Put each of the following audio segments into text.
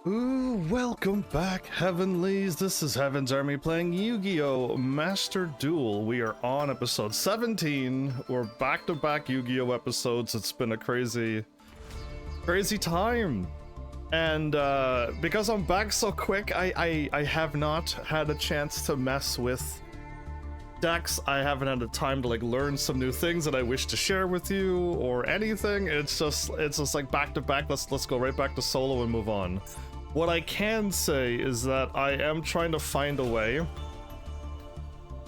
Ooh, welcome back, Heavenlies. This is Heavensarmy playing Yu-Gi-Oh! Master Duel. We are on episode 17. We're back-to-back Yu-Gi-Oh! Episodes. It's been a crazy time. And because I'm back so quick, I have not had a chance to mess with decks. I haven't had the time to learn some new things that I wish to share with you or anything. It's just like back-to-back. Let's go right back to solo and move on. What I can say is that I am trying to find a way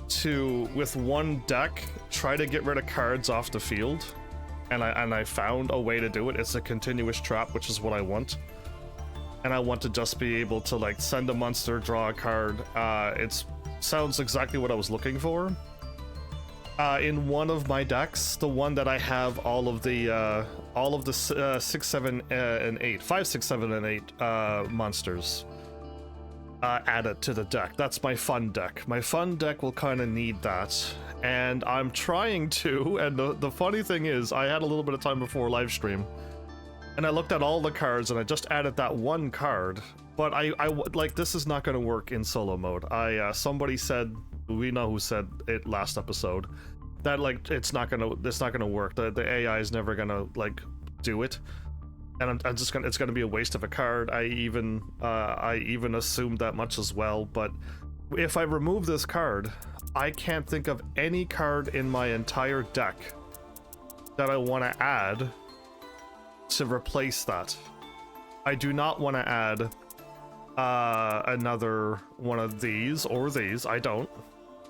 to, with one deck, try to get rid of cards off the field. And I found a way to do it. It's a continuous trap, which is what I want. And I want to just be able to send a monster, draw a card. It sounds exactly what I was looking for. In one of my decks, the one that I have all of the 6, 7, and 8, 5, 6, 7, and 8 monsters added to the deck. That's my fun deck. My fun deck will kind of need that, and I'm trying to. And the funny thing is, I had a little bit of time before live stream, and I looked at all the cards, and I just added that one card. But I this is not going to work in solo mode. Somebody said, we know who said it last episode, that it's not gonna work. The AI is never gonna do it, and it's gonna be a waste of a card. I even assumed that much as well. But if I remove this card, I can't think of any card in my entire deck that I want to add to replace that. I do not want to add another one of these or these. I don't.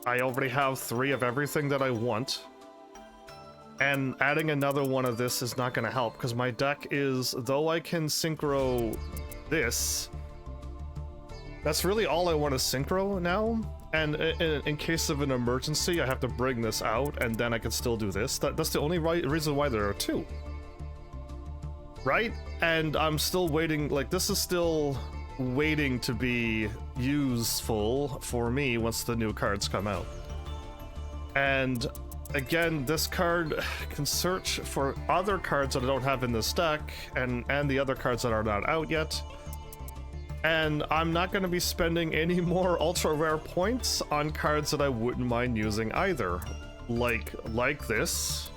I already have 3 of everything that I want, and adding another one of this is not going to help, because my deck is, though I can synchro this, that's really all I want to synchro now. And in case of an emergency, I have to bring this out, and then I can still do this. That's the only reason why there are 2. Right? And I'm still waiting, this is still waiting to be useful for me once the new cards come out. And again, this card can search for other cards that I don't have in this deck, and the other cards that are not out yet. And I'm not going to be spending any more ultra rare points on cards that I wouldn't mind using either, like this,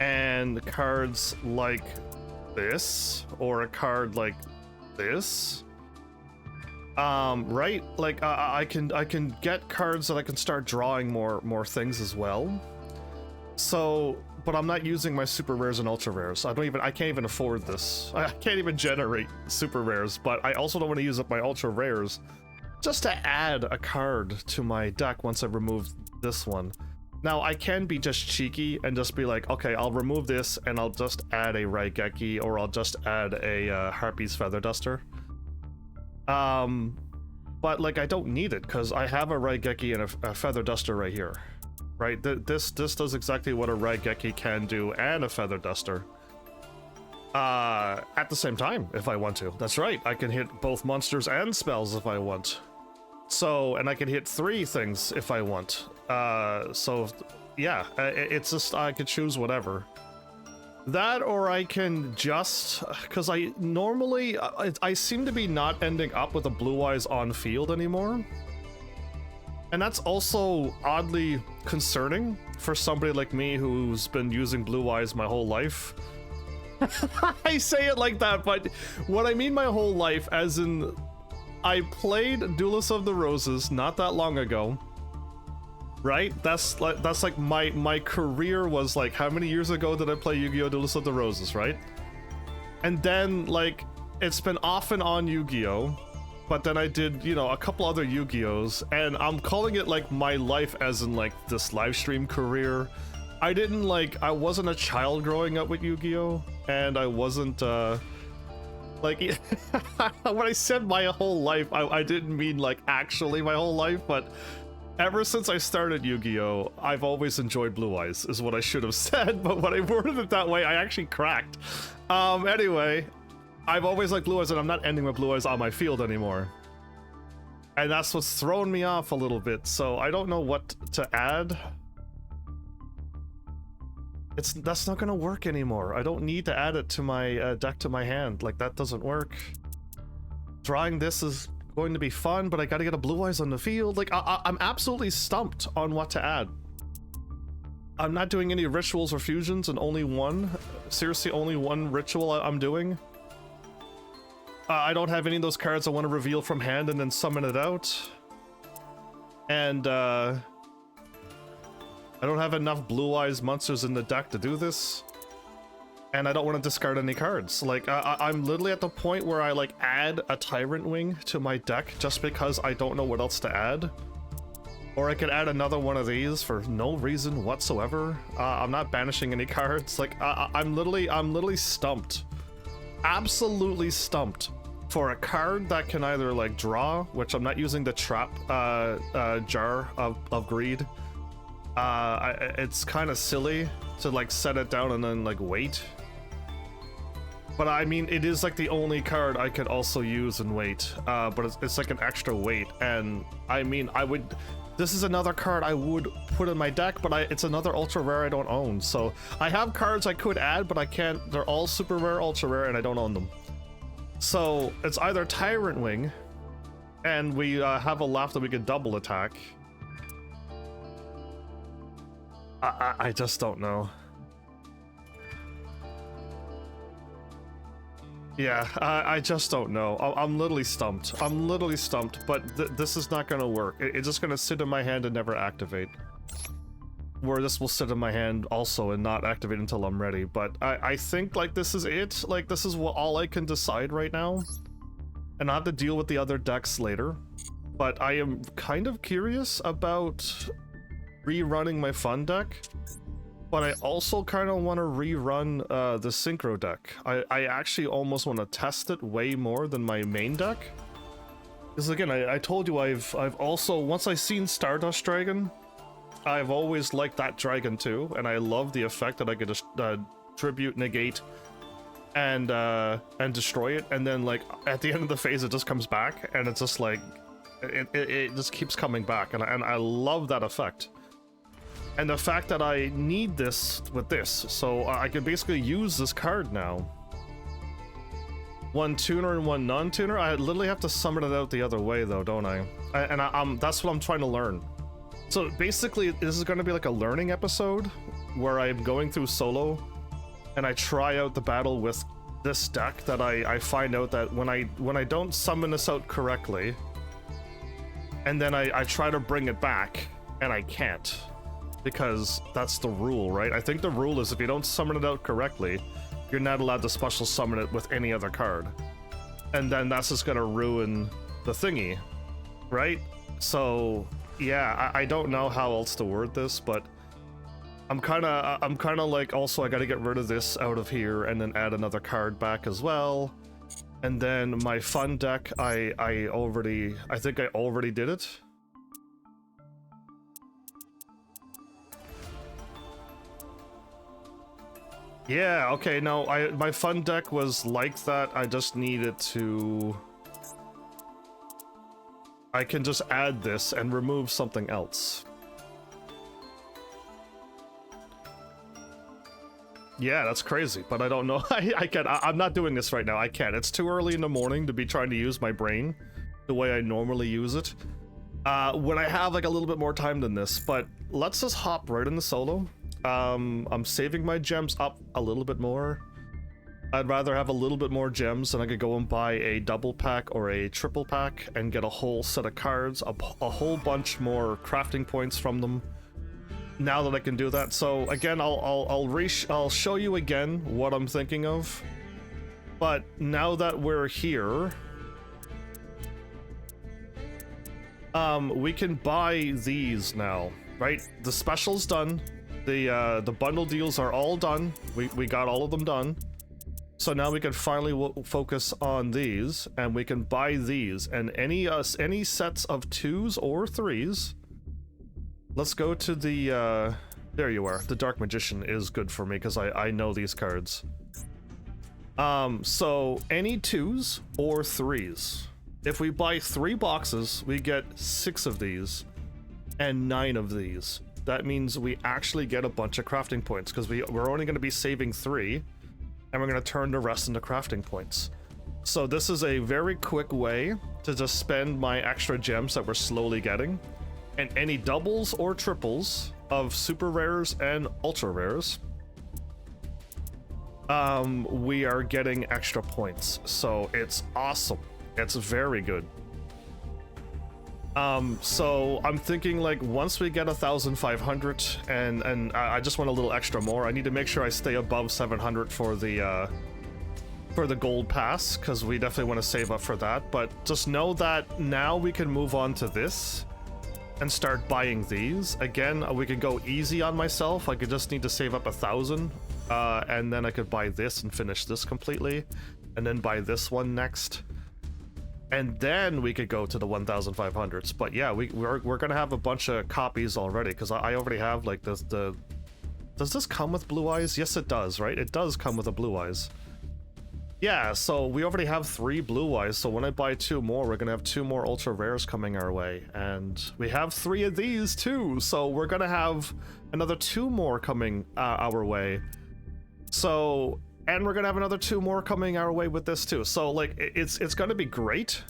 and cards like this, or a card like this. Right? I can get cards that I can start drawing more things as well. So, but I'm not using my super rares and ultra rares. I can't even afford this. I can't even generate super rares, but I also don't want to use up my ultra rares just to add a card to my deck once I remove this one. Now, I can be just cheeky and just be like, okay, I'll remove this and I'll just add a Raigeki, or I'll just add a Harpy's Feather Duster. But I don't need it, because I have a Raigeki and a Feather Duster right here. Right? This does exactly what a Raigeki can do, and a Feather Duster. At the same time, if I want to. That's right, I can hit both monsters and spells if I want. So, and I can hit 3 things if I want. So, yeah, it's just, I could choose whatever. That, or I can just, because I normally, I seem to be not ending up with a Blue Eyes on field anymore. And that's also oddly concerning for somebody like me who's been using Blue Eyes my whole life. I say it like that, but what I mean my whole life, as in, I played Duelist of the Roses not that long ago, right? That's like my career was how many years ago did I play Yu-Gi-Oh! Duelist of the Roses, right? And then it's been off and on Yu-Gi-Oh! But then I did, a couple other Yu-Gi-Ohs, and I'm calling it my life, as in this live stream career. I didn't I wasn't a child growing up with Yu-Gi-Oh! And I wasn't when I said my whole life, I didn't mean actually my whole life, but ever since I started Yu-Gi-Oh, I've always enjoyed Blue Eyes, is what I should have said, but when I worded it that way, I actually cracked. Anyway, I've always liked Blue Eyes, and I'm not ending with Blue Eyes on my field anymore. And that's what's thrown me off a little bit, so I don't know what to add. That's not gonna work anymore. I don't need to add it to my deck to my hand. That doesn't work. drawing this is going to be fun, but I gotta get a Blue Eyes on the field. Like, I'm absolutely stumped on what to add. I'm not doing any rituals or fusions, and only one. Seriously, only one ritual I'm doing. I don't have any of those cards I want to reveal from hand and then summon it out. And, I don't have enough Blue Eyes monsters in the deck to do this. And I don't want to discard any cards. Like, I'm literally at the point where I, like, add a Tyrant Wing to my deck just because I don't know what else to add. Or I could add another one of these for no reason whatsoever. I'm not banishing any cards. Like, I'm literally stumped. Absolutely stumped for a card that can either, like, draw, which I'm not using the trap jar of greed. It's kind of silly to, like, set it down and then, like, wait. But I mean, it is like the only card I could also use and wait. But it's like an extra wait, and I mean, this is another card I would put in my deck, but it's another ultra rare I don't own. So I have cards I could add, but I can't. They're all super rare, ultra rare, and I don't own them. So it's either Tyrant Wing, and we have a left that we could double attack. I just don't know. Yeah, I just don't know. I'm literally stumped. I'm literally stumped, but this is not gonna work. It's just gonna sit in my hand and never activate. Where this will sit in my hand also and not activate until I'm ready. But I think, like, this is it. Like, this is all I can decide right now. And I'll have to deal with the other decks later. But I am kind of curious about rerunning my fun deck. But I also kind of want to rerun the Synchro deck. I actually almost want to test it way more than my main deck. Because again, I told you I've also, once I seen Stardust Dragon, I've always liked that dragon too, and I love the effect that I could just tribute, negate, and destroy it, and then, like, at the end of the phase it just comes back, and it's just like it just keeps coming back, and I love that effect. And the fact that I need this with this, so I can basically use this card now. One tuner and one non-tuner. I literally have to summon it out the other way, though, don't I? And that's what I'm trying to learn. So basically, this is going to be like a learning episode where I'm going through solo, and I try out the battle with this deck. That I find out that when I don't summon this out correctly, and then I try to bring it back, and I can't. Because that's the rule, right? I think the rule is if you don't summon it out correctly, you're not allowed to special summon it with any other card. And then that's just gonna ruin the thingy, right? So, yeah, I don't know how else to word this, but I'm kinda like, also I gotta get rid of this out of here and then add another card back as well. And then my fun deck, I think I already did it. Yeah, okay, no, my fun deck was like that. I just needed to... I can just add this and remove something else. Yeah, that's crazy, but I don't know. I'm not doing this right now. I can't. It's too early in the morning to be trying to use my brain the way I normally use it. When I have, like, a little bit more time than this, but let's just hop right into solo. I'm saving my gems up a little bit more. I'd rather have a little bit more gems, and I could go and buy a double pack or a triple pack and get a whole set of cards, a whole bunch more crafting points from them. Now that I can do that, so again, I'll show you again what I'm thinking of. But now that we're here, we can buy these now, right? The special's done. The bundle deals are all done. We got all of them done. So now we can finally focus on these, and we can buy these, and any sets of 2s or 3s. Let's go to the there you are. The Dark Magician is good for me because I know these cards. So any 2s or 3s. If we buy 3 boxes, we get 6 of these and 9 of these. That means we actually get a bunch of crafting points, because we're only going to be saving 3, and we're going to turn the rest into crafting points. So this is a very quick way to just spend my extra gems that we're slowly getting, and any doubles or triples of super rares and ultra rares, we are getting extra points. So it's awesome. It's very good. So I'm thinking, like, once we get 1,500 and I just want a little extra more, I need to make sure I stay above 700 for the gold pass, because we definitely want to save up for that. But just know that now we can move on to this and start buying these. Again, we could go easy on myself. I could just need to save up 1,000, and then I could buy this and finish this completely, and then buy this one next. And then we could go to the 1,500s. But yeah, we're gonna have a bunch of copies already, because I already have, like, does this come with blue eyes? Yes, it does, right? It does come with a blue eyes. Yeah, so we already have 3 blue eyes, so when I buy 2 more, we're gonna have 2 more ultra rares coming our way. And we have 3 of these too, so we're gonna have another 2 more coming our way. So, and we're gonna have another 2 more coming our way with this too. So, like, it's gonna be great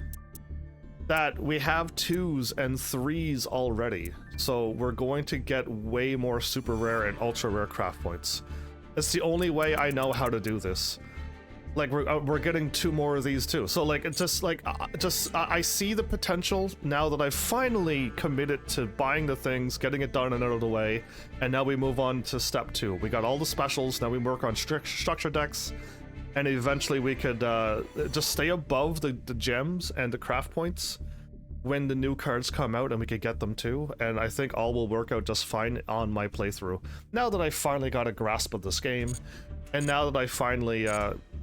that we have 2s and 3s already. So we're going to get way more super rare and ultra rare craft points. It's the only way I know how to do this. Like, we're getting 2 more of these too. So, like, it's just like, I see the potential now that I've finally committed to buying the things, getting it done and out of the way, and now we move on to step 2. We got all the specials, now we work on structure decks, and eventually we could just stay above the gems and the craft points when the new cards come out, and we could get them too. And I think all will work out just fine on my playthrough. Now that I finally got a grasp of this game, and now that I finally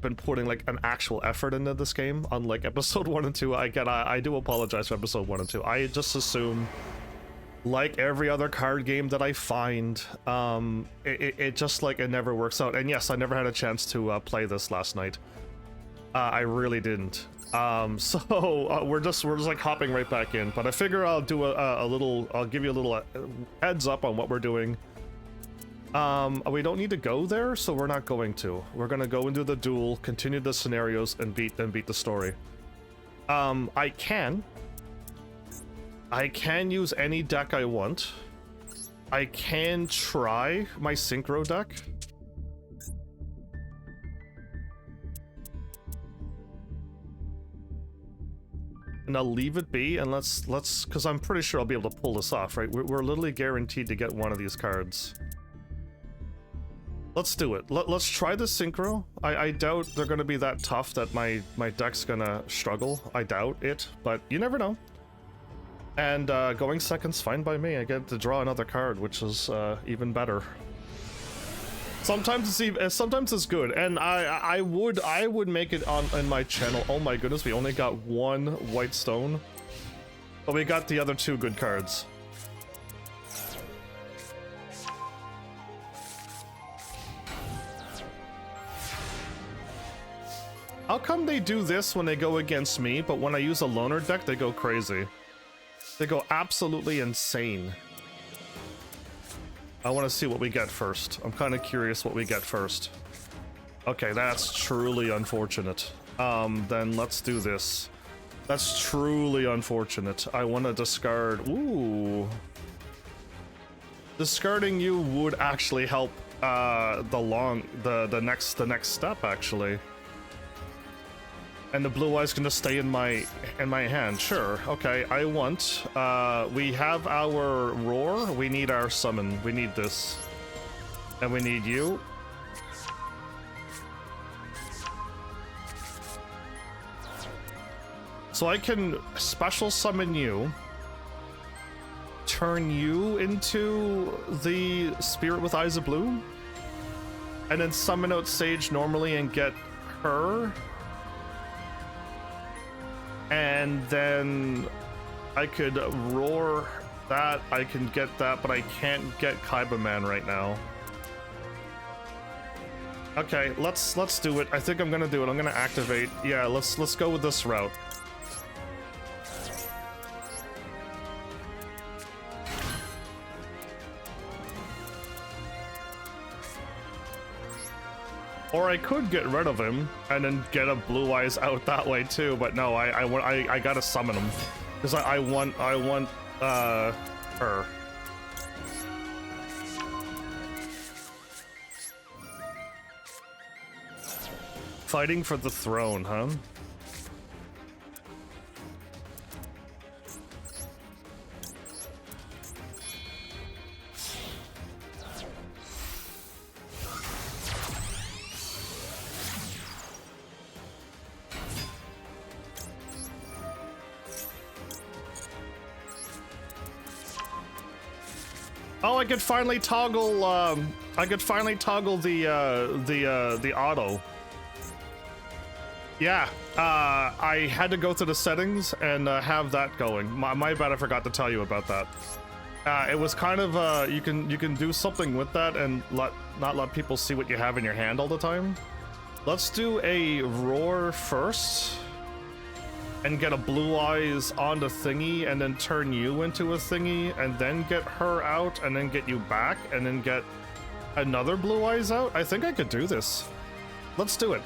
been putting, like, an actual effort into this game, unlike episode 1 and 2. I do apologize for episode 1 and 2. I just assume, like every other card game that I find, it just, like, it never works out. And yes, I never had a chance to play this last night. I really didn't. So we're just like hopping right back in. But I figure I'll do I'll give you a little heads up on what we're doing. We don't need to go there, so we're not going to. We're gonna go into the duel, continue the scenarios, and beat the story. I can use any deck I want. I can try my synchro deck. And I'll leave it be, and let's, because I'm pretty sure I'll be able to pull this off, right? We're literally guaranteed to get one of these cards. Let's do it. Let's try the synchro. I doubt they're gonna be that tough that my deck's gonna struggle. I doubt it, but you never know. And going second's fine by me. I get to draw another card, which is even better. Sometimes it's good, and I would make it in my channel. Oh my goodness, we only got 1 white stone, but we got the other 2 good cards. How come they do this when they go against me, but when I use a loner deck, they go crazy? They go absolutely insane. I want to see what we get first. I'm kind of curious what we get first. Okay, that's truly unfortunate. Then let's do this. That's truly unfortunate. I want to discard... Ooh. Discarding you would actually help the next step, actually. And the blue eyes can just stay in my hand. Sure. Okay. I want. We have our roar. We need our summon. We need this, and we need you. So I can special summon you, turn you into the spirit with eyes of blue, and then summon out Sage normally and get her. And then I could roar that, I can get that, but I can't get Kaiba Man right now. Okay, let's do it. I think I'm gonna do it. I'm gonna activate. Yeah, let's go with this route. Or I could get rid of him and then get a Blue Eyes out that way too, but no, I gotta summon him. Because I want her. Fighting for the throne, huh? Oh, I could finally toggle. The auto. Yeah, I had to go to the settings and have that going. My bad, I forgot to tell you about that. It was kind of you can do something with that and not let people see what you have in your hand all the time. Let's do a roar first and get a Blue Eyes on the thingy and then turn you into a thingy and then get her out and then get you back and then get another Blue Eyes out. I think I could do this. Let's do it.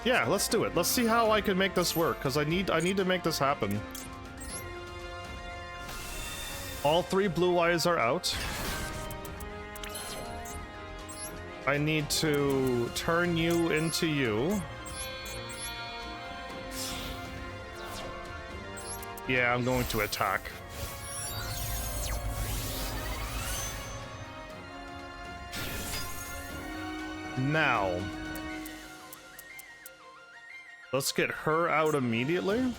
Yeah, let's do it. Let's see how I can make this work, because I need to make this happen. All 3 Blue Eyes are out. I need to turn you into you. Yeah, I'm going to attack. Now, let's get her out immediately.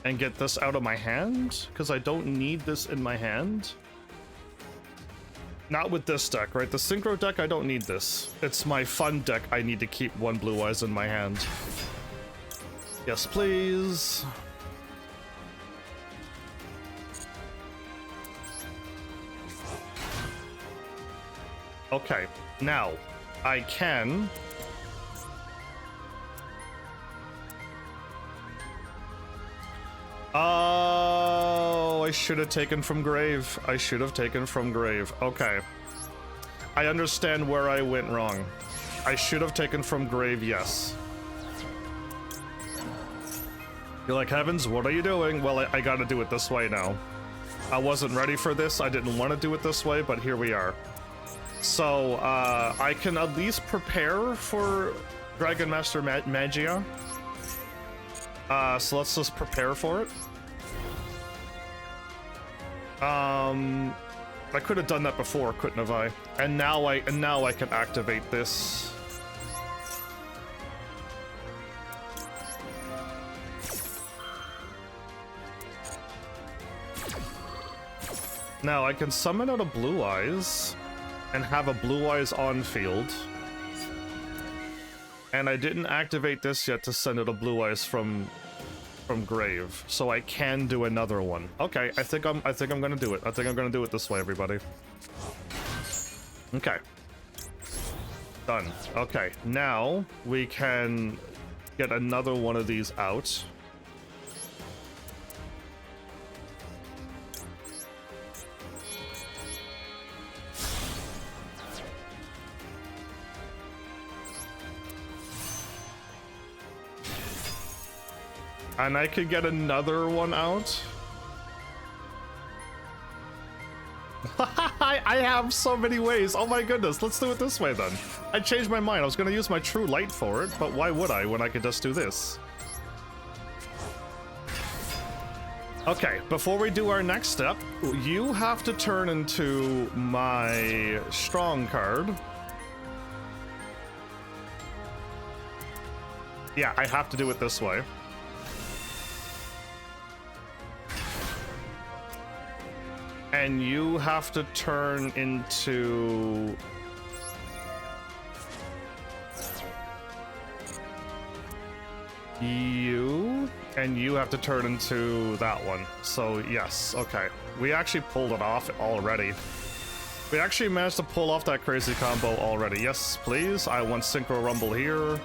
And get this out of my hand, because I don't need this in my hand. Not with this deck, right? The Synchro deck, I don't need this. It's my fun deck, I need to keep 1 Blue Eyes in my hand. Yes, please. Okay, now, I can... Oh, I should have taken from grave. I should have taken from grave. Okay. I understand where I went wrong. I should have taken from grave, yes. You're like, Heavens, what are you doing? Well, I gotta do it this way now. I wasn't ready for this. I didn't want to do it this way, but here we are. So, I can at least prepare for Dragon Master Magia. So let's just prepare for it. I could have done that before, couldn't have I? And now I can activate this. Now I can summon out a Blue Eyes and have a Blue Eyes on field. And I didn't activate this yet to send out a Blue Eyes from grave, so I can do another one. Okay, I think I'm gonna do it. I think I'm gonna do it this way, everybody. Okay. Done. Okay, now we can get another one of these out. And I could get another one out. I have so many ways. Oh my goodness, let's do it this way then. I changed my mind. I was going to use my True Light for it, but why would I when I could just do this? Okay, before we do our next step, you have to turn into my Strong card. Yeah, I have to do it this way. And you have to turn into... you, and you have to turn into that one. So, yes, okay. We actually pulled it off already. We actually managed to pull off that crazy combo already. Yes, please. I want Synchro Rumble here.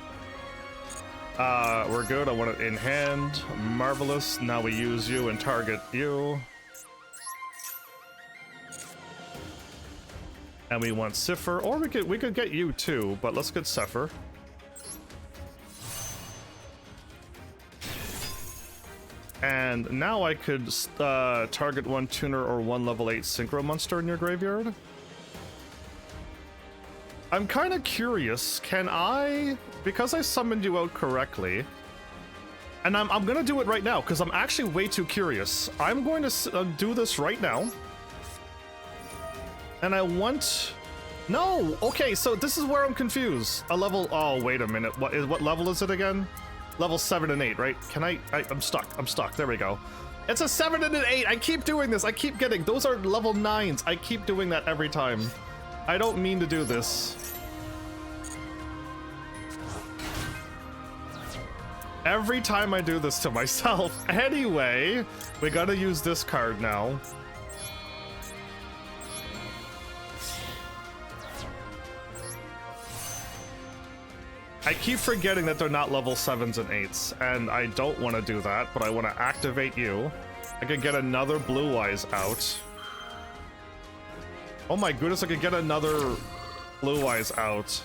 We're good. I want it in hand. Marvelous. Now we use you and target you. And we want Cipher, or we could get you too, but let's get Cipher. And now I could target one tuner or one level 8 synchro monster in your graveyard. I'm kind of curious, can I, because I summoned you out correctly, and I'm gonna do it right now because I'm actually way too curious. I'm going to do this right now. And I want, no, okay, so this is where I'm confused. A level, oh, wait a minute, what level is it again? Level 7 and 8, right? Can I'm stuck, there we go. It's a 7 and an 8, I keep doing this, I keep getting, those are level 9s. I keep doing that every time. I don't mean to do this. Every time I do this to myself. Anyway, we gotta use this card now. I keep forgetting that they're not level 7s and 8s, and I don't want to do that, but I want to activate you. I could get another Blue Eyes out. Oh my goodness, I could get another Blue Eyes out.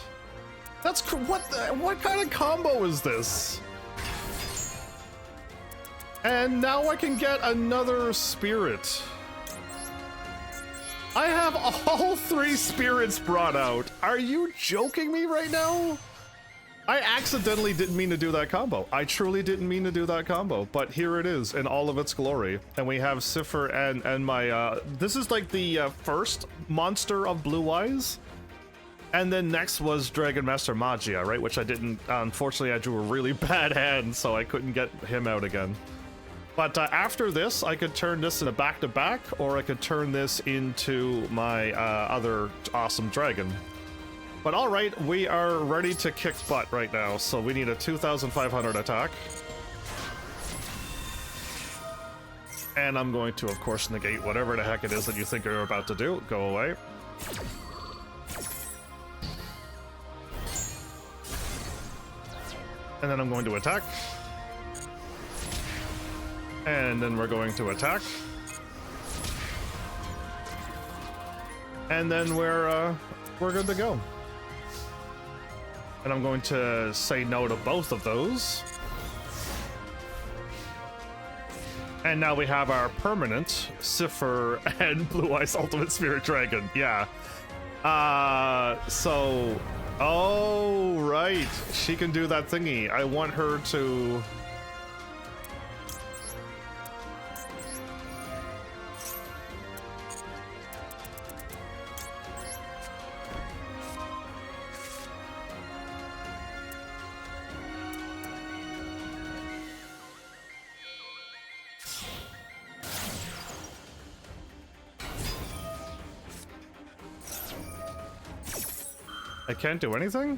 That's what kind of combo is this? And now I can get another Spirit. I have all 3 spirits brought out. Are you joking me right now? I accidentally didn't mean to do that combo. I truly didn't mean to do that combo, but here it is in all of its glory. And we have Cipher and my, this is like the first monster of Blue Eyes. And then next was Dragon Master Magia, right? Which I didn't, unfortunately I drew a really bad hand, so I couldn't get him out again. But after this, I could turn this in a back-to-back, or I could turn this into my other awesome dragon. But alright, we are ready to kick butt right now, so we need a 2,500 attack. And I'm going to, of course, negate whatever the heck it is that you think you're about to do. Go away. And then I'm going to attack. And then we're going to attack. And then we're good to go. And I'm going to say no to both of those. And now we have our permanent Cipher and Blue Eyes Ultimate Spirit Dragon. Yeah. So, oh, right. She can do that thingy. I want her to... I can't do anything?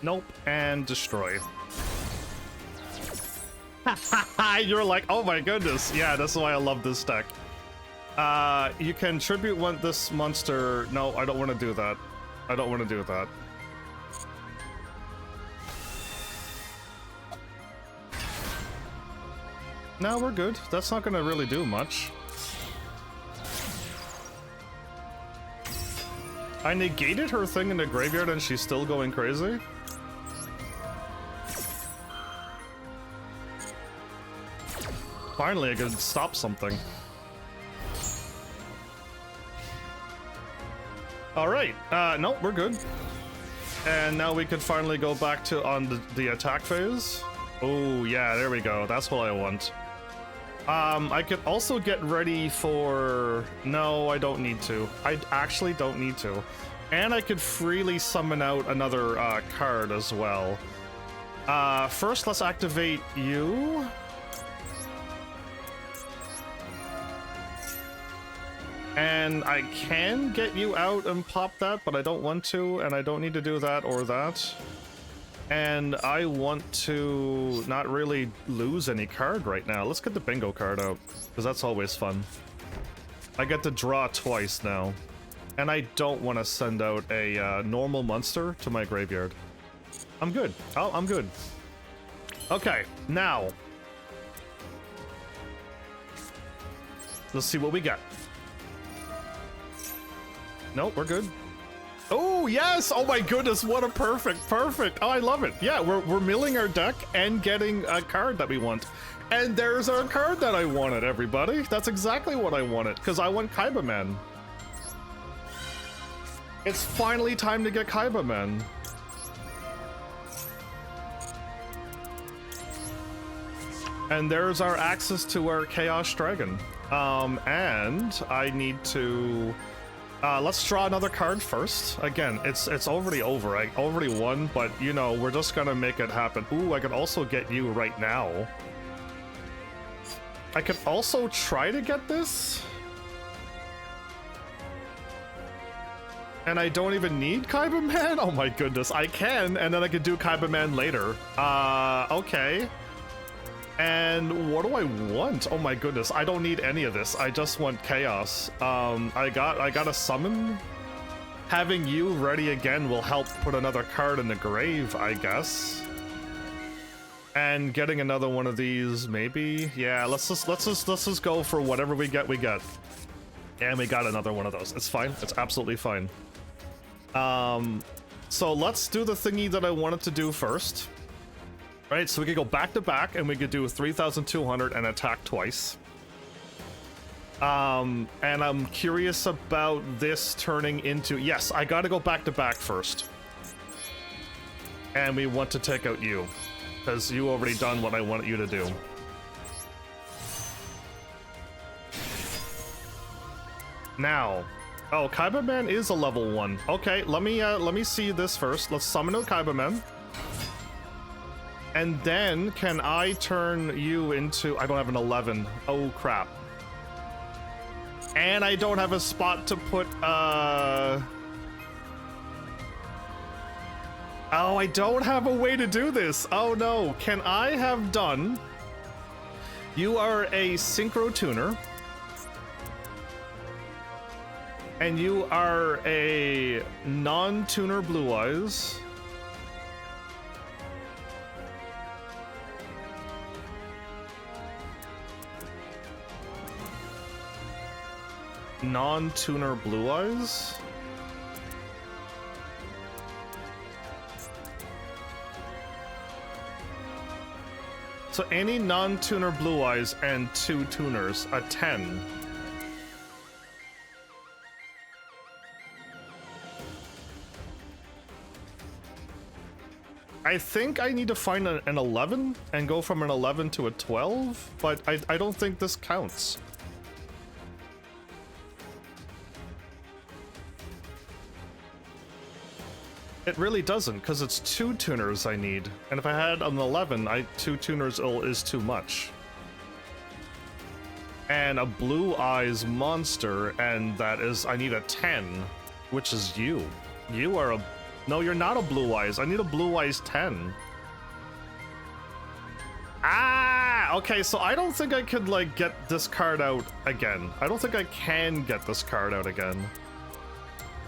Nope, and destroy. You're like, oh my goodness. Yeah, that's why I love this deck. You can tribute this monster. No, I don't want to do that. I don't want to do that. No, we're good. That's not gonna really do much. I negated her thing in the graveyard and she's still going crazy? Finally, I could stop something. Alright, nope, we're good. And now we can finally go back to the attack phase. Oh, yeah, there we go. That's what I want. I could also get ready for... No, I don't need to. I actually don't need to. And I could freely summon out another card as well. First, let's activate you. And I can get you out and pop that, but I don't want to, and I don't need to do that or that. And I want to not really lose any card right now. Let's get the bingo card out, because that's always fun. I get to draw twice now. And I don't want to send out a normal monster to my graveyard. I'm good. Oh, I'm good. Okay, now. Let's see what we get. Nope, we're good. Oh, yes! Oh my goodness, what a perfect. Oh, I love it. Yeah, we're milling our deck and getting a card that we want. And there's our card that I wanted, everybody. That's exactly what I wanted, because I want Kaiba Man. It's finally time to get Kaiba Man. And there's our access to our Chaos Dragon. And I need to... let's draw another card first. Again, it's already over. I already won, but, you know, we're just gonna make it happen. Ooh, I could also get you right now. I could also try to get this. And I don't even need Kaiba Man? Oh my goodness, I can, and then I could do Kaiba Man later. Okay. And what do I want? Oh my goodness, I don't need any of this. I just want chaos. I got a summon. Having you ready again will help put another card in the grave, I guess. And getting another one of these, maybe. Yeah, let's just go for whatever we get. And we got another one of those. It's fine. It's absolutely fine. So let's do the thingy that I wanted to do first. Right, so we could go back to back and we could do 3,200 and attack twice. And I'm curious about this turning into... Yes, I gotta go back to back first. And we want to take out you, because you already done what I wanted you to do. Now... Oh, Kaiba Man is a level 1. Okay, let me see this first. Let's summon a Kaiba Man. And then, can I turn you into... I don't have an 11. Oh, crap. And I don't have a spot to put, Oh, I don't have a way to do this. Oh, no. Can I have done... You are a Synchro Tuner. And you are a non-tuner Blue Eyes. Non-tuner Blue Eyes? So any non-tuner Blue Eyes and 2 tuners, a 10. I think I need to find an 11 and go from an 11 to a 12, but I don't think this counts. It really doesn't, because it's 2 tuners I need. And if I had an 11, 2 tuners is too much. And a Blue Eyes monster, and that is, I need a 10, which is you. You are a... No, you're not a Blue Eyes. I need a Blue Eyes 10. Ah! Okay, so I don't think I could, like, get this card out again. I don't think I can get this card out again.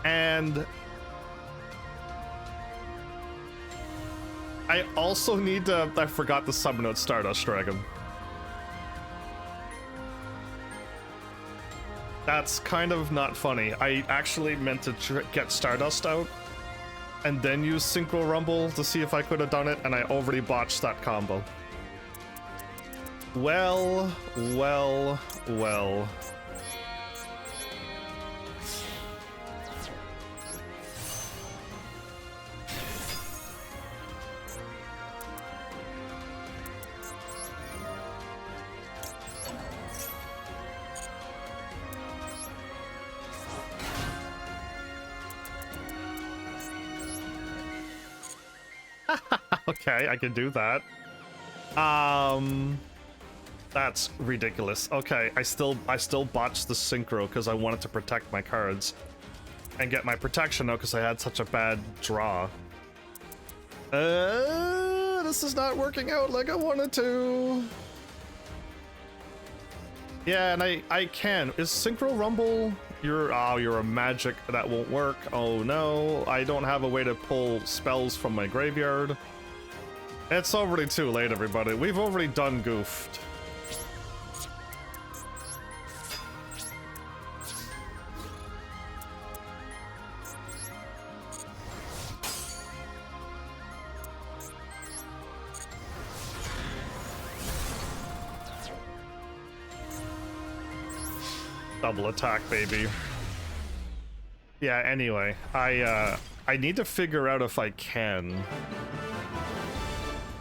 And... I also need to... I forgot to summon out Stardust Dragon. That's kind of not funny. I actually meant to get Stardust out and then use Synchro Rumble to see if I could have done it, and I already botched that combo. Well, well, well. Okay, I can do that. That's ridiculous. Okay, I still botched the synchro because I wanted to protect my cards and get my protection out because I had such a bad draw. This is not working out like I wanted to. Yeah, and I can. Is Synchro Rumble? You're a magic. That won't work. Oh no, I don't have a way to pull spells from my graveyard. It's already too late, everybody. We've already done goofed. Double attack, baby. Yeah, anyway, I need to figure out if I can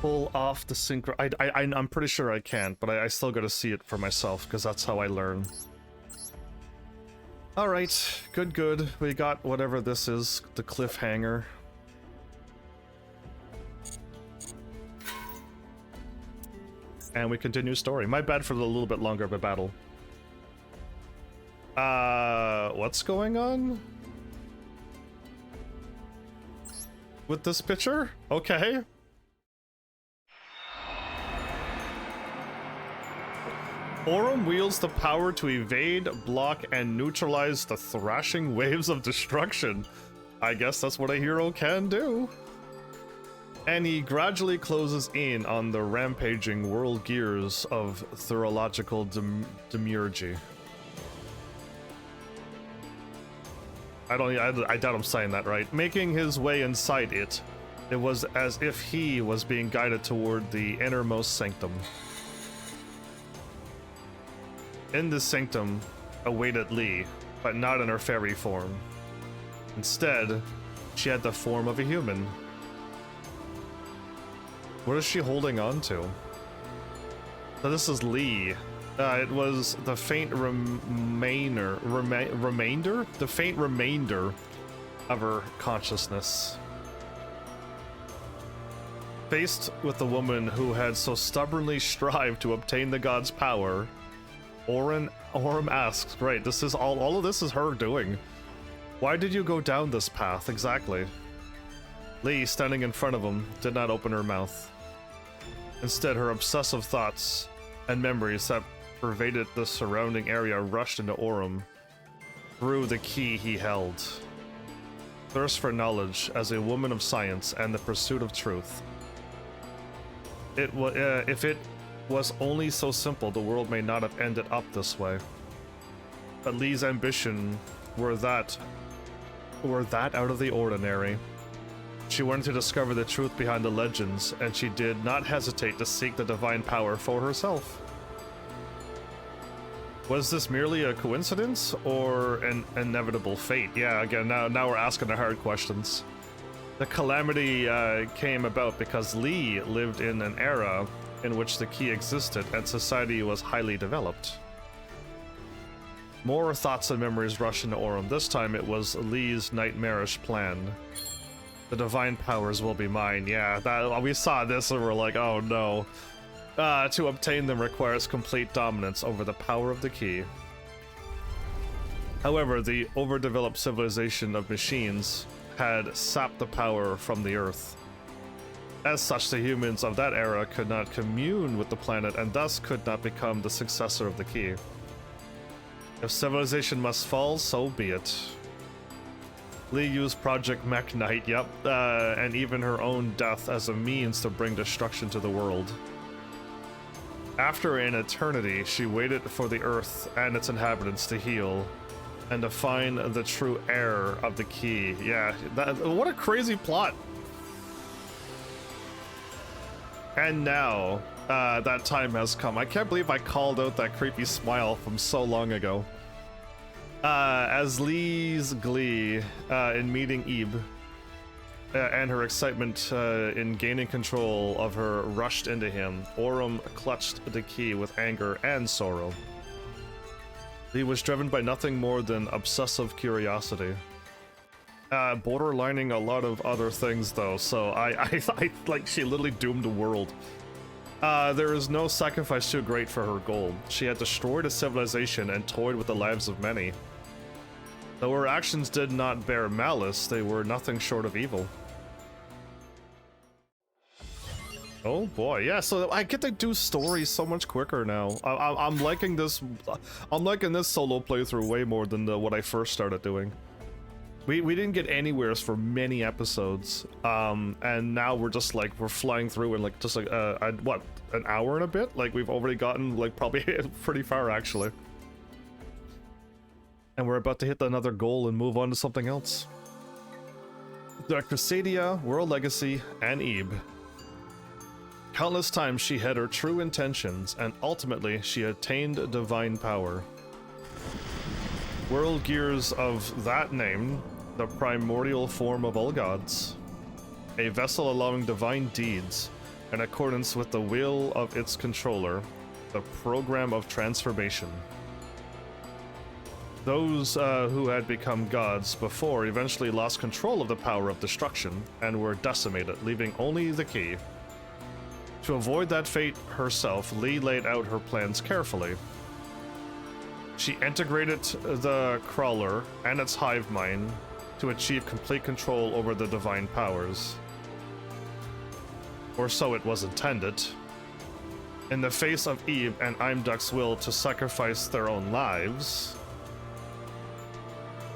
pull off the synchro. I'm pretty sure I can't, but I still gotta see it for myself, because that's how I learn. Alright, good. We got whatever this is, the cliffhanger. And we continue story. My bad for the little bit longer of a battle. What's going on with this picture? Okay. Aurum wields the power to evade, block, and neutralize the thrashing waves of destruction. I guess that's what a hero can do. And he gradually closes in on the rampaging world gears of thurological demiurgy. I doubt I'm saying that right. Making his way inside it, it was as if he was being guided toward the innermost sanctum. In this sanctum awaited Lee, but not in her fairy form. Instead, she had the form of a human. What is she holding on to? So this is Lee. It was the faint remainder of her consciousness. Faced with the woman who had so stubbornly strived to obtain the god's power, Aurum asks, right, this is all of this is her doing. Why did you go down this path exactly? Lee, standing in front of him, did not open her mouth. Instead, her obsessive thoughts and memories that pervaded the surrounding area rushed into Aurum through the key he held. Thirst for knowledge as a woman of science and the pursuit of truth. If it was only so simple, the world may not have ended up this way. But Lee's ambition were that out of the ordinary. She wanted to discover the truth behind the legends, and she did not hesitate to seek the divine power for herself. Was this merely a coincidence or an inevitable fate? Yeah, again, now we're asking the hard questions. The calamity came about because Lee lived in an era in which the key existed and society was highly developed. More thoughts and memories rushed into Aurum. This time it was Lee's nightmarish plan. The divine powers will be mine. Yeah, we saw this and we're like, oh no. To obtain them requires complete dominance over the power of the key. However, the overdeveloped civilization of machines had sapped the power from the Earth. As such, the humans of that era could not commune with the planet and thus could not become the successor of the key. If civilization must fall, so be it. Lee used Project Mech Knight, and even her own death as a means to bring destruction to the world. After an eternity, she waited for the Earth and its inhabitants to heal, and to find the true heir of the key. Yeah, what a crazy plot! And now, that time has come. I can't believe I called out that creepy smile from so long ago. As Lee's glee in meeting Ebe, and her excitement in gaining control of her rushed into him, Aurum clutched the key with anger and sorrow. He was driven by nothing more than obsessive curiosity. Borderlining a lot of other things though, so I like she literally doomed the world. There is no sacrifice too great for her goal. She had destroyed a civilization and toyed with the lives of many. Though her actions did not bear malice, they were nothing short of evil. Oh boy, yeah. So I get to do stories so much quicker now. I'm liking this. I'm liking this solo playthrough way more than what I first started doing. We didn't get anywheres for many episodes, and now we're just like we're flying through in like just like what, an hour and a bit. Like we've already gotten like probably pretty far actually, and we're about to hit another goal and move on to something else. Dr. Sadia, World Legacy, and Ebe. Countless times she had her true intentions, and ultimately she attained divine power. World Gears of that name, the primordial form of all gods. A vessel allowing divine deeds, in accordance with the will of its controller, the program of transformation. Those who had become gods before eventually lost control of the power of destruction, and were decimated, leaving only the key. To avoid that fate herself, Lee laid out her plans carefully. She integrated the crawler and its hive mind to achieve complete control over the divine powers. Or so it was intended. In the face of Eve and Imduk's will to sacrifice their own lives,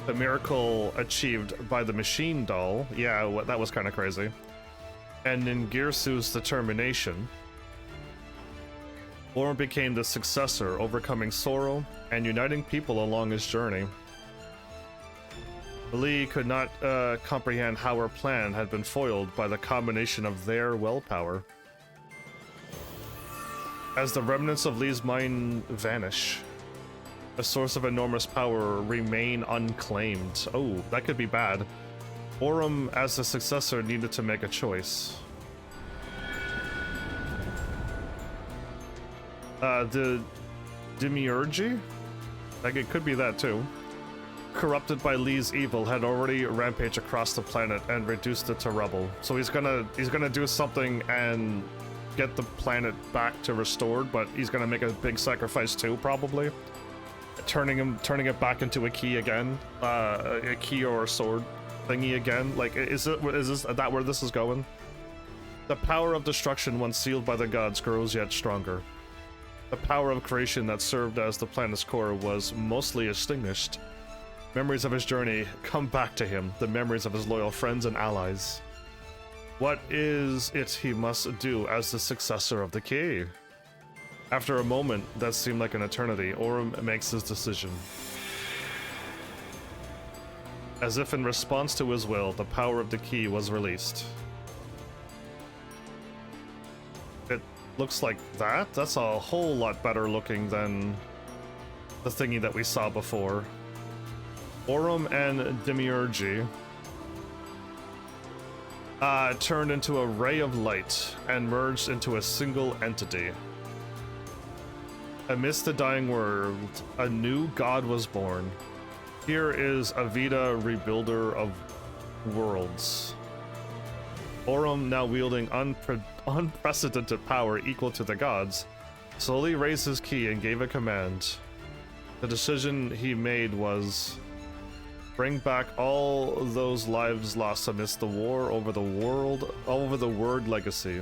the miracle achieved by the machine doll, yeah, that was kind of crazy, and in Girsu's determination, Orm became the successor, overcoming sorrow and uniting people along his journey. Lee could not comprehend how her plan had been foiled by the combination of their willpower. As the remnants of Lee's mind vanish, a source of enormous power remain unclaimed. Oh, that could be bad. Orm, as the successor, needed to make a choice. The Demiurgy? Like, it could be that too. Corrupted by Lee's evil, had already rampaged across the planet and reduced it to rubble. So he's gonna do something and get the planet back to restored, but he's gonna make a big sacrifice too, probably. Turning it back into a key again, a key or a sword thingy again. Like, is that where this is going? The power of destruction, once sealed by the gods, grows yet stronger. The power of creation that served as the planet's core was mostly extinguished. Memories of his journey come back to him, the memories of his loyal friends and allies. What is it he must do as the successor of the key? After a moment that seemed like an eternity, Orm makes his decision. As if in response to his will, the power of the key was released. It looks like that? That's a whole lot better looking than the thingy that we saw before. Orm and Demiurgy turned into a ray of light and merged into a single entity. Amidst the dying world, a new god was born. Here is Avita, rebuilder of worlds. Orm, now wielding unprecedented power equal to the gods, slowly raised his key and gave a command. The decision he made was: bring back all those lives lost amidst the war over the word legacy.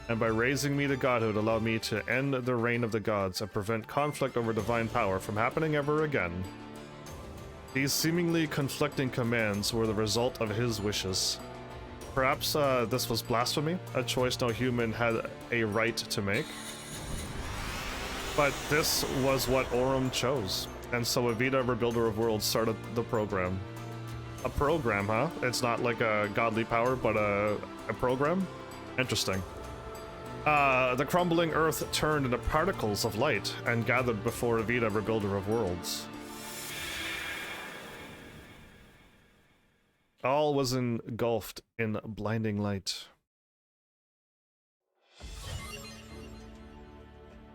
And by raising me to godhood, allow me to end the reign of the gods and prevent conflict over divine power from happening ever again. These seemingly conflicting commands were the result of his wishes. Perhaps this was blasphemy, a choice no human had a right to make. But this was what Orm chose, and so Avita, Rebuilder of Worlds, started the program. A program, huh? It's not like a godly power, but a program? Interesting. The crumbling earth turned into particles of light and gathered before Avita, Rebuilder of Worlds. All was engulfed in blinding light.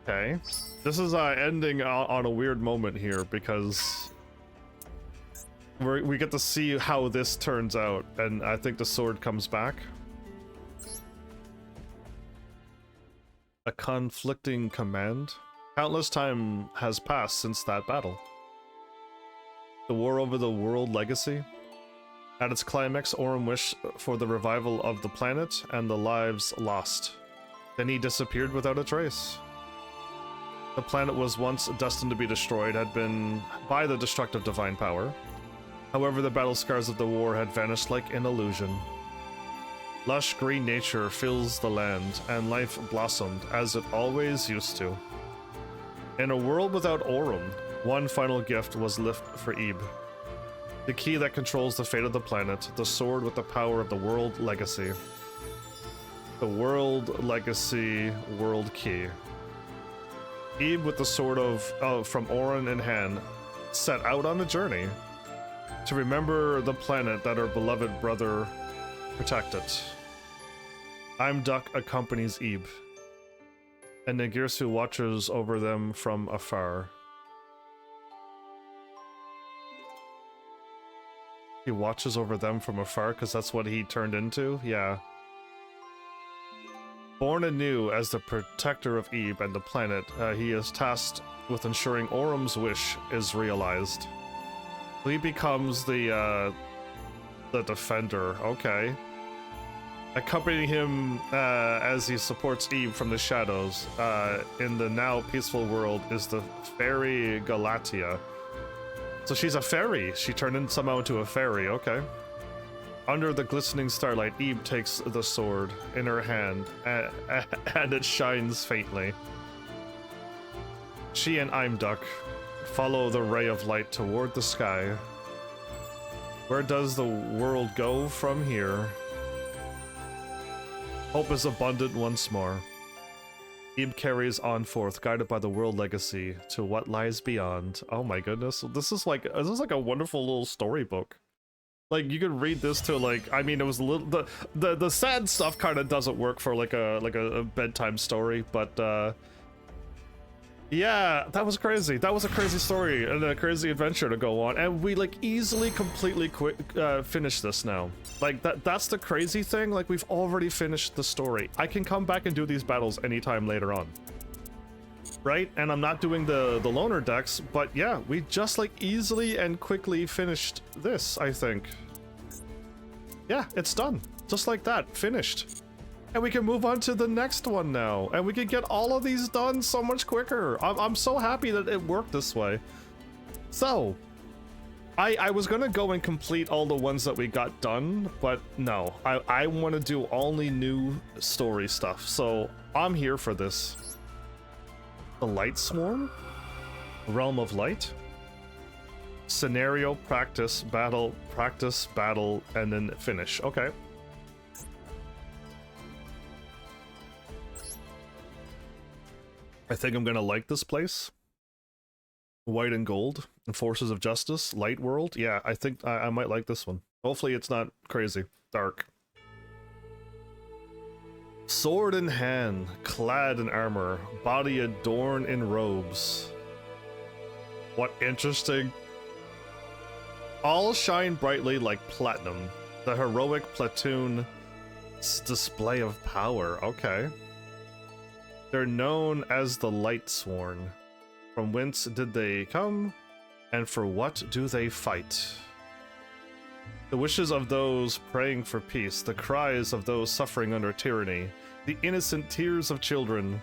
Okay. This is ending on a weird moment here because we get to see how this turns out, and I think the sword comes back. A conflicting command. Countless time has passed since that battle. The war over the world legacy. At its climax, Orm wished for the revival of the planet and the lives lost. Then he disappeared without a trace. The planet was once destined to be destroyed, had been by the destructive divine power. However, the battle scars of the war had vanished like an illusion. Lush green nature fills the land, and life blossomed as it always used to. In a world without Aurum, one final gift was left for Ebe. The key that controls the fate of the planet, the sword with the power of the world legacy. The world legacy world key. Ebe, with the sword from Aurum in hand, set out on a journey to remember the planet that her beloved brother protected. Imduck accompanies Ebe, and Nagirsu watches over them from afar. He watches over them from afar because that's what he turned into? Yeah. Born anew as the protector of Ebe and the planet, he is tasked with ensuring Aurum's wish is realized. He becomes the defender. Okay. Accompanying him as he supports Ebe from the shadows in the now peaceful world is the fairy Galatia. So she's a fairy. She turned somehow into a fairy. Okay. Under the glistening starlight, Ebe takes the sword in her hand, and it shines faintly. She and Imduck follow the ray of light toward the sky. Where does the world go from here? Hope is abundant once more. Ebe carries on forth, guided by the world legacy to what lies beyond. Oh my goodness, this is like a wonderful little storybook. Like, you could read this to, like, I mean, it was a little, the sad stuff kind of doesn't work for like a bedtime story, but yeah, that was crazy. That was a crazy story and a crazy adventure to go on, and we like easily completely finish this now. Like, that's the crazy thing. Like, we've already finished the story. I can come back and do these battles anytime later on, right? And I'm not doing the loner decks, but yeah, we just like easily and quickly finished this, I think. Yeah, it's done. Just like that, finished. And we can move on to the next one now, and we can get all of these done so much quicker. I'm so happy that it worked this way. So, I was gonna go and complete all the ones that we got done, but no, I want to do only new story stuff, so I'm here for this. The Light Swarm? Realm of Light? Scenario, practice, battle, and then finish. Okay. I think I'm gonna like this place. White and gold, and Forces of Justice, Light World. Yeah, I think I might like this one. Hopefully it's not crazy dark. Sword in hand, clad in armor, body adorned in robes. What interesting. All shine brightly like platinum. The heroic platoon's display of power. Okay. They're known as the Light Sworn. From whence did they come, and for what do they fight? The wishes of those praying for peace, the cries of those suffering under tyranny, the innocent tears of children,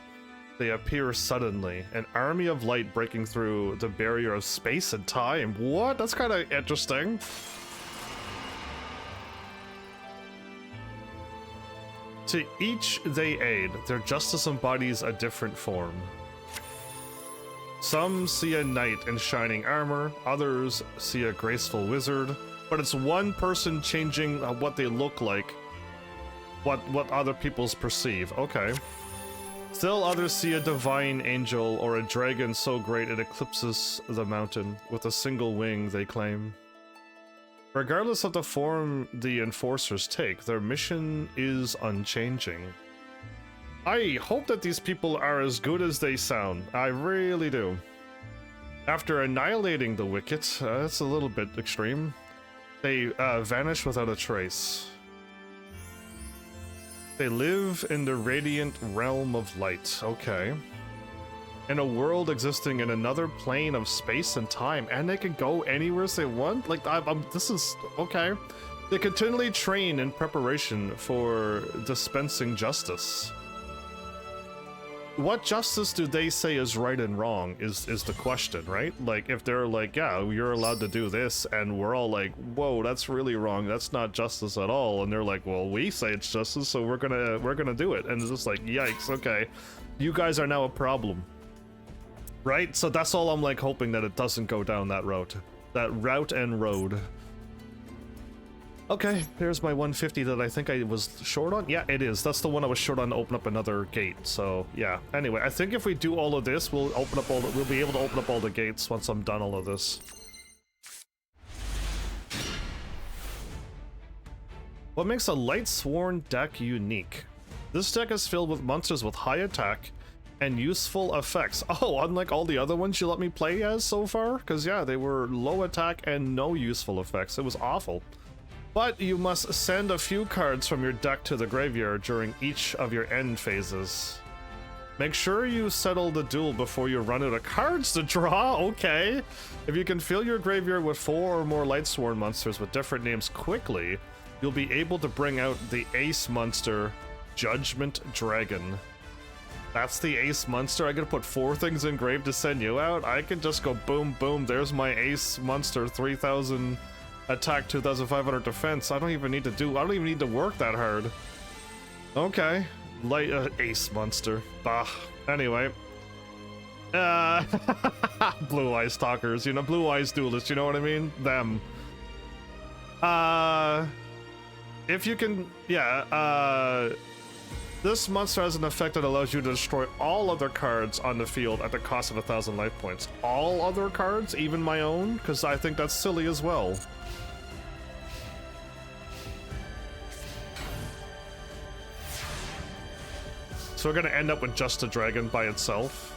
they appear suddenly, an army of light breaking through the barrier of space and time. What? That's kind of interesting. To each they aid, their justice embodies a different form. Some see a knight in shining armor, others see a graceful wizard, but it's one person changing what they look like, what other people's perceive. Okay. Still others see a divine angel or a dragon so great it eclipses the mountain, with a single wing they claim. Regardless of the form the enforcers take, their mission is unchanging. I hope that these people are as good as they sound. I really do. After annihilating the wicked, that's a little bit extreme, they vanish without a trace. They live in the radiant realm of light. Okay. In a world existing in another plane of space and time, and they can go anywhere they want? Like, this is... okay. They continually train in preparation for dispensing justice. what justice do they say is right and wrong is the question, right? Like, if they're like, yeah, you're allowed to do this, and we're all like, whoa, that's really wrong, that's not justice at all, and they're like, well, we say it's justice, so we're gonna do it, and it's just like, yikes, okay, you guys are now a problem, right? So that's all I'm like hoping, that it doesn't go down that route and road. Okay, there's my 150 that I think I was short on. Yeah, it is. That's the one I was short on to open up another gate. So yeah. Anyway, I think if we do all of this, we'll be able to open up all the gates once I'm done all of this. What makes a Lightsworn deck unique? This deck is filled with monsters with high attack and useful effects. Oh, unlike all the other ones you let me play as so far? Because yeah, they were low attack and no useful effects. It was awful. But you must send a few cards from your deck to the graveyard during each of your end phases. Make sure you settle the duel before you run out of cards to draw. Okay. If you can fill your graveyard with 4 or more Lightsworn monsters with different names quickly, you'll be able to bring out the ace monster, Judgment Dragon. That's the ace monster. I gotta put 4 things in grave to send you out. I can just go boom, boom. There's my ace monster, 3,000 attack, 2,500 defense. I don't even need to work that hard. Okay. Light ace monster. Bah. Anyway. Blue Eyes Talkers, you know, Blue Eyes Duelists, you know what I mean? Them. If you can, yeah, this monster has an effect that allows you to destroy all other cards on the field at the cost of 1,000 life points. All other cards, even my own? Because I think that's silly as well. So we're gonna end up with just a dragon by itself.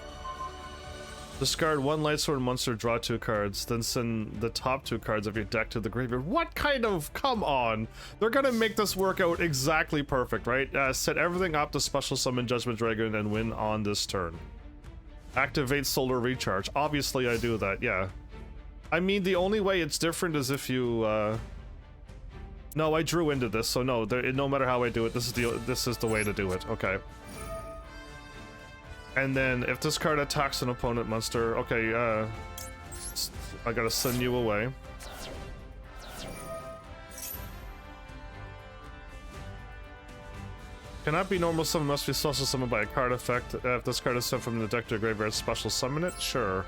Discard 1 Lightsworn monster, draw 2 cards, then send the top 2 cards of your deck to the graveyard. What kind of... Come on! They're gonna make this work out exactly perfect, right? Set everything up to special summon Judgment Dragon and win on this turn. Activate Solar Recharge. Obviously I do that, yeah. I mean, the only way it's different is if you, No, I drew into this, so no, no matter how I do it, this is the way to do it. Okay. And then, if this card attacks an opponent monster, okay, I gotta send you away. Cannot be normal summon, must be special summoned by a card effect. If this card is sent from the deck to a graveyard, special summon it? Sure.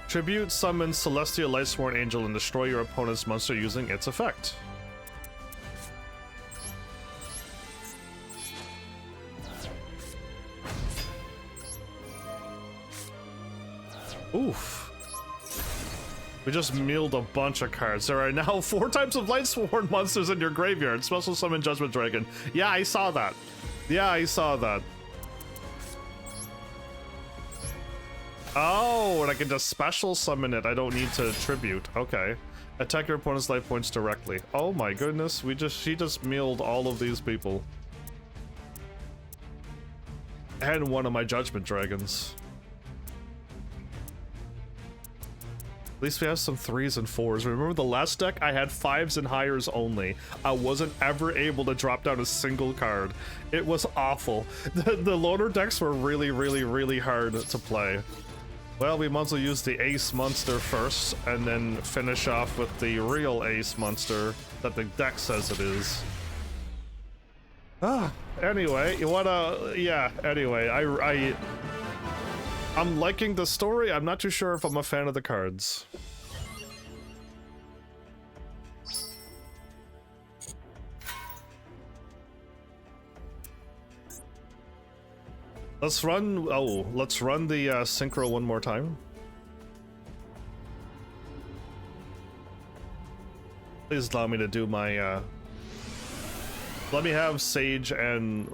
Tribute summon Celestial Lightsworn Angel and destroy your opponent's monster using its effect. Oof. We just milled a bunch of cards. There are now 4 types of Lightsworn monsters in your graveyard. Special summon Judgment Dragon. Yeah, I saw that. Yeah, I saw that. Oh, and I can just special summon it. I don't need to tribute. Okay. Attack your opponent's life points directly. Oh my goodness, she just milled all of these people. And one of my Judgment Dragons. At least we have some 3s and 4s. Remember the last deck? I had 5s and higher only. I wasn't ever able to drop down a single card. It was awful. The loader decks were really, really, really hard to play. Well, we might as well use the ace monster first, and then finish off with the real ace monster that the deck says it is. Anyway, you wanna... Yeah, anyway, I'm liking the story. I'm not too sure if I'm a fan of the cards. Let's run the synchro one more time. Please allow me to do my let me have Sage and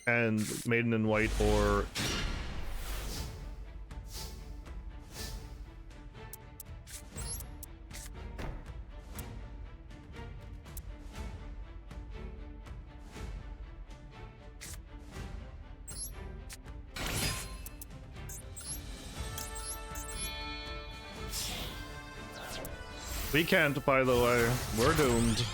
Maiden in White, or we can't, by the way. We're doomed.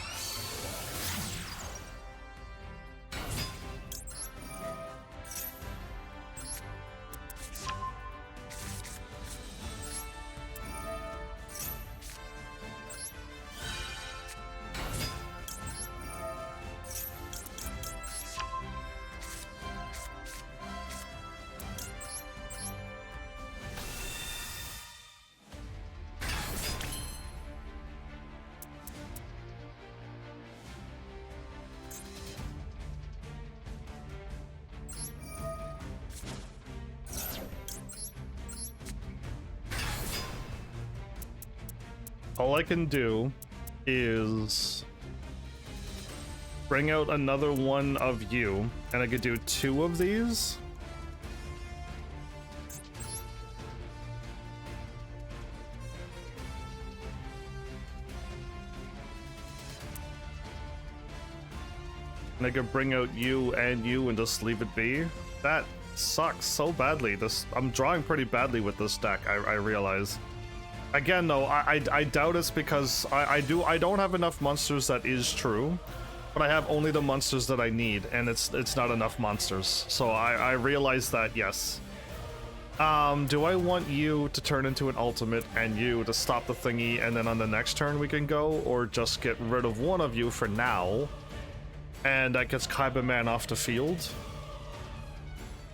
all I can do is bring out another one of you, and I could do 2 of these. And I could bring out you and you and just leave it be. That sucks so badly. I'm drawing pretty badly with this deck, I realize. Again, though, I doubt it's because I don't have enough monsters. That is true, but I have only the monsters that I need, and it's not enough monsters. So I realize that, yes. Do I want you to turn into an ultimate and you to stop the thingy, and then on the next turn we can go, or just get rid of one of you for now, and that gets Kaiba Man off the field,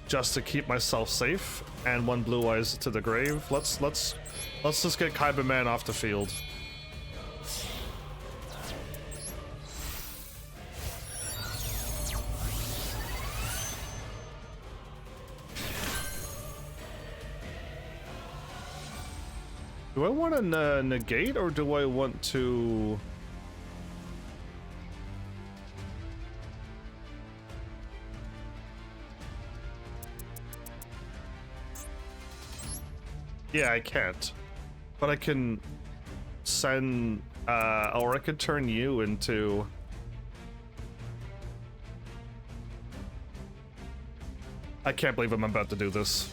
just to keep myself safe, and 1 Blue Eyes to the grave. Let's just get Kaiba Man off the field. Do I want to negate, or do I want to... Yeah, I can't. But I can send, or I could turn you into... I can't believe I'm about to do this.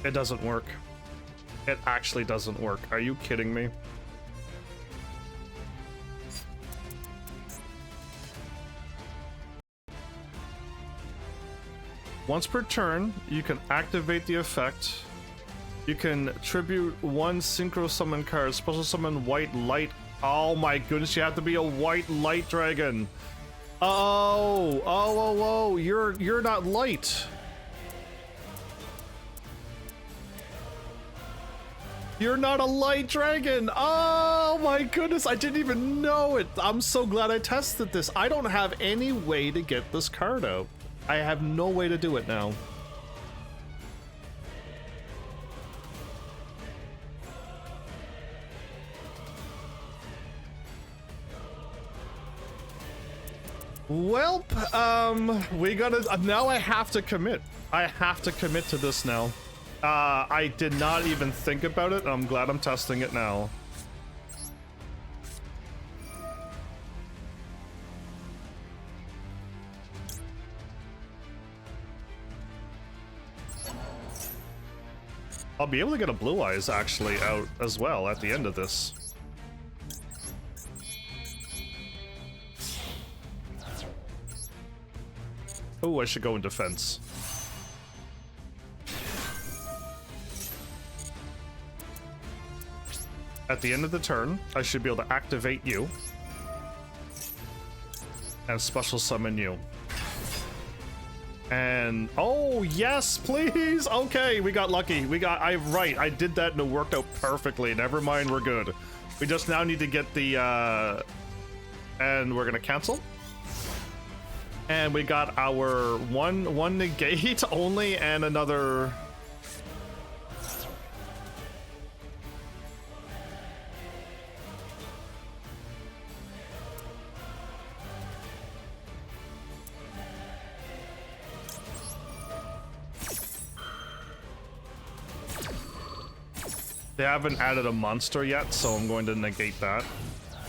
It doesn't work. It actually doesn't work. Are you kidding me? Once per turn, you can activate the effect. You can tribute 1 synchro summon card, special summon white light. Oh my goodness, you have to be a white light dragon. Oh, you're not light. You're not a light dragon. Oh my goodness, I didn't even know it. I'm so glad I tested this. I don't have any way to get this card out. I have no way to do it now. Welp, we gotta, now I have to commit. I have to commit to this now. I did not even think about it, and I'm glad I'm testing it now. I'll be able to get a Blue Eyes actually out as well at the end of this. Oh, I should go in defense. At the end of the turn, I should be able to activate you and special summon you. And oh yes, please. Okay, we got lucky. I did that and it worked out perfectly. Never mind, we're good. We just now need to get the and we're gonna cancel. And we got our one negate only and another. They haven't added a monster yet, so I'm going to negate that.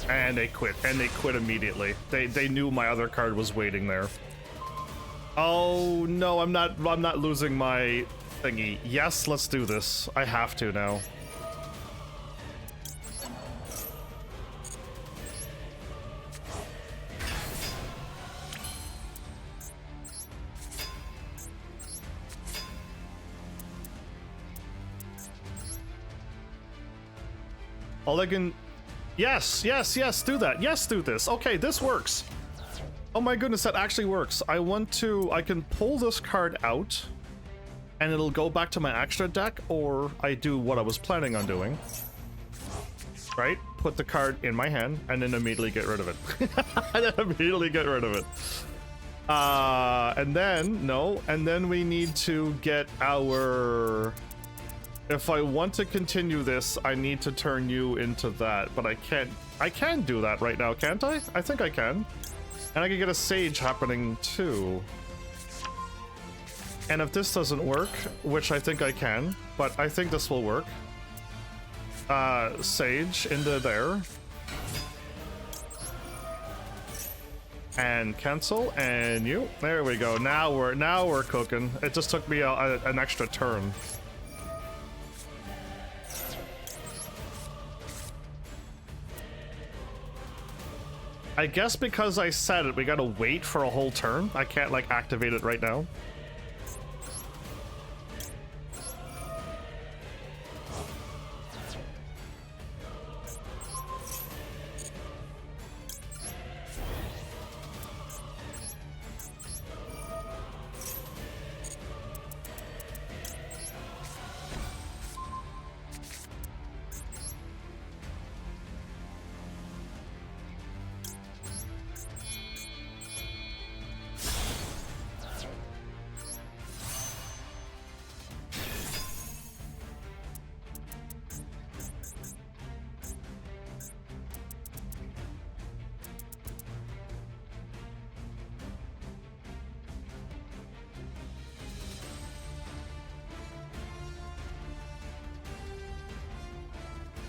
And they quit. And they quit immediately. They knew my other card was waiting there. Oh no, I'm not losing my thingy. Yes, let's do this. I have to now. All I can... Yes, do that. Yes, do this. Okay, this works. Oh my goodness, that actually works. I can pull this card out, and it'll go back to my extra deck, or I do what I was planning on doing. Right? Put the card in my hand, and then immediately get rid of it. And then immediately get rid of it. And then, no, and then we need to get our... If I want to continue this, I need to turn you into that, but I can do that right now, can't I? I think I can. And I can get a Sage happening too. And if this doesn't work, which I think I can, but I think this will work. Sage into there. And cancel, and you. There we go. Now we're cooking. It just took me an extra turn. I guess because I said it, we gotta wait for a whole turn. I can't, like, activate it right now.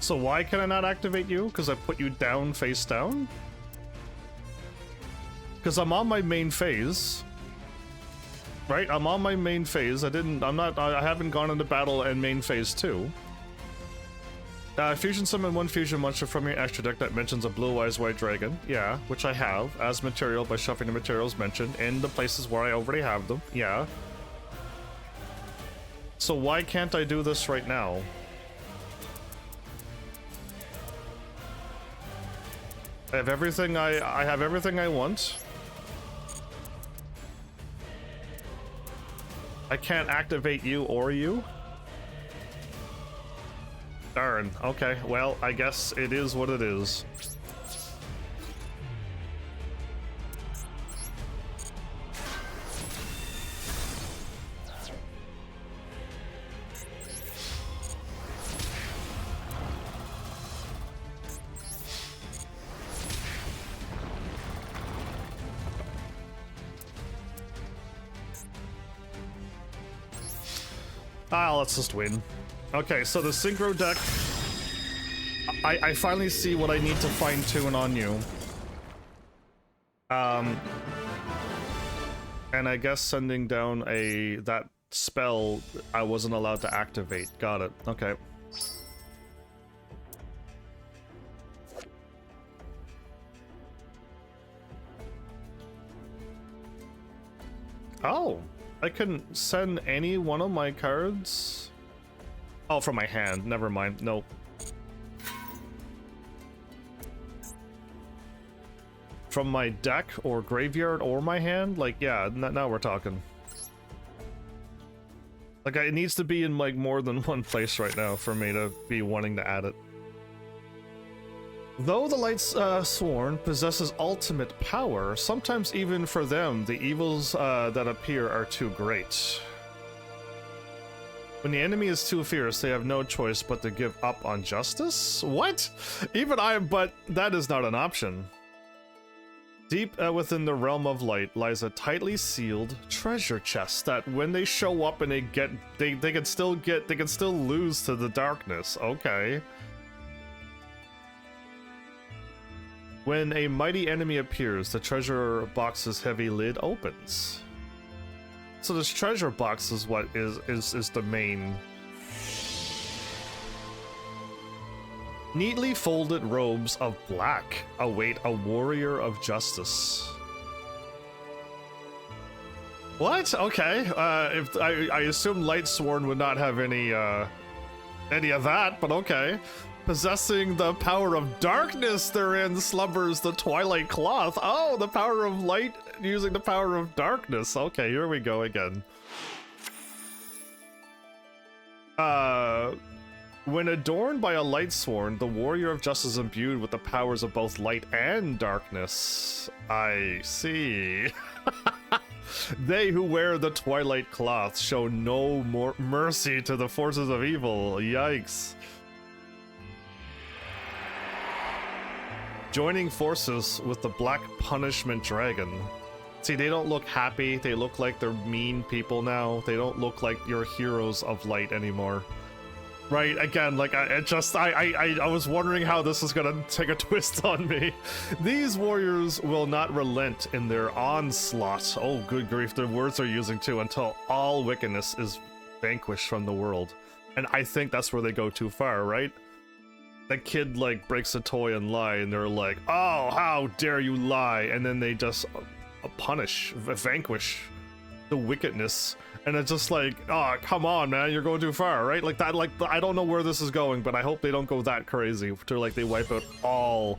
So why can I not activate you? Because I put you down, face down? Because I'm on my main phase. Right? I'm on my main phase. I haven't gone into battle and main phase 2. Fusion summon one fusion monster from your extra deck that mentions a blue-eyes white dragon. Yeah, which I have as material by shuffling the materials mentioned in the places where I already have them. Yeah. So why can't I do this right now? I have everything I have everything I want. I can't activate you or you. Darn. Okay, well, I guess it is what it is. Let's just win. Okay, so the synchro deck, I finally see what I need to fine tune on you. And I guess sending down that spell I wasn't allowed to activate. Got it. Okay. Oh. I couldn't send any one of my cards? Oh, from my hand. Never mind. Nope. From my deck or graveyard or my hand? Like, yeah, now we're talking. Like, it needs to be in, like, more than one place right now for me to be wanting to add it. Though the Light Sworn possesses ultimate power, sometimes even for them, the evils that appear are too great. When the enemy is too fierce, they have no choice but to give up on justice? What? But that is not an option. Deep within the realm of light lies a tightly sealed treasure chest that when they show up and they can still lose to the darkness. Okay. When a mighty enemy appears, the treasure box's heavy lid opens. So this treasure box is what is the main. Neatly folded robes of black await a warrior of justice. What? Okay. If I assume Lightsworn would not have any of that, but okay. Possessing the power of darkness, therein slumbers the twilight cloth. Oh, the power of light using the power of darkness. Okay, here we go again. When adorned by a Lightsworn, the warrior of justice is imbued with the powers of both light and darkness. I see. They who wear the twilight cloth show no more mercy to the forces of evil. Yikes. Joining forces with the Black Punishment Dragon. See, they don't look happy. They look like they're mean people now. They don't look like you're heroes of light anymore. Right, again, like, I was wondering how this is gonna take a twist on me. These warriors will not relent in their onslaught. Oh, good grief, the words they're using too, until all wickedness is vanquished from the world. And I think that's where they go too far, right? The kid, like, breaks a toy and lie, and they're like, oh, how dare you lie, and then they just vanquish the wickedness. And it's just like, oh, come on, man, you're going too far, right? Like that, like, I don't know where this is going, but I hope they don't go that crazy to, like, they wipe out all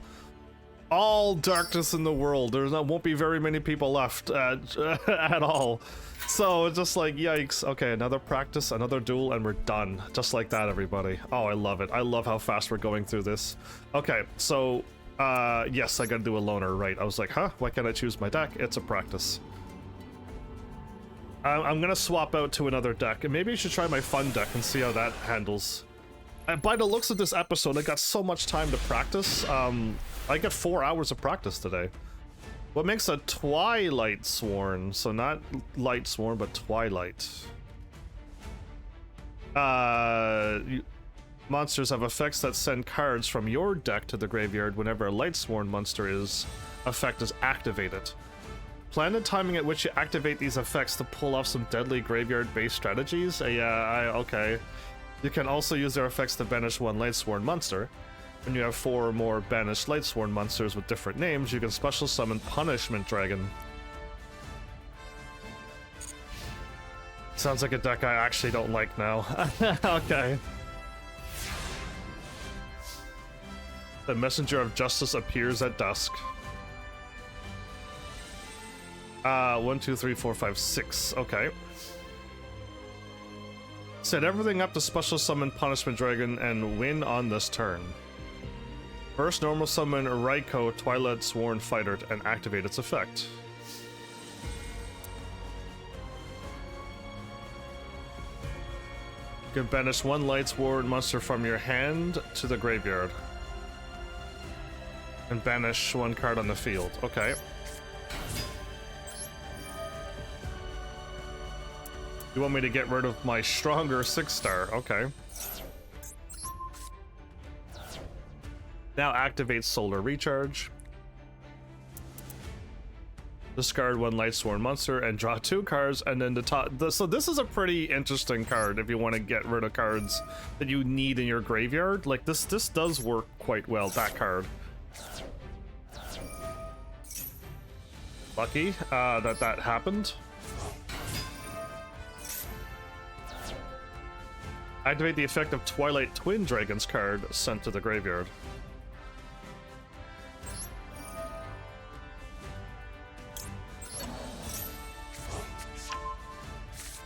darkness in the world. Won't be very many people left at all. So it's just like, yikes. Okay, another practice, another duel, and we're done. Just like that, everybody. Oh, I love it. I love how fast we're going through this. Okay, so, yes, I gotta do a loner, right? I was like, huh, why can't I choose my deck? It's a practice. I'm gonna swap out to another deck, and maybe I should try my fun deck and see how that handles. And by the looks of this episode, I got so much time to practice. I got 4 hours of practice today. What makes a Twilight Sworn? So not Light Sworn, but Twilight. Monsters have effects that send cards from your deck to the graveyard whenever a Light Sworn monster effect is activated. Plan the timing at which you activate these effects to pull off some deadly graveyard-based strategies. Okay. You can also use their effects to banish one Lightsworn monster. When you have 4 or more banished Lightsworn monsters with different names, you can special summon Punishment Dragon. Sounds like a deck I actually don't like now. Okay. The Messenger of Justice appears at dusk. 1, 2, 3, 4, 5, 6. Okay. Set everything up to special summon Punishment Dragon and win on this turn. First, normal summon Raiko, Twilight Sworn Fighter, and activate its effect. You can banish one Lightsworn monster from your hand to the graveyard. And banish one card on the field. Okay. You want me to get rid of my stronger 6-star? Okay. Now activate Solar Recharge. Discard one Lightsworn monster and draw 2 cards, and then so this is a pretty interesting card if you want to get rid of cards that you need in your graveyard. Like this does work quite well, that card. Lucky that happened. Activate the effect of Twilight Twin Dragon's card sent to the graveyard.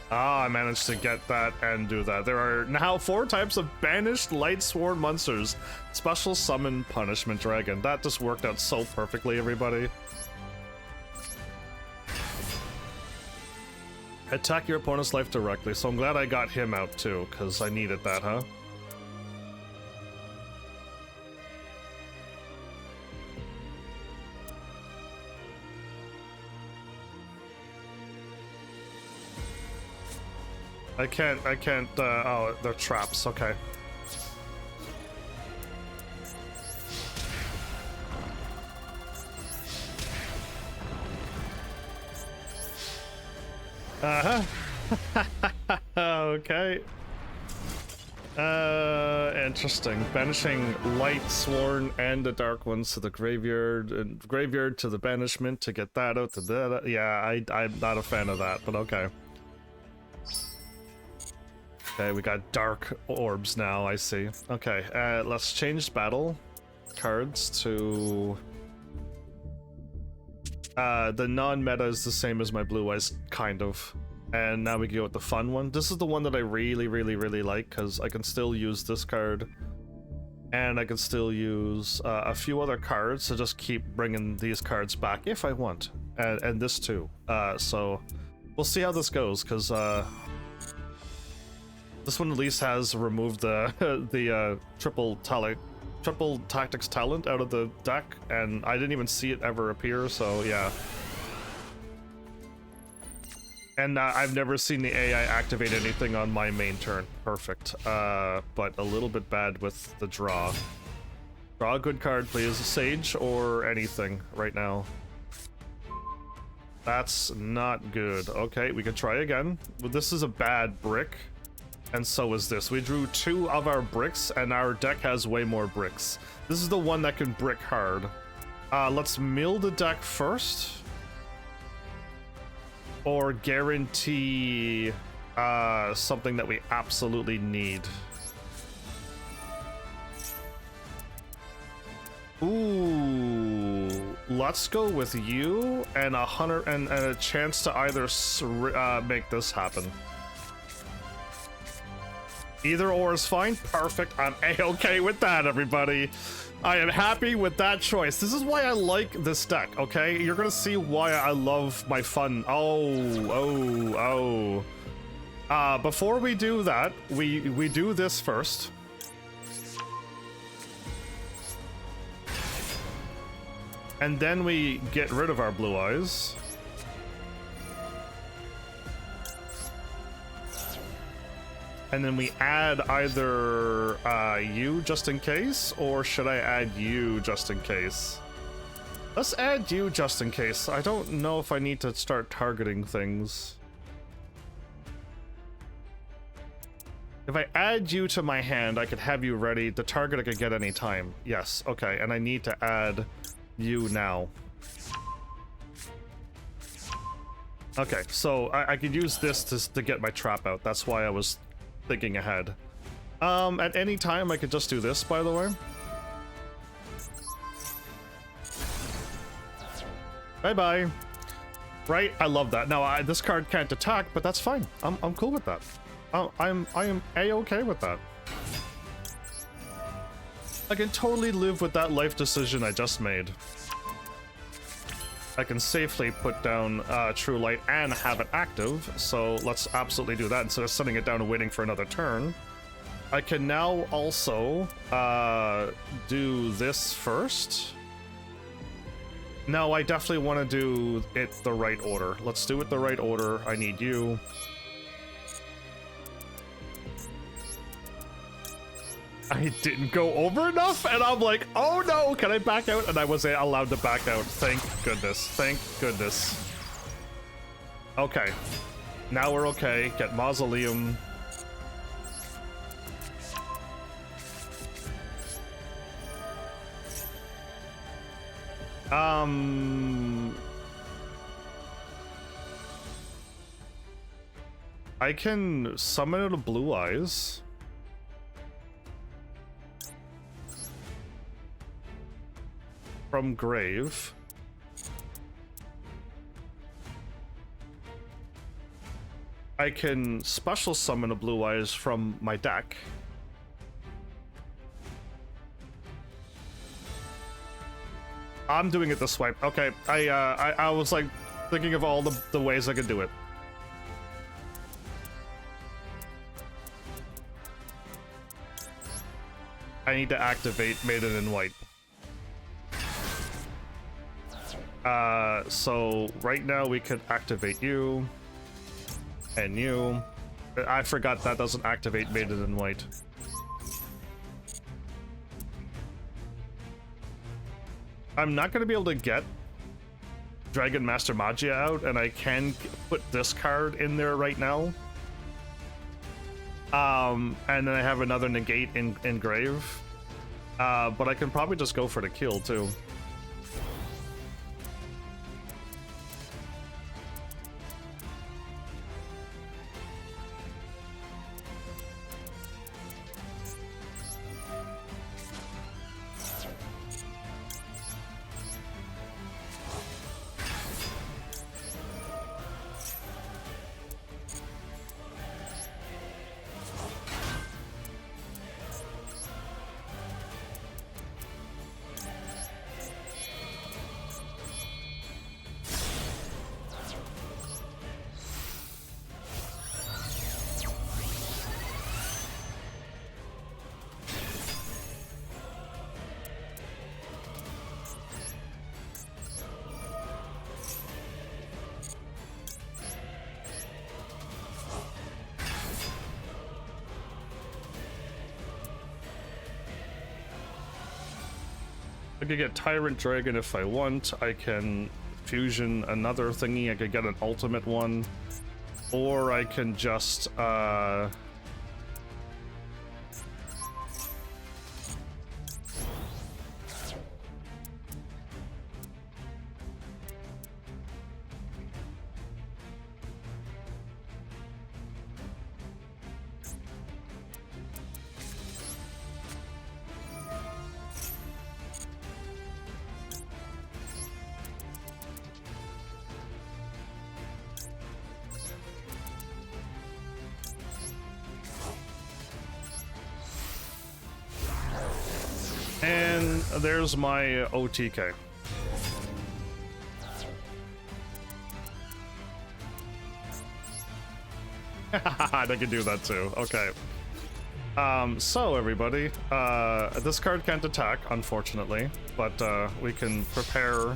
Ah, I managed to get that and do that. There are now 4 types of banished Lightsworn monsters. Special summon Punishment Dragon. That just worked out so perfectly, everybody. Attack your opponent's life directly, so I'm glad I got him out too, because I needed that, huh? I can't, oh, they're traps, okay. Okay. Interesting. Banishing Lightsworn and the Dark Ones to the graveyard, and graveyard to the banishment to get that out to that. Yeah, I'm not a fan of that, but okay. Okay, we got dark orbs now, I see. Okay, let's change battle cards to... the non-meta is the same as my Blue Eyes, kind of. And now we can go with the fun one. This is the one that I really like, because I can still use this card. And I can still use a few other cards to just keep bringing these cards back if I want. And this too. So We'll see how this goes, because this one at least has removed the the triple tactics talent out of the deck, and I didn't even see it ever appear, so yeah. And I've never seen the AI activate anything on my main turn. Perfect. But a little bit bad with the draw. Draw a good card, please. Sage or anything right now. That's not good. Okay, we can try again. Well, this is a bad brick, and so is this. We drew 2 of our bricks, and our deck has way more bricks. This is the one that can brick hard. Let's mill the deck first. Or guarantee something that we absolutely need. Ooh, let's go with you and and a chance to either make this happen. Either or is fine. Perfect. I'm a-okay with that, everybody. I am happy with that choice. This is why I like this deck, okay? You're gonna see why I love my fun. Before we do that, we do this first. And then we get rid of our blue eyes. And then we add either you just in case, or should I add you just in case? Let's add you just in case. I don't know if I need to start targeting things. If I add you to my hand, I could have you ready. The target I could get any time. Yes, okay, and I need to add you now. Okay, so I could use this to get my trap out. That's why I was thinking ahead. At any time I could just do this, by the way. Bye-bye. Right? I love that. Now, this card can't attack, but that's fine. I'm cool with that. I am a-okay with that. I can totally live with that life decision I just made. I can safely put down True Light and have it active, so let's absolutely do that instead of setting it down and waiting for another turn. I can now also do this first. No, I definitely want to do it the right order. Let's do it the right order. I need you. I didn't go over enough, and I'm like, oh no, can I back out? And I wasn't allowed to back out. Thank goodness. Thank goodness. Okay. Now we're okay. Get Mausoleum. I can summon it to Blue Eyes. From grave. I can special summon a Blue Eyes from my deck. I'm doing it this way. Okay, I was like thinking of all the ways I could do it. I need to activate Maiden in White. So right now we could activate you and you. I forgot that doesn't activate Maiden in White. I'm not going to be able to get Dragon Master Magia out, and I can put this card in there right now. And then I have another negate in grave. But I can probably just go for the kill too. I could get Tyrant Dragon if I want. I can fusion another thingy. I could get an ultimate one. Or I can just, and there's my OTK. I can do that too. Okay. So everybody, this card can't attack, unfortunately, but we can prepare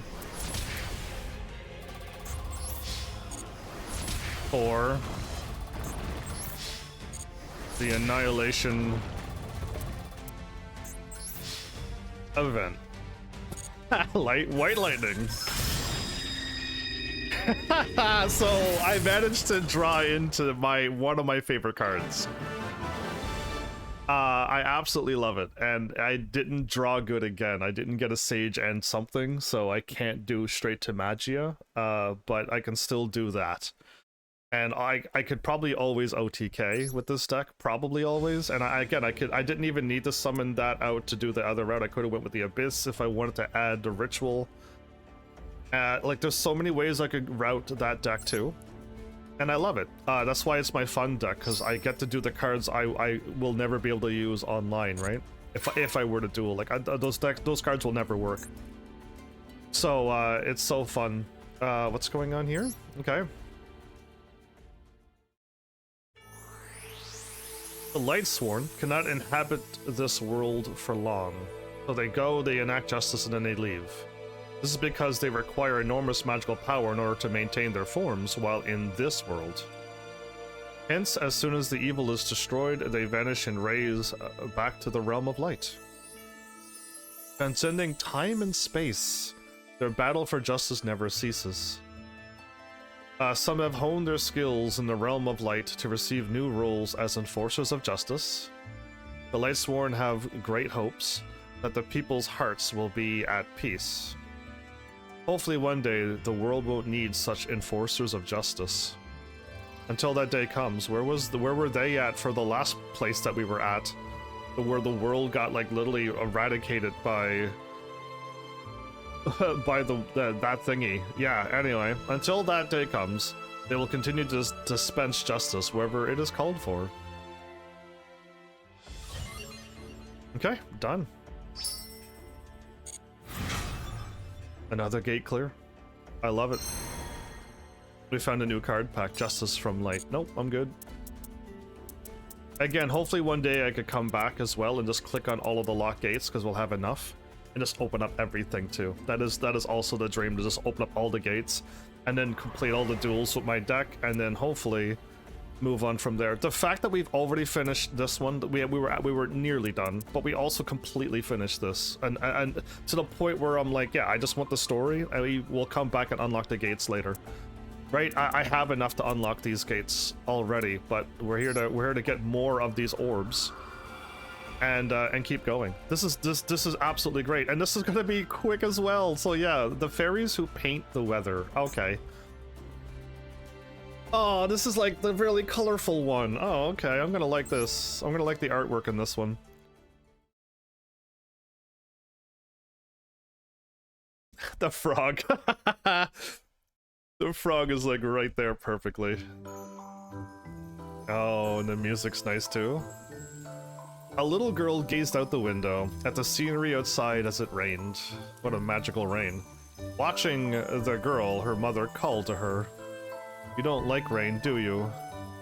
for the Annihilation event. White lightning. So I managed to draw into one of my favorite cards. I absolutely love it, and I didn't draw good again. I didn't get a Sage and something, so I can't do straight to Magia, but I can still do that. And I could probably always OTK with this deck, probably always. And I didn't even need to summon that out to do the other route. I could have went with the Abyss if I wanted to add the Ritual. Like, there's so many ways I could route that deck too. And I love it. That's why it's my fun deck, because I get to do the cards I will never be able to use online, right? If I were to duel, like those cards will never work. So it's so fun. What's going on here? Okay. The Lightsworn cannot inhabit this world for long. So they go, they enact justice, and then they leave. This is because they require enormous magical power in order to maintain their forms while in this world. Hence, as soon as the evil is destroyed, they vanish and raise back to the realm of light. Transcending time and space, their battle for justice never ceases. Some have honed their skills in the realm of light to receive new roles as enforcers of justice. The Lightsworn have great hopes that the people's hearts will be at peace. Hopefully one day the world won't need such enforcers of justice. Until that day comes, where were they at for the last place that we were at? Where the world got like literally eradicated by that thingy. Yeah, anyway, until that day comes, they will continue to dispense justice wherever it is called for. Okay, done. Another gate clear. I love it. We found a new card pack, Justice from Light. Nope, I'm good. Again, hopefully one day I could come back as well and just click on all of the lock gates, because we'll have enough. And just open up everything too. That is also the dream, to just open up all the gates and then complete all the duels with my deck, and then hopefully move on from there. The fact that we've already finished this one, we were nearly done, but we also completely finished this, and to the point where I'm like, yeah, I just want the story, and we will come back and unlock the gates later. Right? I have enough to unlock these gates already, but we're here to get more of these orbs. And keep going. This is absolutely great, and this is gonna be quick as well. So yeah, the fairies who paint the weather. Okay. Oh, this is like the really colorful one. Oh, okay. I'm gonna like this. I'm gonna like the artwork in this one. The frog. The frog is like right there perfectly. Oh, and the music's nice too. A little girl gazed out the window at the scenery outside as it rained. What a magical rain. Watching the girl, her mother called to her. You don't like rain, do you?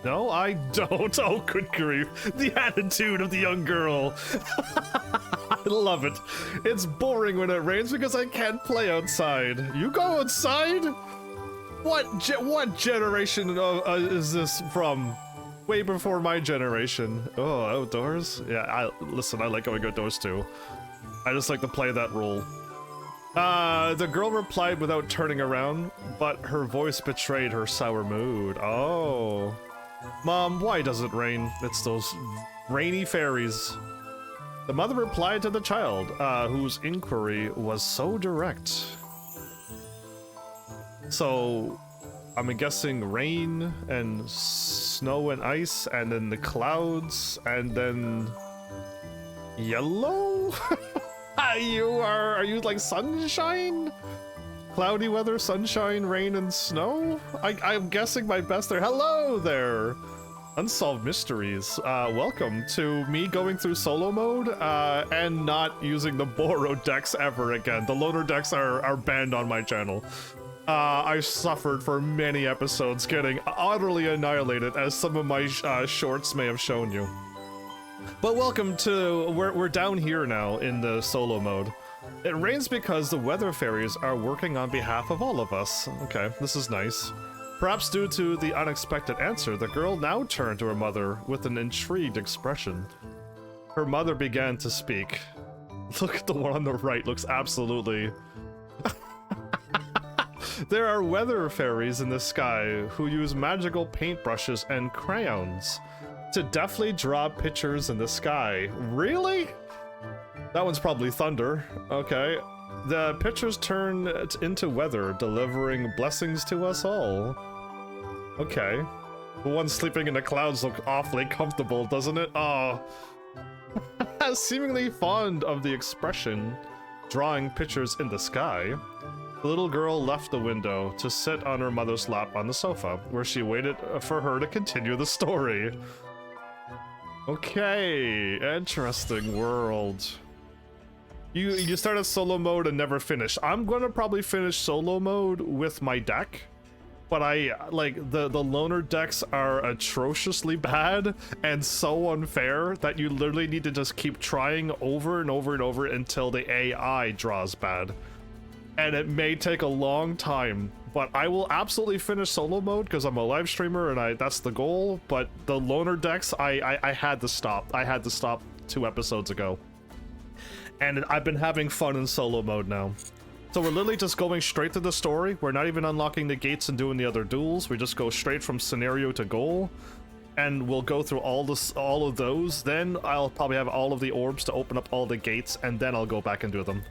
No, I don't. Oh, good grief. The attitude of the young girl. I love it. It's boring when it rains because I can't play outside. You go outside? What generation is this from? Way before my generation. Oh, outdoors? Yeah, listen, I like going outdoors too. I just like to play that role. The girl replied without turning around, but her voice betrayed her sour mood. Oh. Mom, why does it rain? It's those rainy fairies. The mother replied to the child, whose inquiry was so direct. So, I'm guessing rain and snow and ice, and then the clouds, and then yellow? Are you like sunshine? Cloudy weather, sunshine, rain, and snow? I'm guessing my best there. Hello there! Unsolved Mysteries. Welcome to me going through solo mode, and not using the borrowed decks ever again. The loaner decks are banned on my channel. I suffered for many episodes getting utterly annihilated, as some of my shorts may have shown you. But welcome to, we're down here now in the solo mode. It rains because the weather fairies are working on behalf of all of us. Okay, this is nice. Perhaps due to the unexpected answer, the girl now turned to her mother with an intrigued expression. Her mother began to speak. Look at the one on the right, looks absolutely... There are weather fairies in the sky who use magical paintbrushes and crayons to deftly draw pictures in the sky. Really? That one's probably thunder. Okay. The pictures turn into weather, delivering blessings to us all. Okay. The one sleeping in the clouds look awfully comfortable, doesn't it? Oh. Seemingly fond of the expression, drawing pictures in the sky, the little girl left the window to sit on her mother's lap on the sofa, where she waited for her to continue the story. Okay, interesting world. You started solo mode and never finished. I'm gonna probably finish solo mode with my deck, but the loner decks are atrociously bad and so unfair that you literally need to just keep trying over and over and over until the AI draws bad. And it may take a long time, but I will absolutely finish solo mode because I'm a live streamer and that's the goal. But the loner decks, I had to stop. I had to stop 2 episodes ago. And I've been having fun in solo mode now. So we're literally just going straight to the story. We're not even unlocking the gates and doing the other duels. We just go straight from scenario to goal. And we'll go through all of those. Then I'll probably have all of the orbs to open up all the gates, and then I'll go back and do them.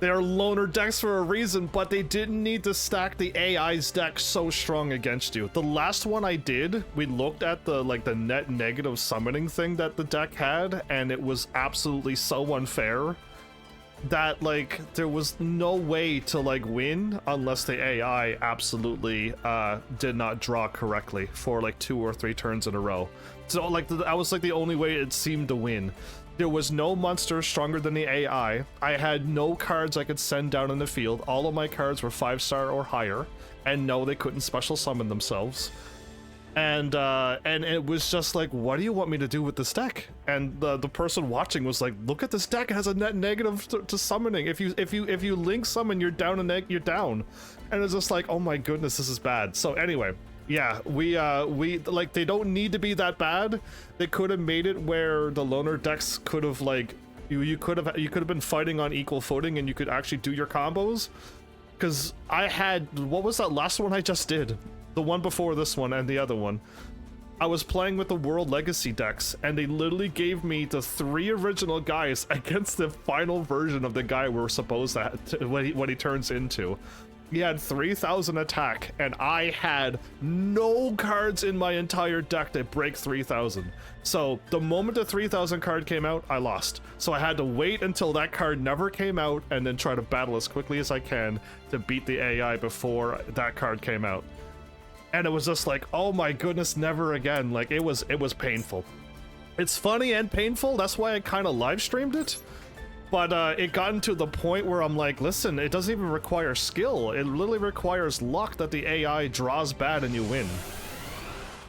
They are loner decks for a reason, but they didn't need to stack the AI's deck so strong against you. The last one I did, we looked at the net negative summoning thing that the deck had, and it was absolutely so unfair that there was no way to win unless the AI absolutely did not draw correctly for 2 or 3 turns in a row. So that was the only way it seemed to win. There was no monster stronger than the AI. I had no cards I could send down in the field. All of my cards were 5-star or higher, and no, they couldn't special summon themselves. And it was just what do you want me to do with this deck? And the person watching was like, look at this deck, it has a net negative to summoning. If you link summon, you're down you're down. And it's just oh my goodness, this is bad. So anyway, yeah, we they don't need to be that bad. They could have made it where the loner decks could have you could have been fighting on equal footing and you could actually do your combos. Because I had, what was that last one I just did? The one before this one and the other one. I was playing with the World Legacy decks, and they literally gave me the 3 original guys against the final version of the guy we're supposed to what he turns into. He had 3,000 attack, and I had no cards in my entire deck that break 3,000. So the moment the 3,000 card came out, I lost. So I had to wait until that card never came out, and then try to battle as quickly as I can to beat the AI before that card came out. And it was just oh my goodness, never again. It was painful. It's funny and painful, that's why I kind of live streamed it. But it gotten to the point where I'm listen, it doesn't even require skill. It literally requires luck that the AI draws bad and you win.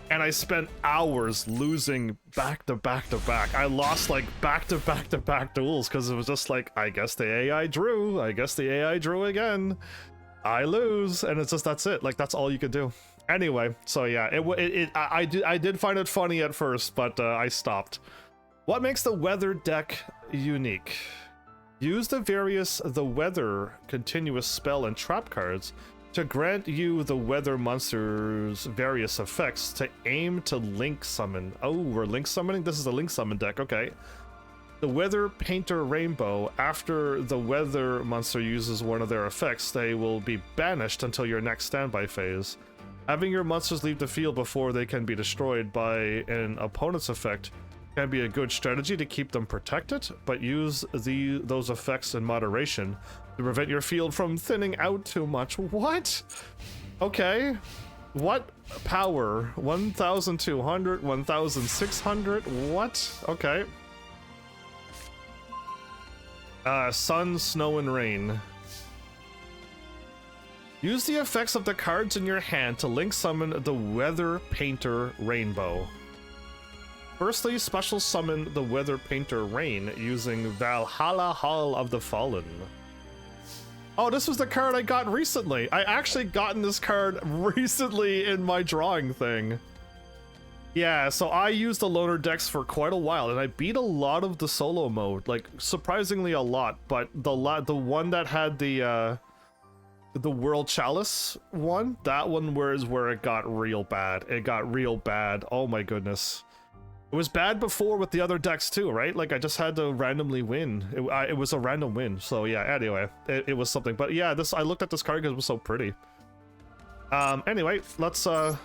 And I spent hours losing back to back to back. I lost back to back to back duels because it was just I guess the AI drew. I guess the AI drew again. I lose, and it's just that's it. That's all you could do. Anyway, so yeah, I did find it funny at first, but I stopped. What makes the weather deck unique? Use the weather continuous spell and trap cards to grant you the weather monster's various effects to aim to link summon. Oh, we're link summoning? This is a link summon deck, okay. The Weather Painter Rainbow, after the weather monster uses one of their effects, they will be banished until your next standby phase. Having your monsters leave the field before they can be destroyed by an opponent's effect can be a good strategy to keep them protected, but use those effects in moderation to prevent your field from thinning out too much. What? Okay. What power? 1,200, 1,600? What? Okay. Sun, Snow, and Rain. Use the effects of the cards in your hand to link summon the Weather Painter Rainbow. Firstly, special summon the Weather Painter Rain using Valhalla Hall of the Fallen. Oh, this was the card I got recently. I actually gotten this card recently in my drawing thing. Yeah, so I used the loner decks for quite a while, and I beat a lot of the solo mode, like surprisingly a lot. But the one that had the World Chalice one, that one was where it got real bad. It got real bad. Oh my goodness. It was bad before with the other decks too, right? Like I just had to randomly win. It was a random win. So yeah, anyway, it was something. But yeah, I looked at this card because it was so pretty. Anyway, let's and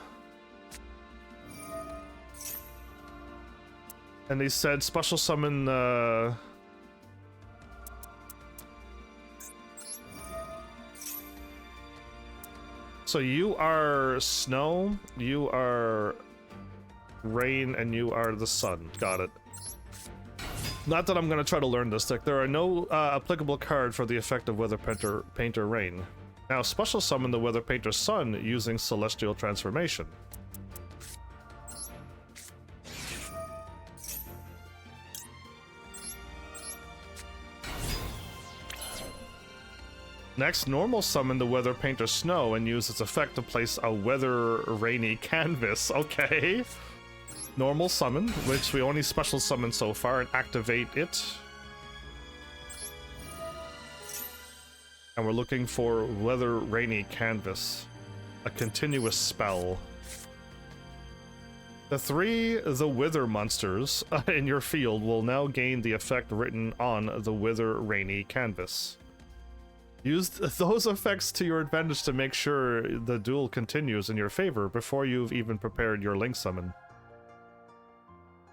they said special summon so you are Snow, you are Rain, and you are the Sun. Got it. Not that I'm gonna try to learn this deck. There are no applicable card for the effect of Weather Painter Rain. Now special summon the Weather Painter Sun using Celestial Transformation. Next, normal summon the Weather Painter Snow and use its effect to place a weather rainy canvas. Okay. Normal summon, which we only special summon so far, and activate it. And we're looking for weather rainy canvas. A continuous spell. The wither monsters in your field will now gain the effect written on the weather rainy canvas. Use those effects to your advantage to make sure the duel continues in your favor before you've even prepared your link summon.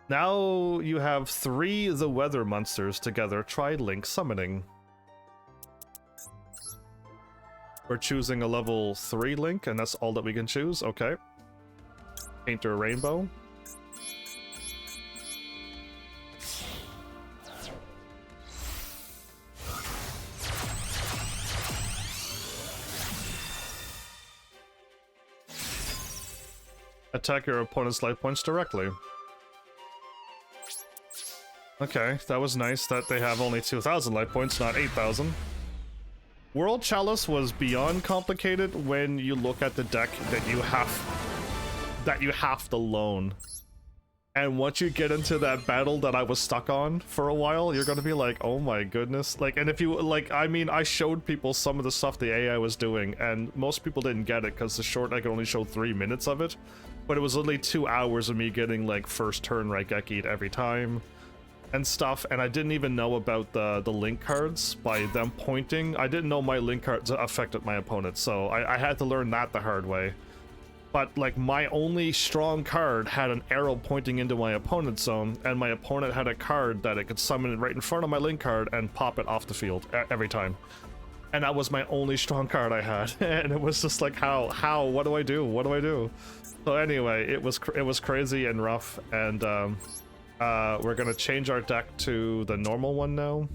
Now you have 3 the weather monsters together. Try link summoning. We're choosing a level 3 link, and that's all that we can choose. Okay. Painter Rainbow. Attack your opponent's life points directly. Okay, that was nice that they have only 2,000 life points, not 8,000. World Chalice was beyond complicated when you look at the deck that you have to loan. And once you get into that battle that I was stuck on for a while, you're gonna be like, oh my goodness. Like, and if you, like, I mean, I showed people some of the stuff the AI was doing, and most people didn't get it because I could only show 3 minutes of it. But it was only 2 hours of me getting, like, first turn Raigeki every time and stuff, and I didn't even know about the link cards by them pointing. I didn't know my link cards affected my opponent, so I had to learn that the hard way. But, like, my only strong card had an arrow pointing into my opponent's zone, and my opponent had a card that it could summon right in front of my link card and pop it off the field every time. And that was my only strong card I had, and it was just like, how, what do I do? What do I do? So anyway, it was crazy and rough, and we're gonna change our deck to the normal one now.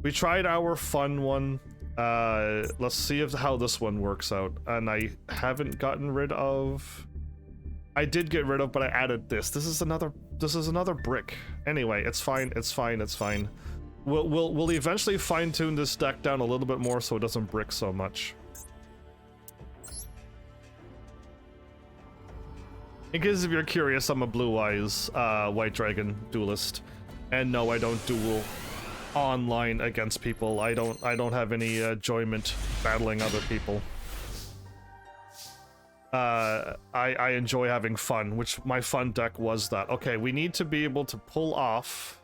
We tried our fun one. Let's see how this one works out. And I haven't gotten rid of. I did get rid of, but I added this. This is another brick. Anyway, it's fine. It's fine. It's fine. We'll eventually fine tune this deck down a little bit more so it doesn't brick so much. In case if you're curious, I'm a Blue Eyes White Dragon duelist. And no, I don't duel. online against people. I don't have any enjoyment battling other people. I enjoy having fun, which my fun deck was that. Okay, we need to be able to pull off.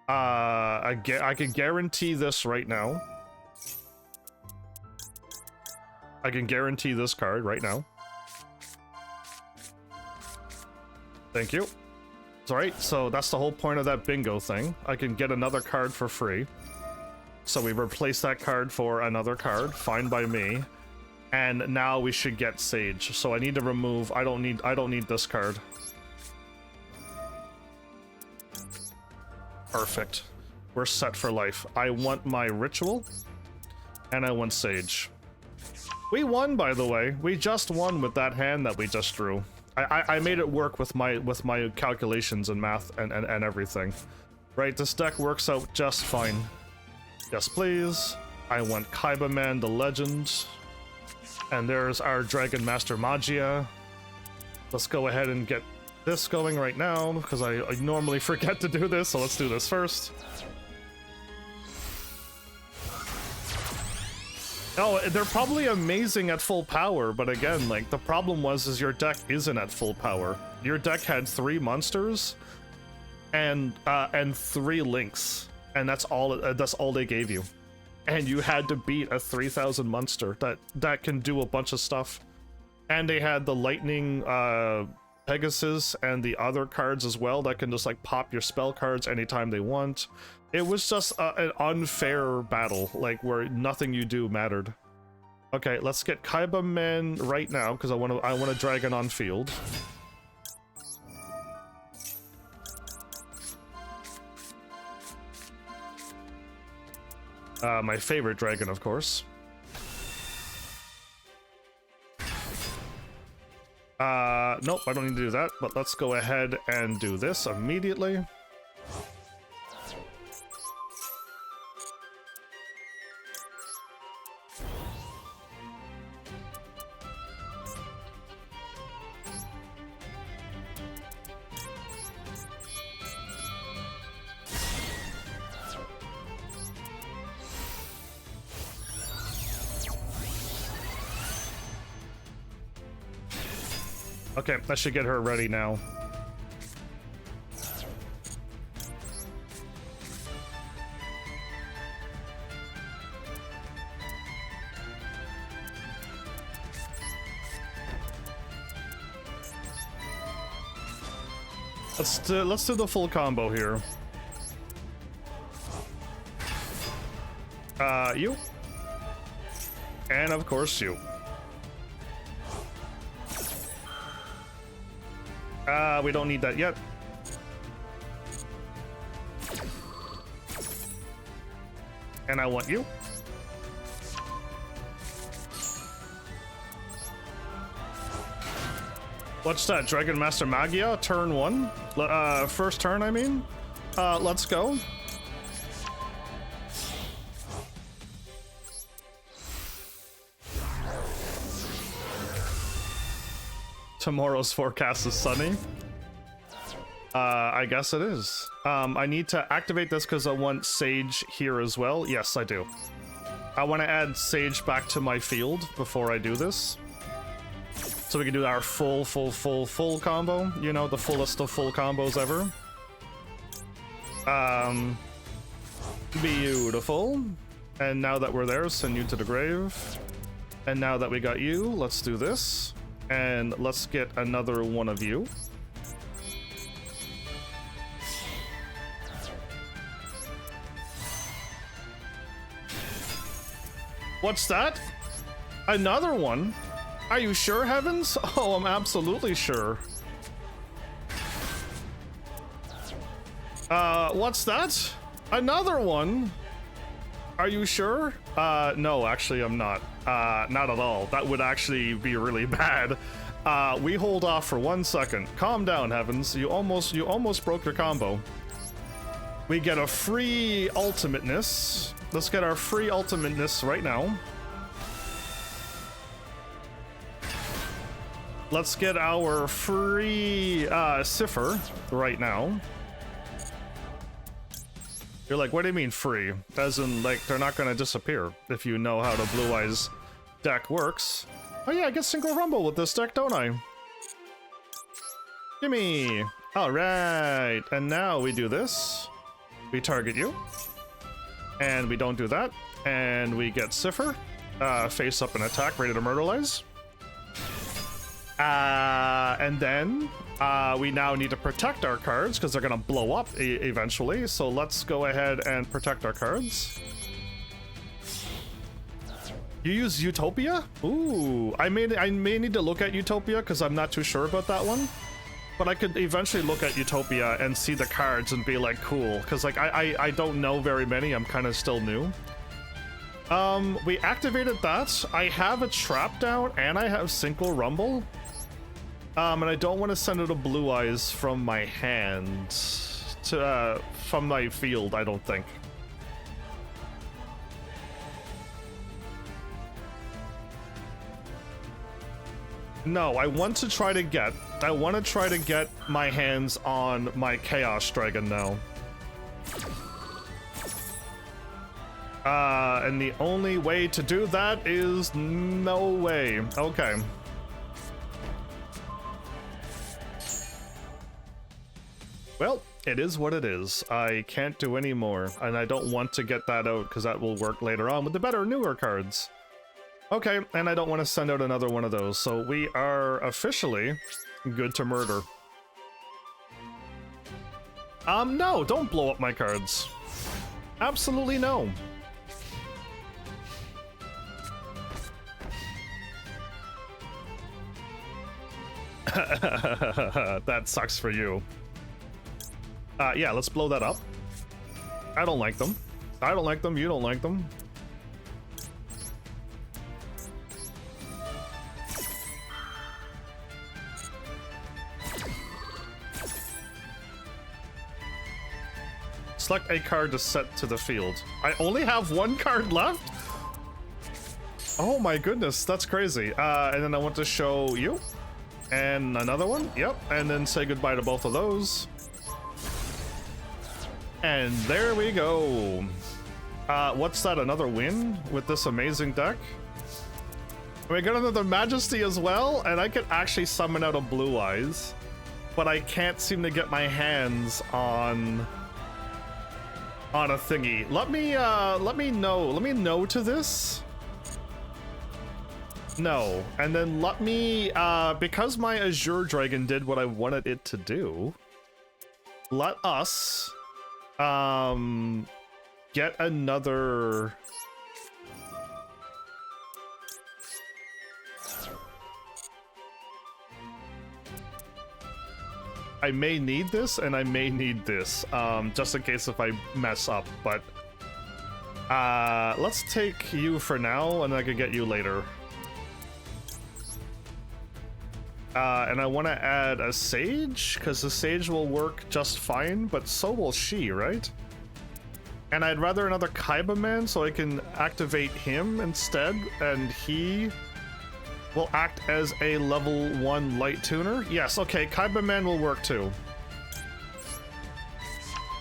I can guarantee this right now. I can guarantee this card right now. Thank you. Alright, so that's the whole point of that bingo thing. I can get another card for free. So we replace that card for another card, fine by me. And now we should get Sage. So I need to remove, I don't need this card. Perfect. We're set for life. I want my Ritual, and I want Sage. We won, by the way. We just won with that hand that we just drew. I made it work with my calculations and math and everything. Right, this deck works out just fine. Yes, please. I want Kaibaman the Legend. And there's our Dragon Master Magia. Let's go ahead and get this going right now, because I normally forget to do this, so let's do this first. Oh, they're probably amazing at full power, but again, like, the problem is your deck isn't at full power. Your deck had 3 monsters and 3 links, and that's all they gave you. And you had to beat a 3000 monster that can do a bunch of stuff. And they had the lightning Pegasus and the other cards as well that can just like pop your spell cards anytime they want. It was just an unfair battle, like where nothing you do mattered. Okay, let's get Kaibaman right now because I want a dragon on field. My favorite dragon, of course. Nope, I don't need to do that, but let's go ahead and do this immediately. Okay, that should get her ready now. Let's do the full combo here. You. And of course you. We don't need that yet. And I want you. What's that? Dragon Master Magia? Turn 1? First turn, I mean? Let's go. Tomorrow's forecast is sunny. I guess it is. I need to activate this because I want Sage here as well. Yes, I do. I want to add Sage back to my field before I do this. So we can do our full combo. You know, the fullest of full combos ever. Beautiful. And now that we're there, send you to the grave. And now that we got you, let's do this. And let's get another one of you. What's that? Another one? Are you sure, Heavens? Oh, I'm absolutely sure. What's that? Another one? Are you sure? No, actually, I'm not. Not at all. That would actually be really bad. We hold off for 1 second. Calm down, Heavens. You almost broke your combo. We get a free ultimateness. Let's get our free ultimateness right now. Let's get our free Cipher right now. You're like, what do you mean free? As in, like, they're not gonna disappear if you know how the Blue Eyes deck works. Oh yeah, I get single rumble with this deck, don't I? Gimme! Alright, and now we do this. We target you. And we don't do that. And we get Cipher. Face up and attack, ready to murderlize. And then we now need to protect our cards because they're gonna blow up eventually. So let's go ahead and protect our cards. You use Utopia? Ooh, I may need to look at Utopia because I'm not too sure about that one. But I could eventually look at Utopia and see the cards and be like, cool. Because like I don't know very many. I'm kind of still new. We activated that. I have a Trap Down and I have Single Rumble. And I don't want to send out a Blue Eyes from my hand to from my field, I don't think. No, I want to try to get my hands on my Chaos Dragon now. And the only way to do that is no way. Okay. Well, it is what it is. I can't do any more, and I don't want to get that out because that will work later on with the better, newer cards. Okay, and I don't want to send out another one of those, so we are officially good to murder. No, don't blow up my cards. Absolutely no. That sucks for you. Yeah, let's blow that up. I don't like them. I don't like them, you don't like them. Select a card to set to the field. I only have one card left? Oh my goodness, that's crazy. And then I want to show you. And another one, yep. And then say goodbye to both of those. And there we go. What's that, another win with this amazing deck? We got another Majesty as well, and I could actually summon out a Blue Eyes. But I can't seem to get my hands on a thingy. Let me know to this. No, and then let me, because my Azure Dragon did what I wanted it to do, let us, get another... I may need this, and I may need this, just in case if I mess up, but, let's take you for now, and I can get you later. And I want to add a Sage, because the Sage will work just fine, but so will she, right? And I'd rather another Kaiba Man, so I can activate him instead, and he will act as a level 1 light tuner. Yes, okay, Kaiba Man will work too.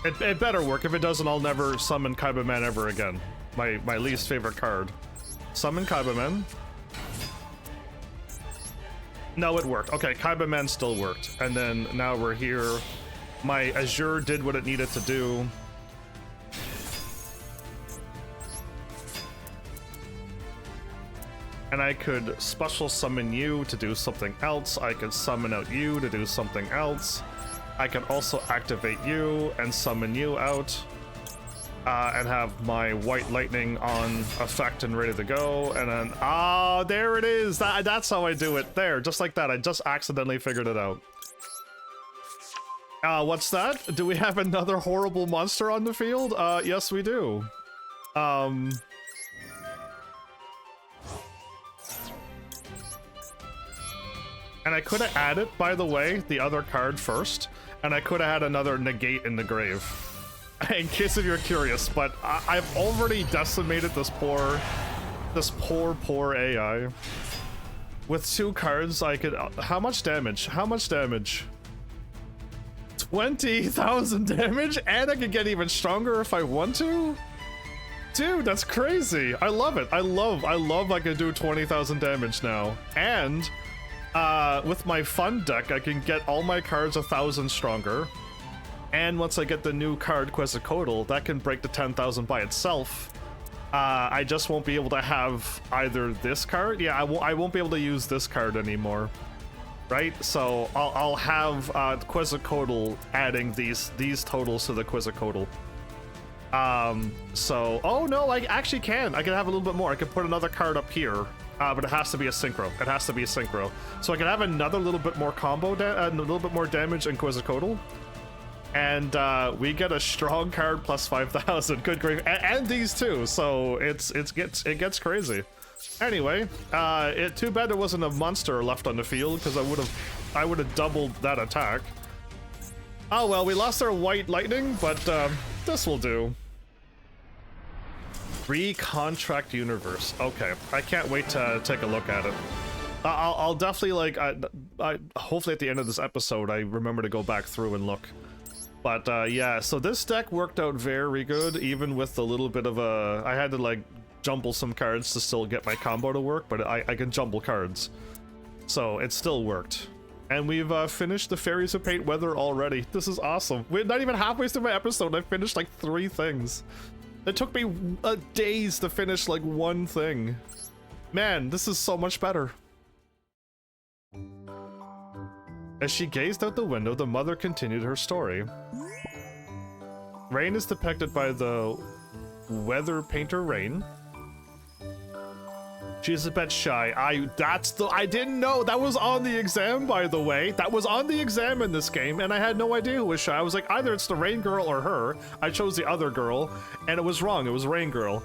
It better work. If it doesn't, I'll never summon Kaiba Man ever again. My least favorite card. Summon Kaiba Man. No, it worked. Okay, Kaiba Man still worked. And then now we're here. My Azure did what it needed to do. And I could special summon you to do something else. I could summon out you to do something else. I can also activate you and summon you out. And have my White Lightning on effect and ready to go. And then, oh, there it is. That's how I do it. There, just like that. I just accidentally figured it out. What's that? Do we have another horrible monster on the field? Yes, we do. And I could have added, by the way, the other card first. And I could have had another negate in the grave. In case if you're curious, but I've already decimated this poor AI. With 2 cards, I could... how much damage? How much damage? 20,000 damage, and I can get even stronger if I want to? Dude, that's crazy. I love it. I love I can do 20,000 damage now. And with my fun deck, I can get all my cards 1,000 stronger. And once I get the new card Quetzalcoatl, that can break the 10,000 by itself. I just won't be able to have either this card. Yeah, I won't be able to use this card anymore. Right? So I'll have Quetzalcoatl adding these totals to the Quetzalcoatl. So, oh no, I actually can. I can have a little bit more. I can put another card up here, but it has to be a synchro. It has to be a synchro. So I can have another little bit more combo, a little bit more damage in Quetzalcoatl. And we get a strong card plus 5,000. Good grief, and these too. So it gets crazy. Anyway, too bad there wasn't a monster left on the field, because I would have doubled that attack. Oh well, we lost our white lightning, but this will do. Recontract universe. Okay, I can't wait to take a look at it. I'll definitely like. Hopefully at the end of this episode, I remember to go back through and look. But yeah, so this deck worked out very good, even with a little bit of a... I had to like jumble some cards to still get my combo to work, but I can jumble cards. So it still worked. And we've finished the Fairies of Paint Weather already. This is awesome. We're not even halfway through my episode, I finished like 3 things. It took me days to finish like 1 thing. Man, this is so much better. As she gazed out the window, the mother continued her story. Rain is depicted by the weather painter Rain. She's a bit shy. I didn't know that was on the exam, by the way. That was on the exam in this game, and I had no idea who was shy. I was like, either it's the Rain Girl or her. I chose the other girl, and it was wrong. It was Rain Girl.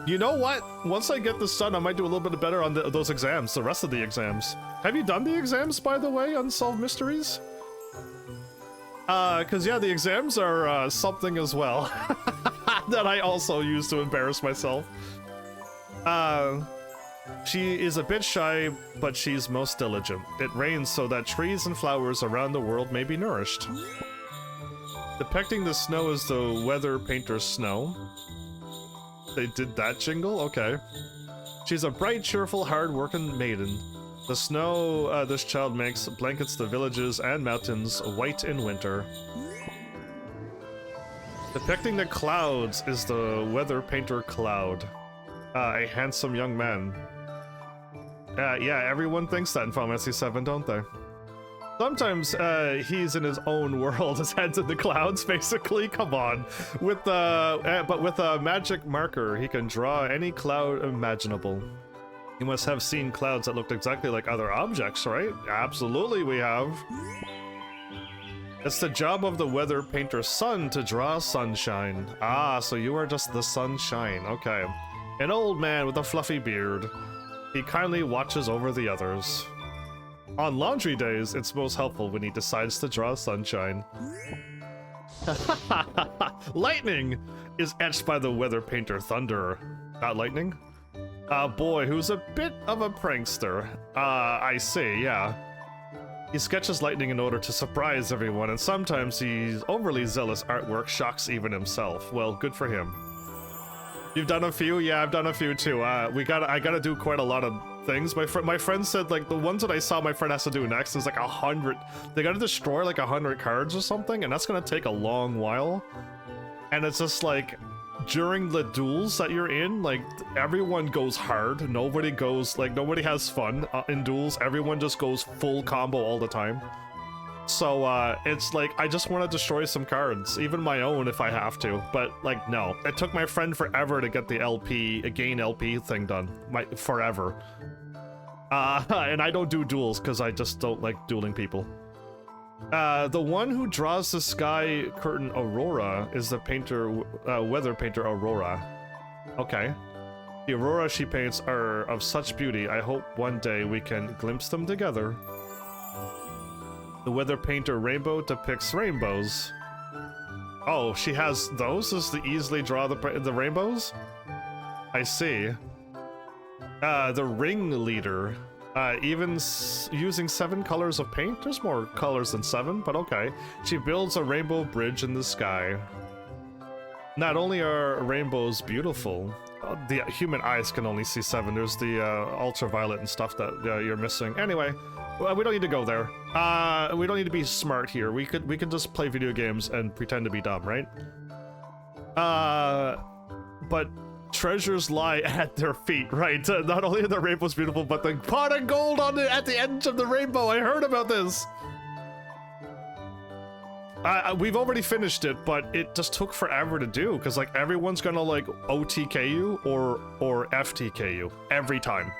You know what? Once I get this done, I might do a little bit better on those exams, the rest of the exams. Have you done the exams, by the way, Unsolved Mysteries? Cause yeah, the exams are something as well. That I also use to embarrass myself. She is a bit shy, but she's most diligent. It rains so that trees and flowers around the world may be nourished. Depicting the snow as the weather painter's snow. They did that jingle? Okay. She's a bright, cheerful, hard-working maiden. The snow this child makes blankets the villages and mountains white in winter. Depicting the clouds is the weather painter Cloud. A handsome young man. Yeah, everyone thinks that in Final Fantasy VII, don't they? Sometimes he's in his own world, his head's in the clouds, basically. Come on. But with a magic marker, he can draw any cloud imaginable. You must have seen clouds that looked exactly like other objects, right? Absolutely we have. It's the job of the weather painter's son to draw sunshine. Ah, so you are just the sunshine. Okay. An old man with a fluffy beard. He kindly watches over the others. On laundry days, it's most helpful when he decides to draw sunshine. Lightning is etched by the weather painter Thunder. Not lightning? Boy who's a bit of a prankster. I see, yeah. He sketches lightning in order to surprise everyone, and sometimes his overly zealous artwork shocks even himself. Well, good for him. You've done a few? Yeah, I've done a few too. I gotta do quite a lot of things. My friend said like the ones that I saw my friend has to do next is like 100. They gotta destroy like 100 cards or something, and that's gonna take a long while. And it's just like during the duels that you're in, like everyone goes hard. Nobody has fun in duels. Everyone just goes full combo all the time. So it's like I just want to destroy some cards, even my own if I have to, but like no. It took my friend forever to get the gain LP thing done. Forever. And I don't do duels because I just don't like dueling people. The one who draws the sky curtain Aurora is the weather painter Aurora. Okay. The aurora she paints are of such beauty, I hope one day we can glimpse them together. The weather painter Rainbow depicts rainbows. Oh, she has those to easily draw the rainbows? I see. The ringleader Even using 7 colors of paint? There's more colors than 7, but okay. She builds a rainbow bridge in the sky. Not only are rainbows beautiful, the human eyes can only see 7. There's the ultraviolet and stuff that you're missing. Anyway, we don't need to go there. We don't need to be smart here. We could just play video games and pretend to be dumb, right? But treasures lie at their feet, right? Not only are the rainbows beautiful, but the pot of gold at the edge of the rainbow. I heard about this. We've already finished it, but it just took forever to do because like everyone's gonna like OTK you or FTK you every time.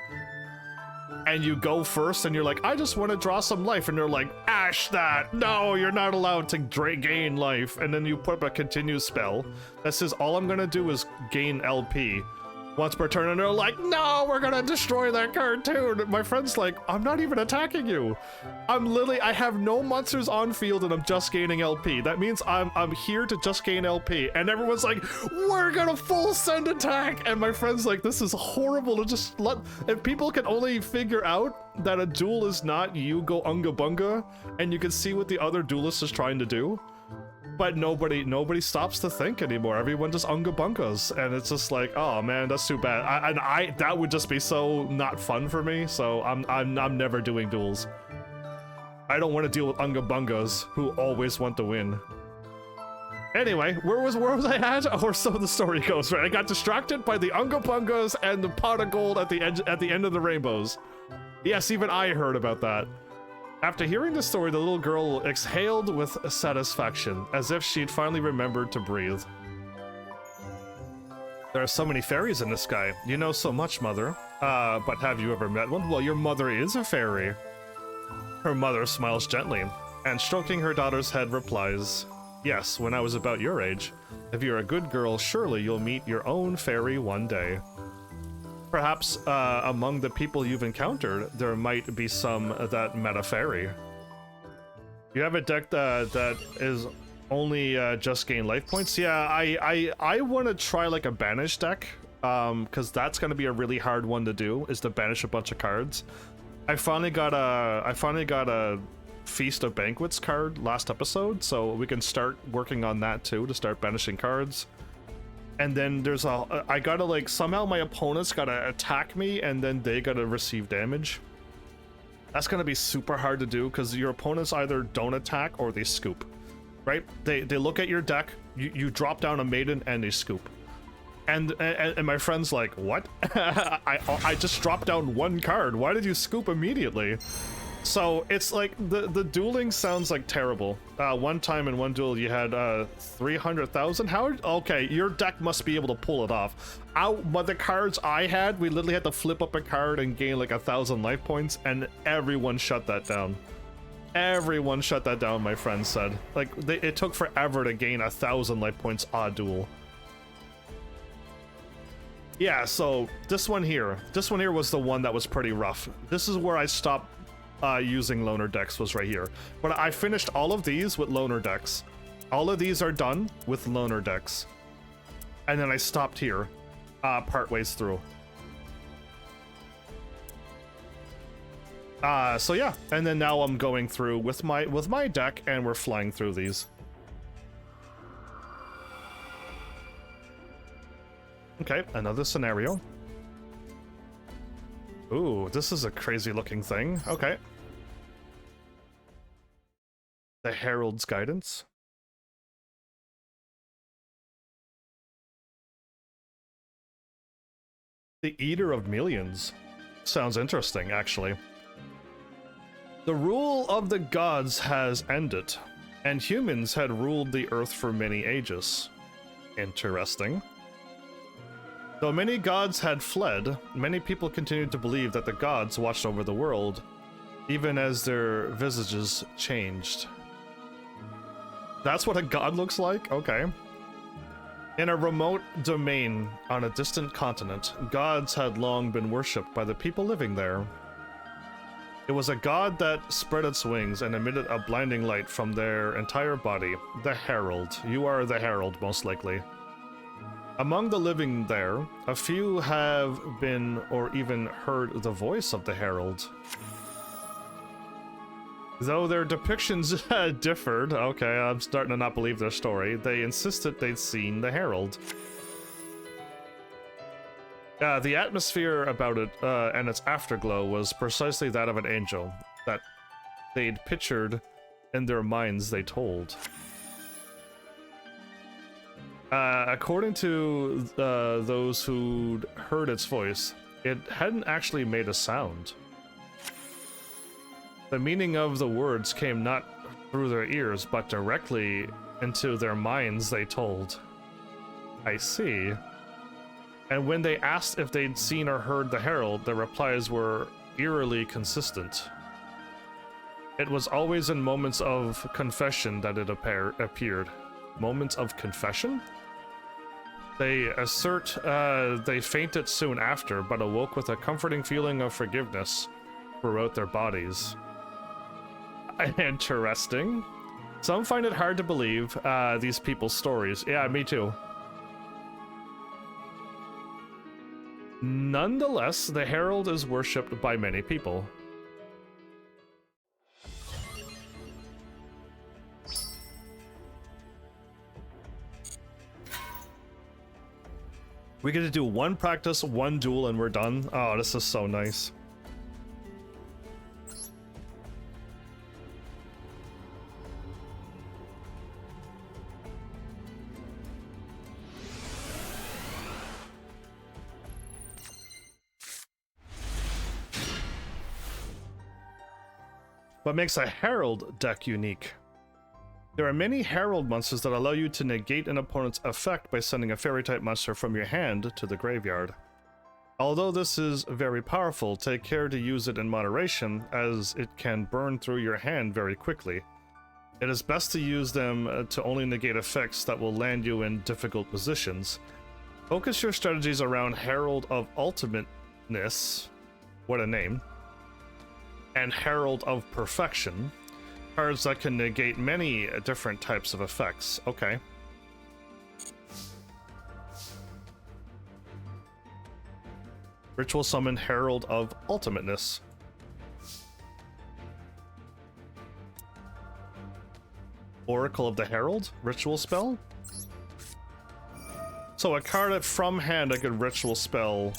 And you go first and you're like, I just want to draw some life, and they're like, ash that, no, you're not allowed to gain life. And then you put up a continue spell that says all I'm gonna do is gain LP once per turn, and they're like, no, we're gonna destroy that card too. And my friend's like, I'm not even attacking you. I have no monsters on field and I'm just gaining LP. That means I'm here to just gain LP. And everyone's like, we're gonna full send attack. And my friend's like, this is horrible to just let, if people can only figure out that a duel is not you go unga bunga and you can see what the other duelist is trying to do. But nobody stops to think anymore. Everyone just unga bungas, and it's just like, oh man, that's too bad. That would just be so not fun for me. So I'm never doing duels. I don't want to deal with unga bungas who always want to win. Anyway, where was I at? Or so the story goes, right? I got distracted by the unga bungas and the pot of gold at the end of the rainbows. Yes, even I heard about that. After hearing the story, the little girl exhaled with satisfaction, as if she'd finally remembered to breathe. There are so many fairies in the sky. You know so much, Mother. But have you ever met one? Well, your mother is a fairy. Her mother smiles gently, and stroking her daughter's head replies, yes, when I was about your age. If you're a good girl, surely you'll meet your own fairy one day. Perhaps among the people you've encountered, there might be some that met a fairy. You have a deck that is only just gain life points? Yeah, I want to try like a banish deck, because that's going to be a really hard one to do, is to banish a bunch of cards. I finally got a Feast of Banquets card last episode, so we can start working on that too, to start banishing cards. And then there's I gotta like, somehow my opponents gotta attack me and then they gotta receive damage. That's gonna be super hard to do because your opponents either don't attack or they scoop, right? They look at your deck, you drop down a maiden and they scoop. And my friend's like, what? I just dropped down 1 card. Why did you scoop immediately? So it's like the dueling sounds like terrible. One time in one duel you had 300,000. How? Okay, your deck must be able to pull it off. But the cards I had, we literally had to flip up a card and gain like 1,000 life points, and everyone shut that down. Everyone shut that down, my friend said. Like it took forever to gain 1,000 life points a duel. Yeah, so this one here was the one that was pretty rough. This is where I stopped using loner decks, was right here. But I finished all of these with loner decks. All of these are done with loner decks. And then I stopped here, part ways through. So yeah, and then now I'm going through with my deck and we're flying through these. Okay, another scenario. Ooh, this is a crazy looking thing. Okay. The Herald's Guidance. The Eater of Millions. Sounds interesting, actually. The rule of the gods has ended, and humans had ruled the earth for many ages. Interesting. Though many gods had fled, many people continued to believe that the gods watched over the world, even as their visages changed. That's what a god looks like? Okay. In a remote domain on a distant continent, gods had long been worshipped by the people living there. It was a god that spread its wings and emitted a blinding light from their entire body. The Herald. You are the Herald, most likely. Among the living there, a few have been or even heard the voice of the herald. Though their depictions differed, okay, I'm starting to not believe their story, they insisted they'd seen the herald. The atmosphere about it and its afterglow was precisely that of an angel that they'd pictured in their minds, they told. According to those who'd heard its voice, it hadn't actually made a sound. The meaning of the words came not through their ears, but directly into their minds, they told. I see. And when they asked if they'd seen or heard the herald, their replies were eerily consistent. It was always in moments of confession that it appeared. Moments of confession? They assert they fainted soon after, but awoke with a comforting feeling of forgiveness throughout their bodies. Interesting. Some find it hard to believe these people's stories. Yeah, me too. Nonetheless, the herald is worshipped by many people. We get to do one practice, one duel, and we're done. Oh, this is so nice. What makes a Herald deck unique? There are many Herald monsters that allow you to negate an opponent's effect by sending a fairy-type monster from your hand to the graveyard. Although this is very powerful, take care to use it in moderation, as it can burn through your hand very quickly. It is best to use them to only negate effects that will land you in difficult positions. Focus your strategies around Herald of Ultimateness, what a name, and Herald of Perfection, cards that can negate many different types of effects. Okay. Ritual Summon Herald of Ultimateness. Oracle of the Herald? Ritual spell? So a card from hand I could ritual spell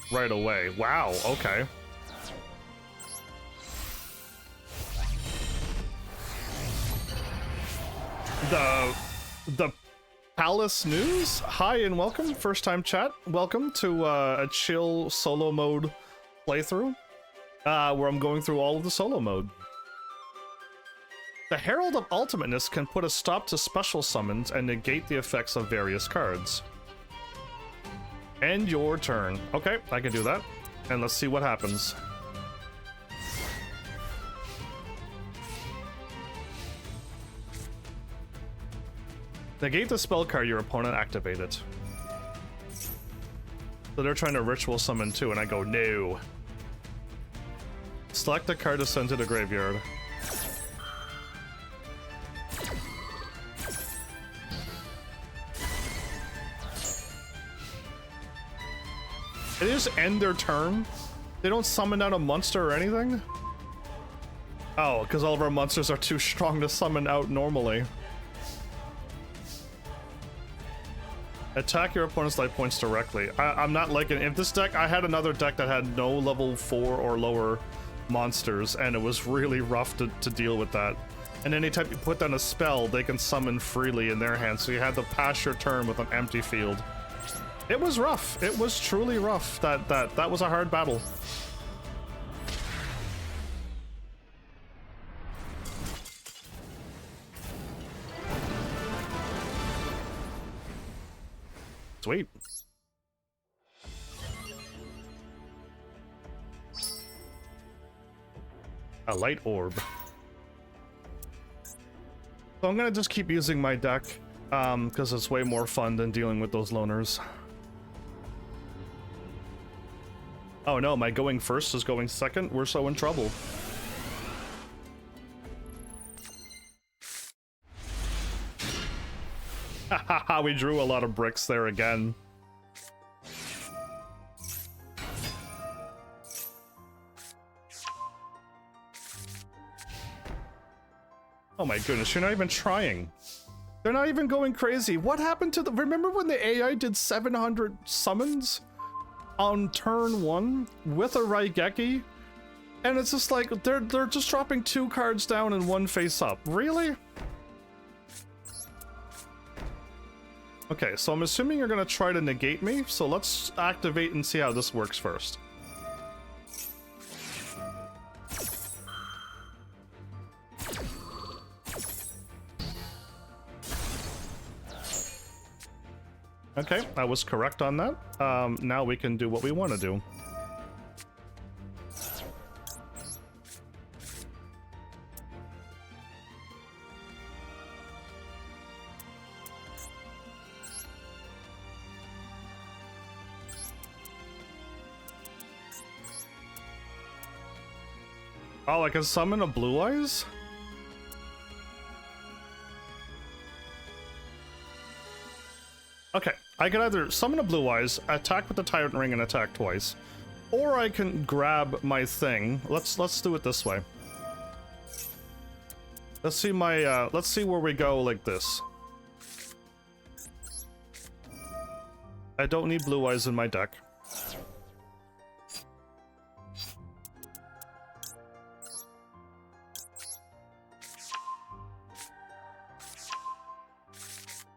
right away. Wow, okay. The Palace News? Hi and welcome, first time chat. Welcome to a chill solo mode playthrough, where I'm going through all of the solo mode. The Herald of Ultimateness can put a stop to special summons and negate the effects of various cards. End your turn. Okay, I can do that. And let's see what happens. Negate the spell card your opponent activated. So they're trying to ritual summon too, and I go, no. Select a card to send to the graveyard. They just end their turn? They don't summon out a monster or anything? Oh, because all of our monsters are too strong to summon out normally. Attack your opponent's life points directly. I'm not liking it. If this deck, I had another deck that had no level 4 or lower monsters, and it was really rough to deal with that. And anytime you put down a spell, they can summon freely in their hand, so you had to pass your turn with an empty field. It was rough. It was truly rough. That was a hard battle. Sweet. A light orb. So I'm gonna just keep using my deck, because it's way more fun than dealing with those loners. Oh no, my going first is going second? We're so in trouble. Haha, we drew a lot of bricks there again. Oh my goodness, you're not even trying. They're not even going crazy. What happened to the... Remember when the AI did 700 summons on turn 1 with a Raigeki? And it's just like, they're just dropping 2 cards down and 1 face up. Really? Okay, so I'm assuming you're gonna try to negate me, so let's activate and see how this works first. Okay, I was correct on that. Now we can do what we want to do. Oh, I can summon a Blue Eyes? Okay, I can either summon a Blue Eyes, attack with the Tyrant Ring and attack twice, or I can grab my thing. Let's do it this way. Let's see my let's see where we go like this. I don't need Blue Eyes in my deck.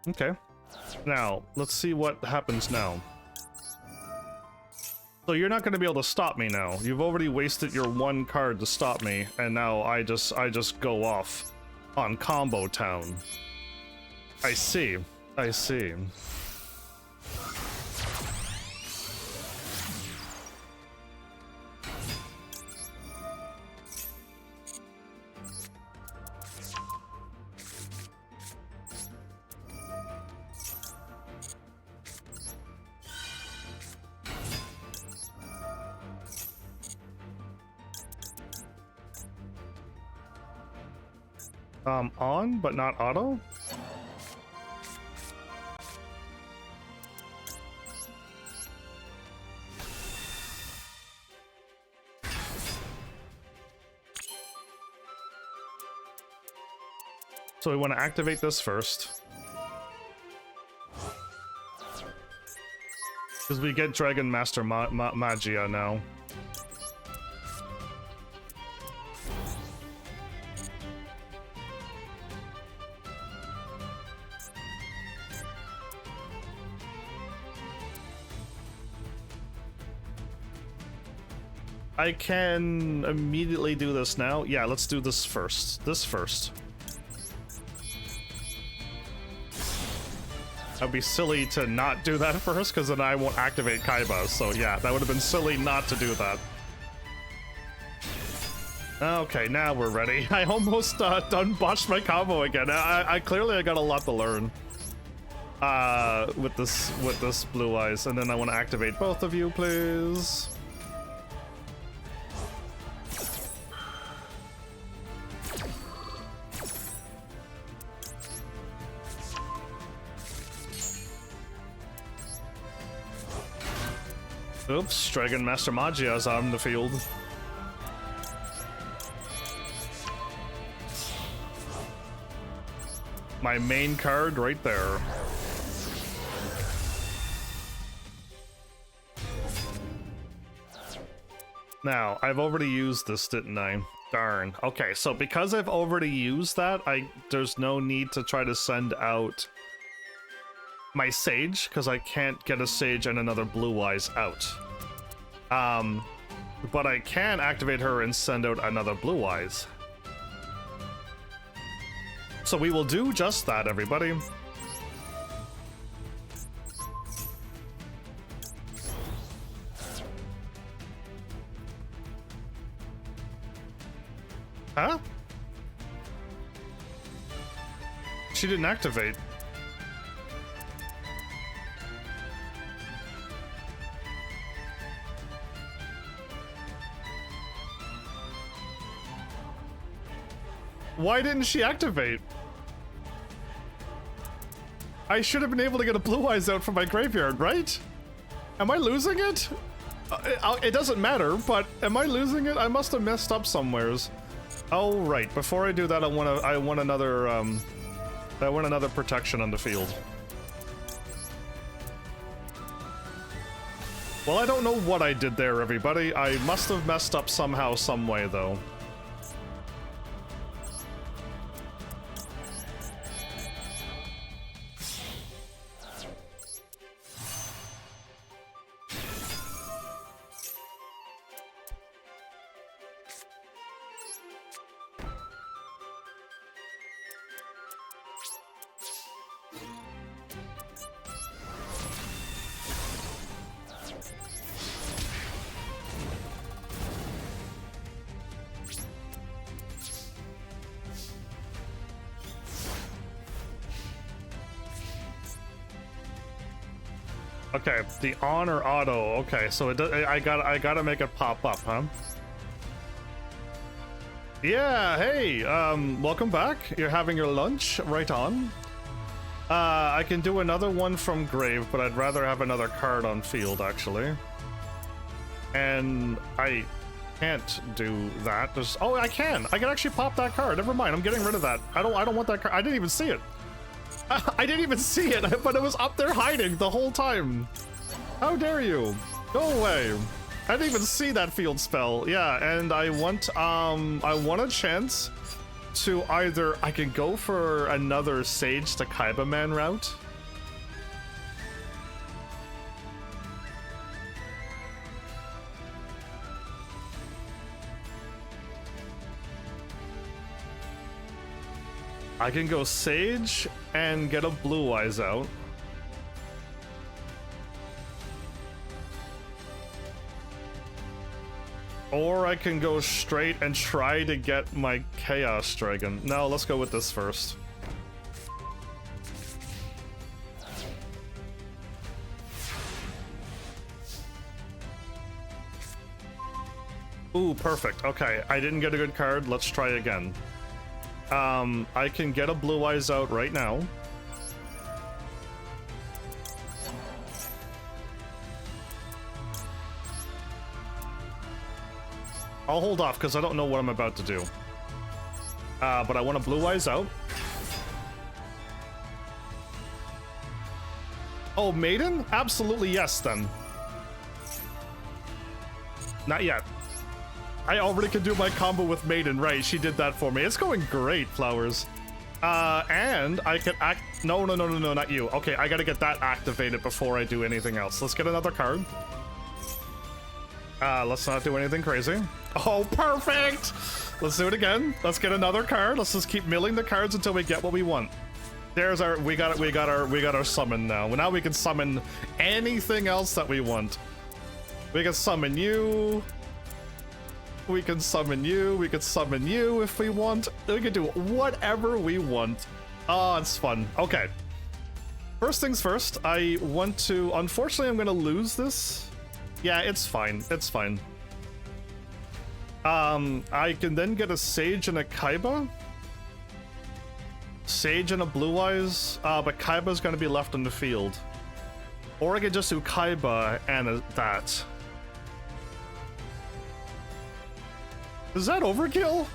Okay. Now, let's see what happens now. So you're not going to be able to stop me now. You've already wasted your 1 card to stop me, and now I just go off on Combo Town. I see. I see. On, but not auto? So we want to activate this first. Because we get Dragon Master Magia now. I can immediately do this now. Yeah, let's do this first. This first. I'd be silly to not do that first, because then I won't activate Kaiba. So yeah, that would have been silly not to do that. Okay, now we're ready. I almost done botched my combo again. I clearly got a lot to learn with this Blue Eyes, and then I want to activate both of you, please. Oops, Dragon Master Magia is on the field. My main card right there. Now, I've already used this, didn't I? Darn. Okay, so because I've already used that, there's no need to try to send out my Sage, because I can't get a Sage and another Blue Eyes out. But I can activate her and send out another Blue Eyes. So we will do just that, everybody. Huh? She didn't activate. Why didn't she activate? I should have been able to get a Blue Eyes out from my graveyard, right? Am I losing it? It doesn't matter, but am I losing it? I must have messed up somewheres. Oh right, before I do that, I want another protection on the field. Well, I don't know what I did there, everybody. I must have messed up somehow, some way, though. Okay, the on or auto. Okay, so it does, I gotta make it pop up, huh? Yeah, hey, welcome back. You're having your lunch, right on. I can do another one from grave, but I'd rather have another card on field, actually. And I can't do that. Oh, I can actually pop that card. Never mind, I'm getting rid of that. I don't want that card. I didn't even see it. I didn't even see it, but it was up there hiding the whole time. How dare you? Go away. I didn't even see that field spell. Yeah, and I want a chance to either I can go for another Sage to Kaiba Man route. I can go Sage and get a Blue Eyes out. Or I can go straight and try to get my Chaos Dragon. No, let's go with this first. Ooh, perfect. Okay, I didn't get a good card. Let's try again. I can get a Blue Eyes out right now. I'll hold off because I don't know what I'm about to do. But I want a Blue Eyes out. Oh, Maiden? Absolutely yes, then. Not yet. I already can do my combo with Maiden, right? She did that for me. It's going great, Flowers. And I can act... No, not you. Okay, I gotta get that activated before I do anything else. Let's get another card. Let's not do anything crazy. Oh, perfect! Let's do it again. Let's get another card. Let's just keep milling the cards until we get what we want. There's our... We got our summon now. Now we can summon anything else that we want. We can summon you... We can summon you. We can summon you if we want. We can do whatever we want. Oh, it's fun. Okay. First things first, I want to... Unfortunately, I'm going to lose this. Yeah, it's fine. It's fine. I can then get a Sage and a Kaiba. Sage and a Blue Eyes. But Kaiba's going to be left on the field. Or I could just do Kaiba and that. Is that overkill?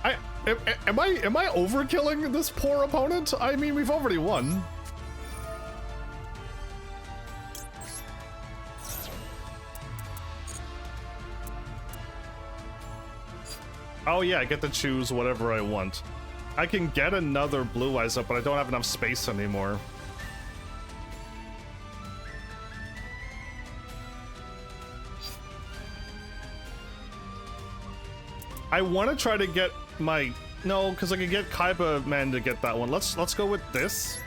Am I overkilling this poor opponent? I mean, we've already won. Oh yeah, I get to choose whatever I want. I can get another Blue Eyes up, but I don't have enough space anymore. I want to try to get my... No, because I can get Kaiba Man to get that one. Let's go with this.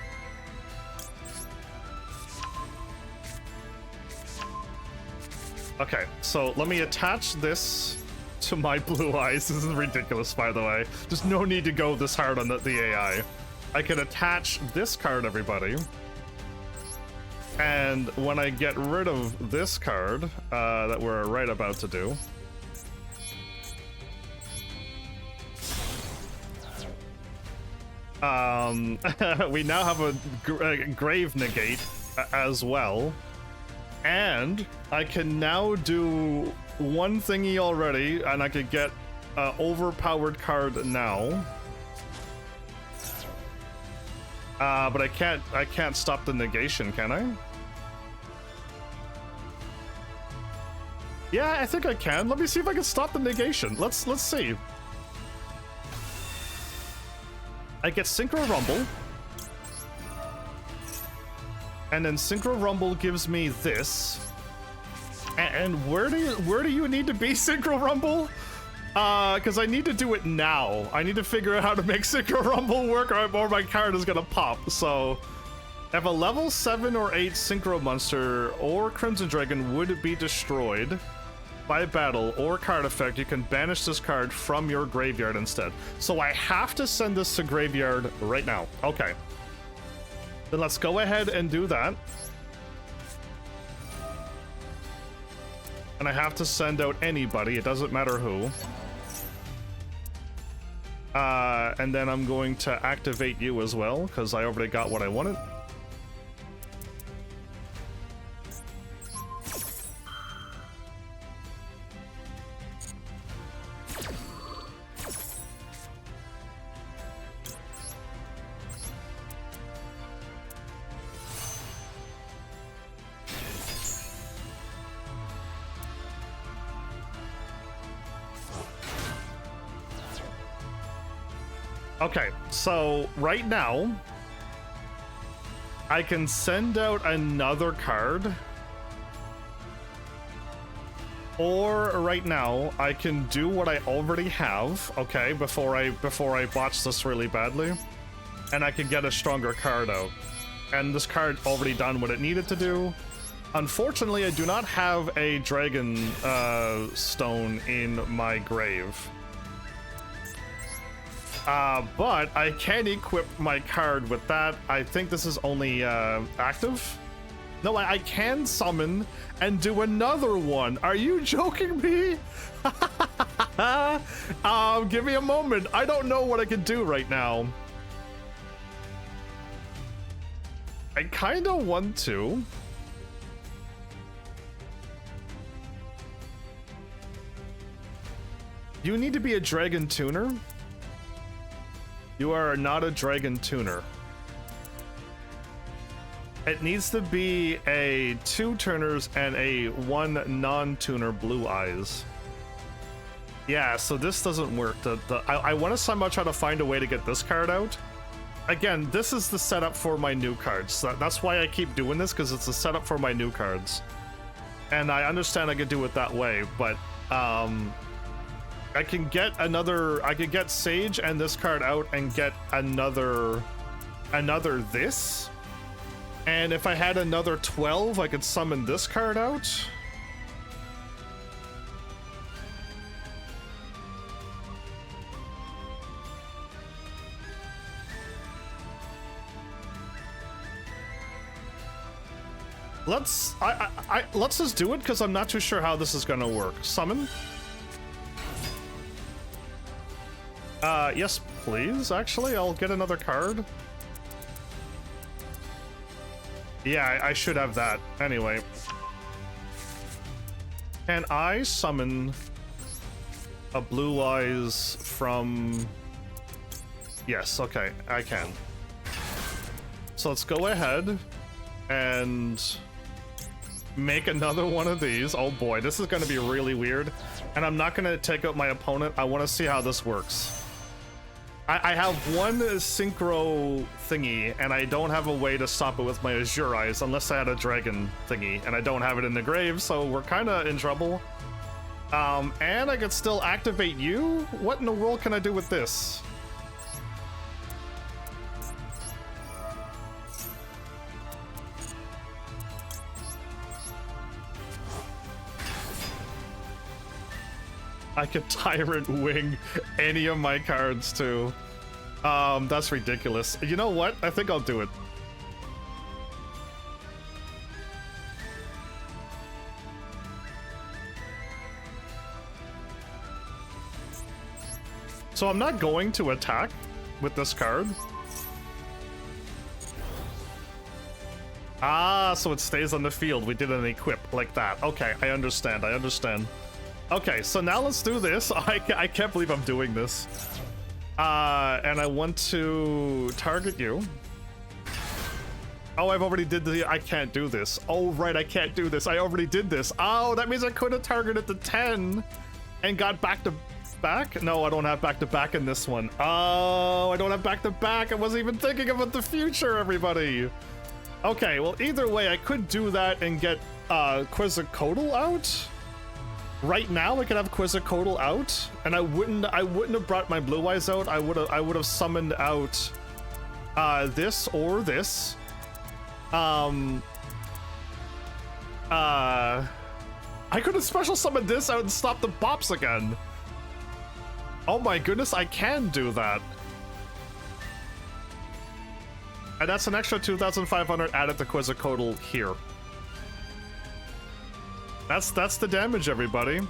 Okay, so let me attach this to my Blue Eyes. This is ridiculous, by the way. There's no need to go this hard on the AI. I can attach this card, everybody. And when I get rid of this card that we're right about to do... we now have a grave negate as well, and I can now do one thingy already, and I could get overpowered card now. But I can't stop the negation, can I? Yeah, I think I can. Let me see if I can stop the negation. Let's see. I get Synchro Rumble. And then Synchro Rumble gives me this. And where do you need to be, Synchro Rumble? Because I need to do it now. I need to figure out how to make Synchro Rumble work or my card is gonna pop. So, if a level 7 or 8 Synchro Monster or Crimson Dragon would be destroyed by battle or card effect, you can banish this card from your graveyard instead. So I have to send this to graveyard right now. Okay. Then let's go ahead and do that. And I have to send out anybody, it doesn't matter who. And then I'm going to activate you as well, because I already got what I wanted. Okay, so right now, I can send out another card, or right now, I can do what I already have, okay, before I botch this really badly, and I can get a stronger card out. And this card already done what it needed to do. Unfortunately, I do not have a dragon stone in my grave. But I can equip my card with that. I think this is only active. No, I can summon and do another one. Are you joking me? Give me a moment. I don't know what I can do right now. I kind of want to. You need to be a dragon tuner. You are not a dragon tuner. It needs to be a 2 turners and a 1 non-tuner blue eyes. Yeah, so this doesn't work. I want to somehow try to find a way to get this card out. Again, this is the setup for my new cards. So that's why I keep doing this, because it's a setup for my new cards. And I understand I could do it that way, but I can get Sage and this card out and get another this. And if I had another 12, I could summon this card out. Let's just do it, because I'm not too sure how this is gonna work. Summon. Yes, please. Actually, I'll get another card. Yeah, I should have that. Anyway. Can I summon a Blue Eyes from... Yes, okay, I can. So let's go ahead and make another one of these. Oh boy, this is going to be really weird. And I'm not going to take out my opponent. I want to see how this works. I have one synchro thingy, and I don't have a way to stop it with my Azure Eyes unless I had a dragon thingy, and I don't have it in the grave, so we're kind of in trouble. And I could still activate you? What in the world can I do with this? I could Tyrant Wing any of my cards too. That's ridiculous. You know what? I think I'll do it. So I'm not going to attack with this card. Ah, so it stays on the field. We did an equip like that. Okay, I understand. Okay, so now let's do this. I can't believe I'm doing this. And I want to target you. Oh, I've already did the... I can't do this. Oh, right, I can't do this. I already did this. Oh, that means I could have targeted the 10 and got back to back? No, I don't have back to back in this one. Oh, I don't have back to back. I wasn't even thinking about the future, everybody. Okay, well, either way, I could do that and get Quetzalcoatl out. Right now, I could have Quetzalcoatl out, and I wouldn't have brought my Blue Eyes out. I would have summoned out this or this. I could have special summoned this out and stopped the bops again. Oh my goodness, I can do that. And that's an extra 2,500 added to Quetzalcoatl here. That's the damage, everybody.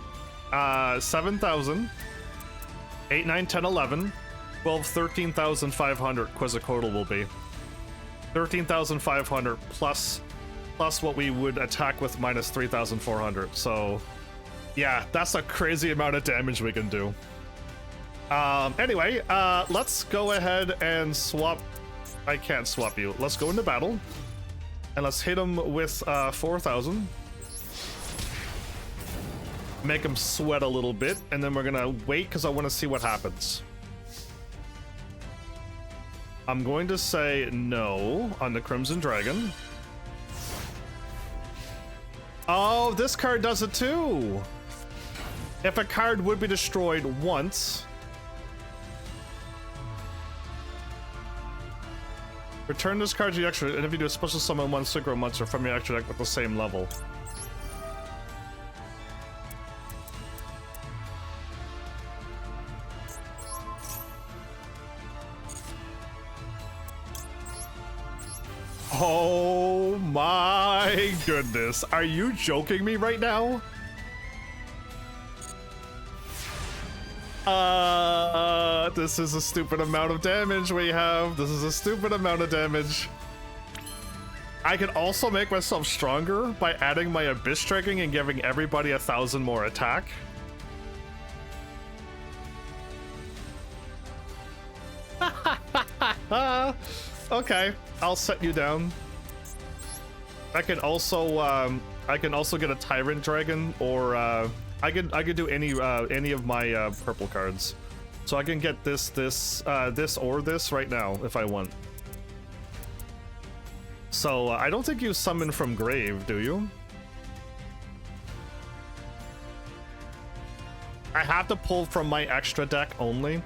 7,000. 8, 9, 10, 11. 12, 13,500 Quetzalcoatl will be. 13,500 plus what we would attack with minus 3,400. So, yeah, that's a crazy amount of damage we can do. Anyway, let's go ahead and swap. I can't swap you. Let's go into battle. And let's hit him with 4,000. Make him sweat a little bit. And then we're gonna wait because I want to see what happens. I'm going to say no on the Crimson Dragon. Oh, this card does it too. If a card would be destroyed once, return this card to your extra, and if you do a special summon one synchro monster from your extra deck with the same level. Oh my goodness. Are you joking me right now? This is a stupid amount of damage we have. This is a stupid amount of damage. I can also make myself stronger by adding my Abyss Striking and giving everybody 1,000 more attack. Okay, I'll set you down. I can also get a Tyrant Dragon, or I could do any of my purple cards. So I can get this or this right now if I want. So I don't think you summon from grave, do you? I have to pull from my extra deck only.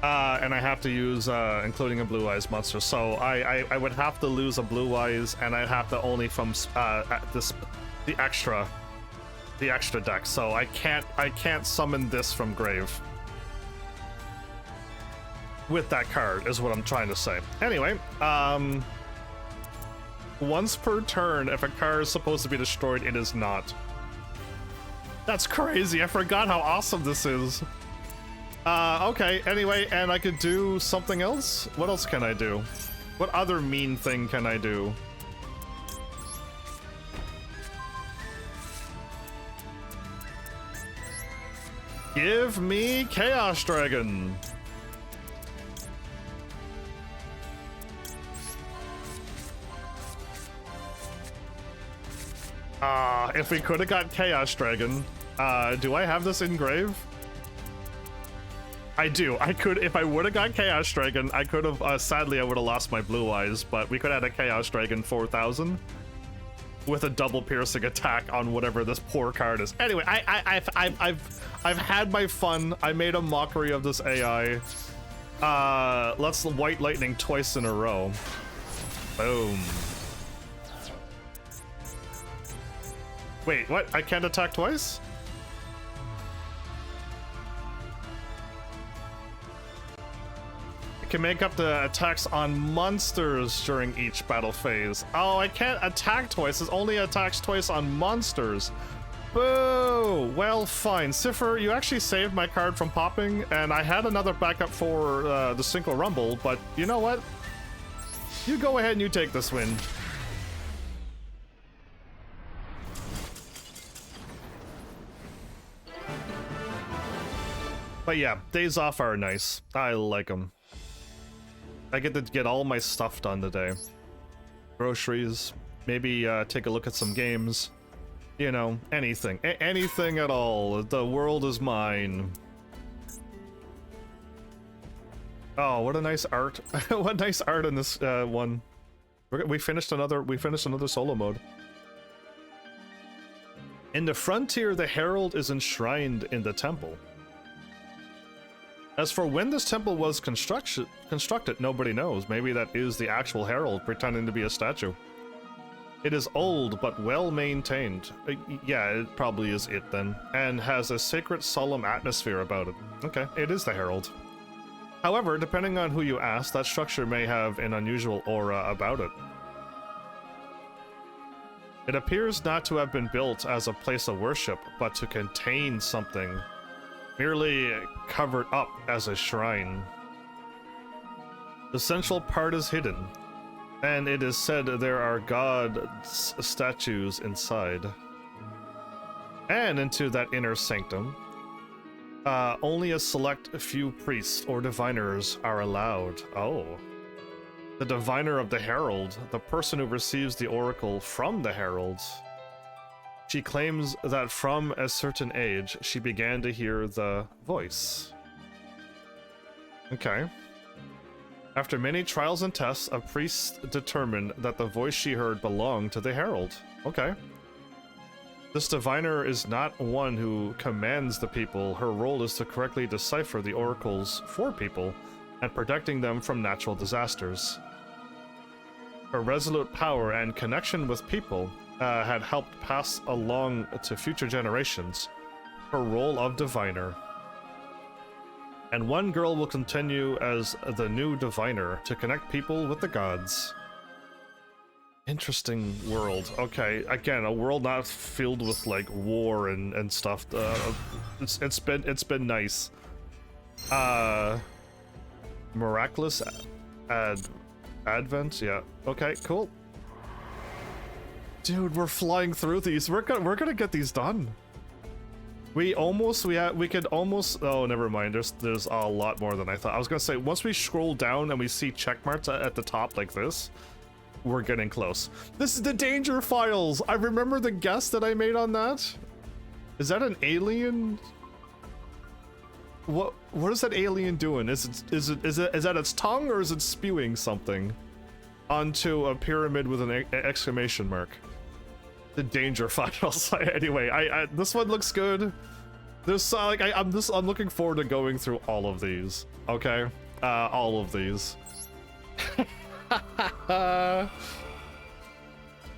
And I have to use including a Blue Eyes monster. So I would have to lose a Blue Eyes, and I'd have to only from the extra deck. So I can't summon this from grave with that card, is what I'm trying to say. Anyway, once per turn, if a card is supposed to be destroyed, it is not. That's crazy. I forgot how awesome this is. Okay, anyway, and I could do something else? What else can I do? What other mean thing can I do? Give me Chaos Dragon! If we could have got Chaos Dragon, do I have this in grave? I do. I could, if I would have got Chaos Dragon, I could have, sadly I would have lost my Blue Eyes, but we could have had a Chaos Dragon 4,000 with a double piercing attack on whatever this poor card is. Anyway, I've had my fun. I made a mockery of this AI. Let's White Lightning twice in a row. Boom. Wait, what? I can't attack twice? Can make up the attacks on monsters during each battle phase. Oh, I can't attack twice. It only attacks twice on monsters. Boo! Well, fine. Cipher, you actually saved my card from popping, and I had another backup for the Synchro Rumble, but you know what? You go ahead and you take this win. But yeah, days off are nice. I like them. I get to get all my stuff done today. Groceries, maybe take a look at some games. You know, anything. Anything at all. The world is mine. Oh, what a nice art. What nice art in this one. We finished another solo mode. In the frontier, the herald is enshrined in the temple. As for when this temple was constructed, nobody knows. Maybe that is the actual herald pretending to be a statue. It is old but well maintained. Yeah, it probably is it then. And has a sacred, solemn atmosphere about it. Okay, it is the herald. However, depending on who you ask, that structure may have an unusual aura about it. It appears not to have been built as a place of worship, but to contain something, merely covered up as a shrine. The central part is hidden, and it is said there are god statues inside. And into that inner sanctum, only a select few priests or diviners are allowed. Oh. The diviner of the herald, the person who receives the oracle from the herald. She claims that from a certain age, she began to hear the voice. Okay. After many trials and tests, a priest determined that the voice she heard belonged to the herald. Okay. This diviner is not one who commands the people. Her role is to correctly decipher the oracles for people and protecting them from natural disasters. Her resolute power and connection with people had helped pass along to future generations her role of diviner. And one girl will continue as the new diviner to connect people with the gods. Interesting world. Okay, again, a world not filled with like war and stuff. It's been nice. Miraculous Advent, yeah. Okay, cool. Dude, we're flying through these. We're gonna get these done. We could almost. Oh, never mind. There's a lot more than I thought. I was gonna say once we scroll down and we see check marks at the top like this, we're getting close. This is the danger files. I remember the guess that I made on that. Is that an alien? What is that alien doing? Is that its tongue, or is it spewing something onto a pyramid with an exclamation mark? The danger files. Anyway, this one looks good. There's like I'm looking forward to going through all of these. Okay, all of these.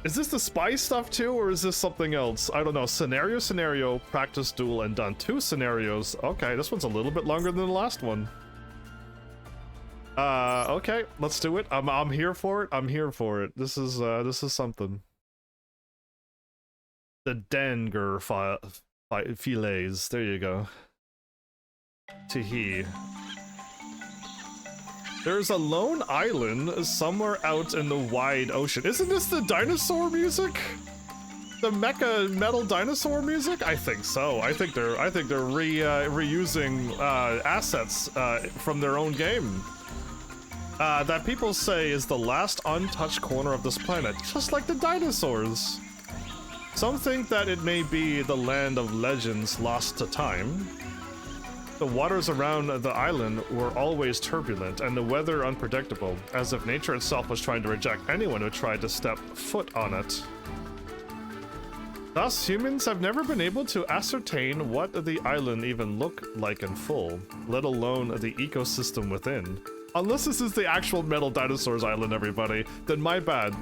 Is this the spy stuff too, or is this something else? I don't know. Scenario, practice, duel, and done. 2 scenarios. Okay, this one's a little bit longer than the last one. Okay, let's do it. I'm here for it. I'm here for it. This is something. The Danger filets. There you go. Teehee. There's a lone island somewhere out in the wide ocean. Isn't this the dinosaur music? The mecha metal dinosaur music? I think so. I think they're reusing assets from their own game. That people say is the last untouched corner of this planet, just like the dinosaurs. Some think that it may be the land of legends lost to time. The waters around the island were always turbulent and the weather unpredictable, as if nature itself was trying to reject anyone who tried to step foot on it. Thus, humans have never been able to ascertain what the island even looked like in full, let alone the ecosystem within. Unless this is the actual Metal Dinosaurs Island, everybody, then my bad.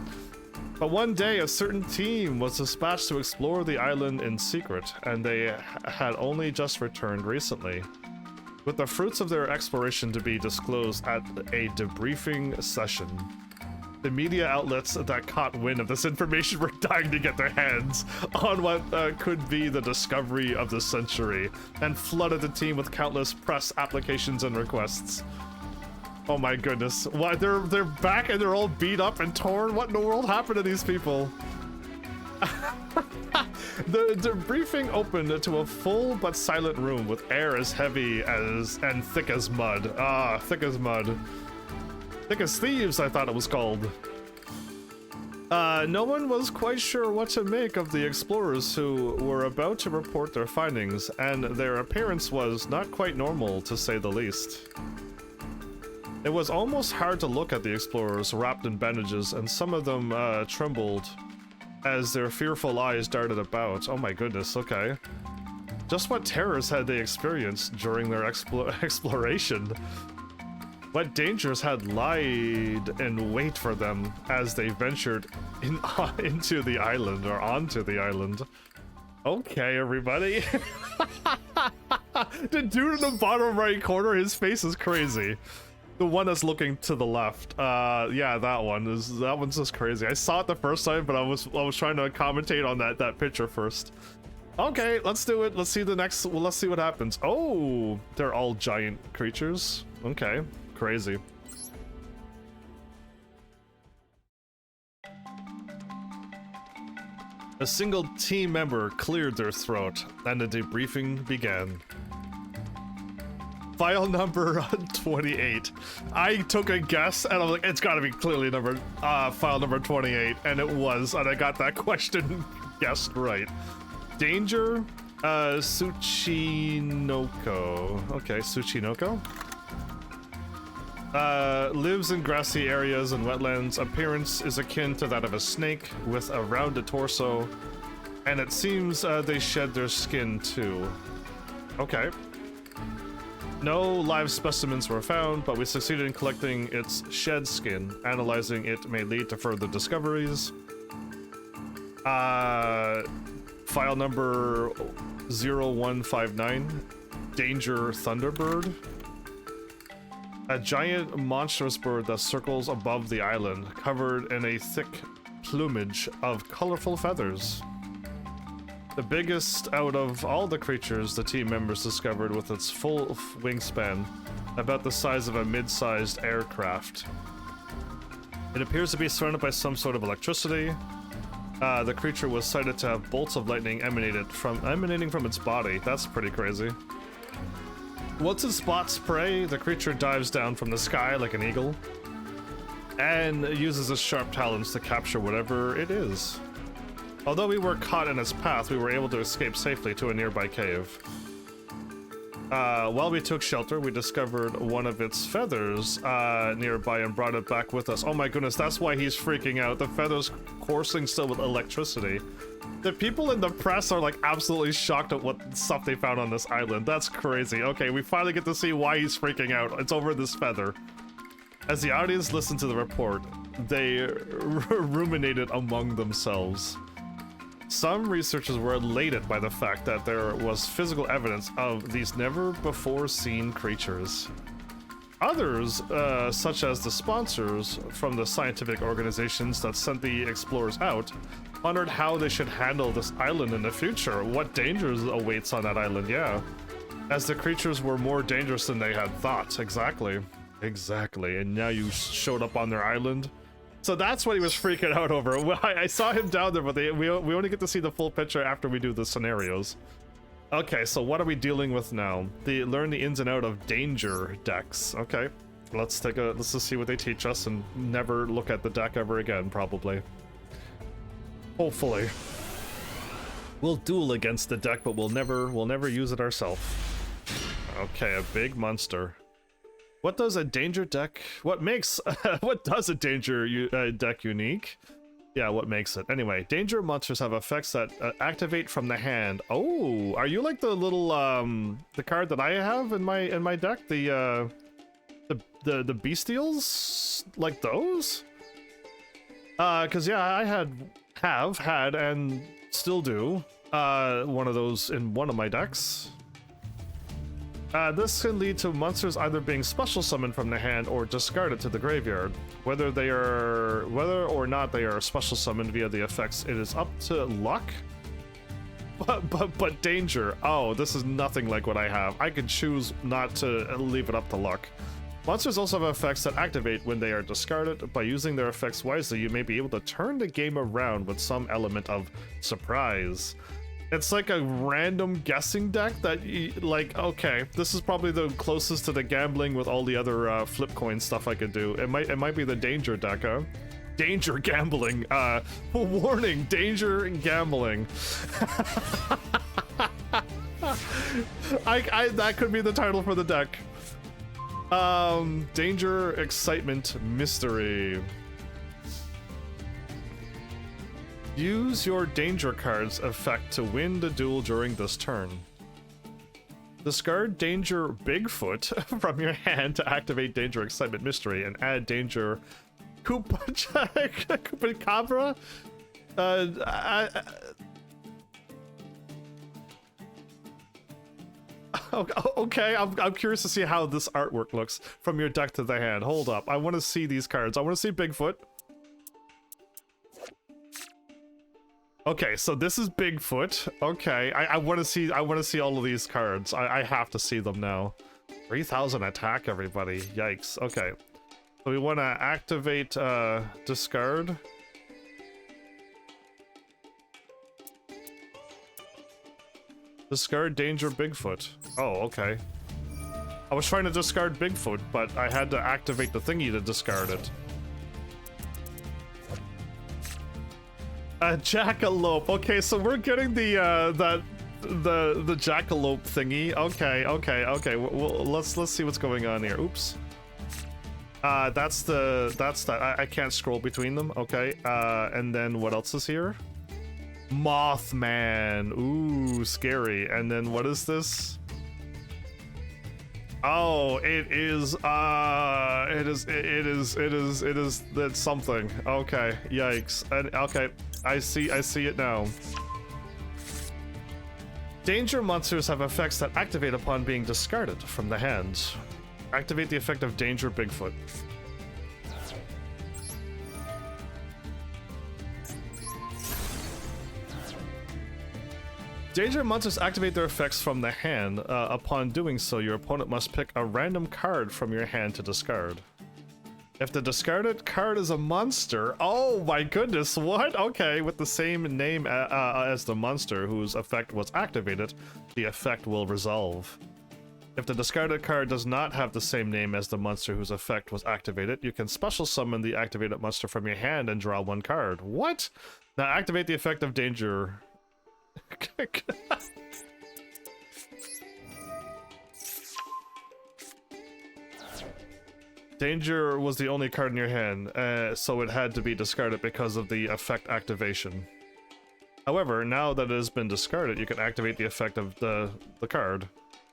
But one day, a certain team was dispatched to explore the island in secret, and they had only just returned recently, with the fruits of their exploration to be disclosed at a debriefing session. The media outlets that caught wind of this information were dying to get their hands on what could be the discovery of the century, and flooded the team with countless press applications and requests. Oh my goodness. What, they're back and they're all beat up and torn? What in the world happened to these people? The briefing opened to a full but silent room with air as heavy as and thick as mud. Ah, thick as mud. Thick as thieves, I thought it was called. No one was quite sure what to make of the explorers who were about to report their findings, and their appearance was not quite normal, to say the least. It was almost hard to look at the explorers wrapped in bandages, and some of them trembled as their fearful eyes darted about. Oh my goodness, okay. Just what terrors had they experienced during their exploration? What dangers had lied in wait for them as they ventured into the island, or onto the island? Okay, everybody. The dude in the bottom right corner, his face is crazy. The one that's looking to the left. Yeah, that one's just crazy. I saw it the first time, but I was trying to commentate on that picture first. Okay, let's do it. Let's see the next. Well, let's see what happens. Oh, they're all giant creatures. Okay, crazy. A single team member cleared their throat, and the debriefing began. File number 28. I took a guess, and I was like, it's gotta be clearly file number 28, and it was, and I got that question guessed right. Danger, Tsuchinoko. Okay, Tsuchinoko. Lives in grassy areas and wetlands. Appearance is akin to that of a snake with a rounded torso, and it seems they shed their skin too. Okay. No live specimens were found, but we succeeded in collecting its shed skin. Analyzing it may lead to further discoveries. File number 0159. Danger Thunderbird. A giant monstrous bird that circles above the island, covered in a thick plumage of colorful feathers. The biggest out of all the creatures the team members discovered, with its full wingspan, about the size of a mid-sized aircraft. It appears to be surrounded by some sort of electricity. The creature was cited to have bolts of lightning emanating from its body. That's pretty crazy. Once it spots prey, the creature dives down from the sky like an eagle and uses its sharp talons to capture whatever it is. Although we were caught in its path, we were able to escape safely to a nearby cave. While we took shelter, we discovered one of its feathers nearby and brought it back with us. Oh my goodness, that's why he's freaking out. The feathers coursing still with electricity. The people in the press are like absolutely shocked at what stuff they found on this island. That's crazy. Okay, we finally get to see why he's freaking out. It's over this feather. As the audience listened to the report, they ruminated among themselves. Some researchers were elated by the fact that there was physical evidence of these never-before-seen creatures. Others, such as the sponsors from the scientific organizations that sent the explorers out, wondered how they should handle this island in the future. What dangers awaits on that island, yeah. As the creatures were more dangerous than they had thought. Exactly. Exactly. And now you showed up on their island. So that's what he was freaking out over. I saw him down there, but we only get to see the full picture after we do the scenarios. Okay, so what are we dealing with now? Learn the ins and out of danger decks. Okay, let's just see what they teach us and never look at the deck ever again, probably. Hopefully. We'll duel against the deck, but we'll never use it ourselves. Okay, a big monster. What does a danger deck... What does a danger deck unique? Yeah, what makes it? Anyway, danger monsters have effects that activate from the hand. Oh, are you like the little, the card that I have in my deck? The bestials? Like those? Cause yeah, I have had, and still do, one of those in one of my decks. This can lead to monsters either being special summoned from the hand or discarded to the graveyard. Whether or not they are special summoned via the effects, it is up to luck. But danger. Oh, this is nothing like what I have. I can choose not to leave it up to luck. Monsters also have effects that activate when they are discarded. By using their effects wisely, you may be able to turn the game around with some element of surprise. It's like a random guessing deck that you, like, okay, this is probably the closest to the gambling with all the other flip coin stuff I could do. It might be the danger deck, huh? Danger gambling. Warning, danger gambling. That could be the title for the deck. Danger, excitement, mystery. Use your danger card's effect to win the duel during this turn. Discard danger Bigfoot from your hand to activate danger, excitement, mystery, and add danger Chupacabra. Okay, I'm curious to see how this artwork looks from your deck to the hand. Hold up, I want to see these cards. I want to see Bigfoot. Okay, so this is Bigfoot. Okay, I want to see all of these cards. I have to see them now. 3,000 attack, everybody. Yikes. Okay. So we want to activate discard. Discard danger Bigfoot. Oh, okay. I was trying to discard Bigfoot, but I had to activate the thingy to discard it. Jackalope. Okay, so we're getting the jackalope thingy. Okay. Well, let's see what's going on here. Oops. That's that. I can't scroll between them. Okay. And then what else is here? Mothman. Ooh, scary. And then what is this? Oh, it is that's something. Okay, yikes. And okay, I see it now. Danger monsters have effects that activate upon being discarded from the hand. Activate the effect of Danger Bigfoot. Danger monsters activate their effects from the hand. Upon doing so, your opponent must pick a random card from your hand to discard. If the discarded card is a monster, oh my goodness, what? Okay, with the same name as the monster whose effect was activated, the effect will resolve. If the discarded card does not have the same name as the monster whose effect was activated, you can special summon the activated monster from your hand and draw one card. What? Now activate the effect of Danger. Danger was the only card in your hand, so it had to be discarded because of the effect activation. However, now that it has been discarded, you can activate the effect of the card.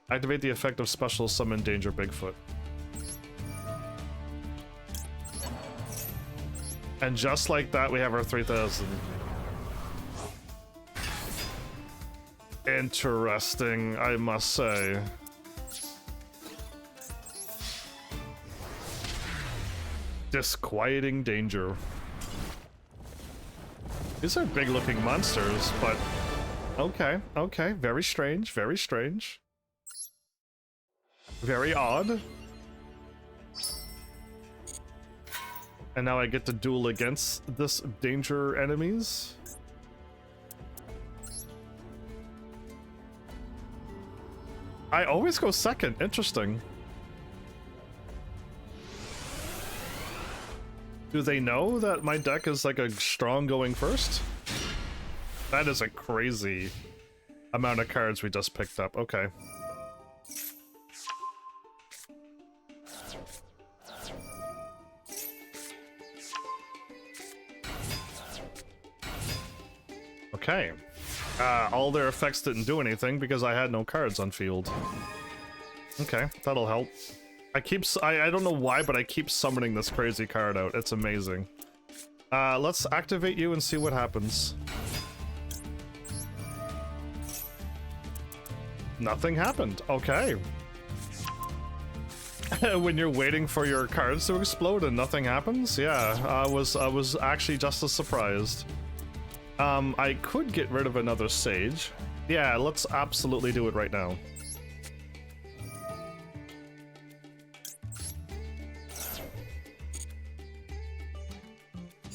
Activate the effect of Special Summon Danger Bigfoot. And just like that, we have our 3,000. Interesting, I must say. Disquieting Danger. These are big looking monsters, but okay, very strange, very strange. Very odd. And now I get to duel against this danger enemies. I always go second, interesting. Do they know that my deck is like a strong going first? That is a crazy amount of cards we just picked up. Okay. Okay. All their effects didn't do anything because I had no cards on field. Okay, that'll help. I don't know why, but I keep summoning this crazy card out. It's amazing. Let's activate you and see what happens. Nothing happened. Okay. When you're waiting for your cards to explode and nothing happens? Yeah, I was actually just as surprised. I could get rid of another Sage. Yeah, let's absolutely do it right now.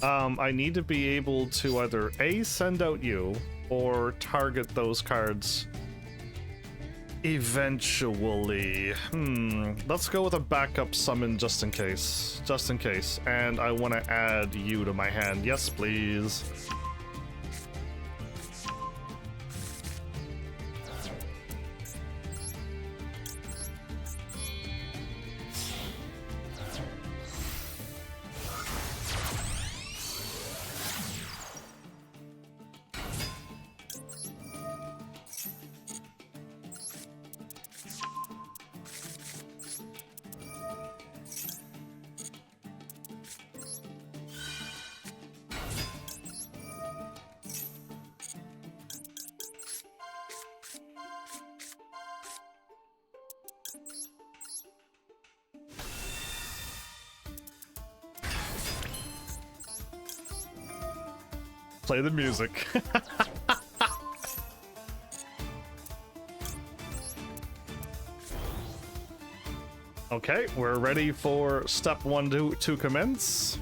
I need to be able to either A, send out you, or target those cards eventually. Let's go with a backup summon just in case. Just in case. And I want to add you to my hand. Yes, please. Play the music. Okay, we're ready for step 1 to commence.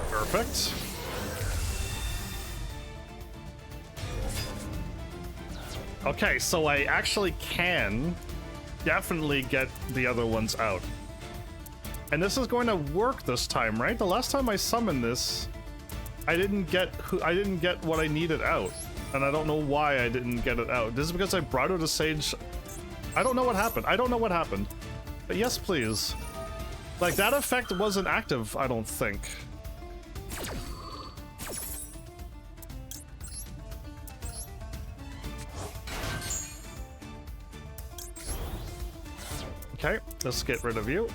Perfect. Okay, so I actually can definitely get the other ones out. And this is going to work this time, right? The last time I summoned this, I didn't get what I needed out. And I don't know why I didn't get it out. This is because I brought out a Sage. I don't know what happened. I don't know what happened. But yes, please. Like, that effect wasn't active, I don't think. Okay, let's get rid of you.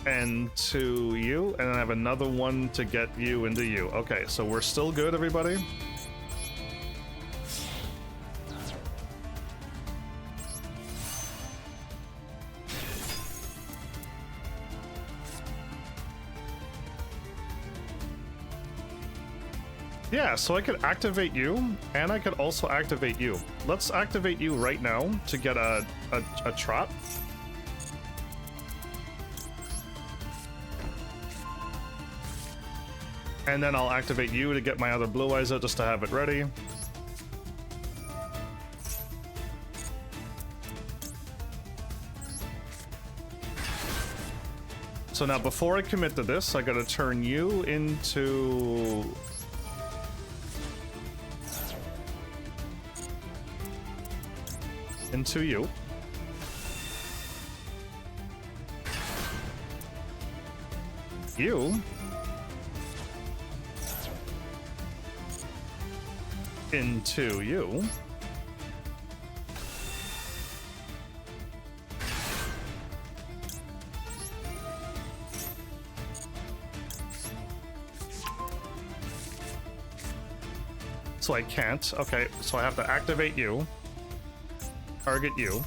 And to you, and I have another one to get you into you. Okay, so we're still good, everybody? Yeah, so I could activate you, and I could also activate you. Let's activate you right now to get a trot. And then I'll activate you to get my other blue eyes out just to have it ready. So now before I commit to this, I gotta turn you into... you. You. Into you. So I can't. Okay, so I have to activate you. Target you.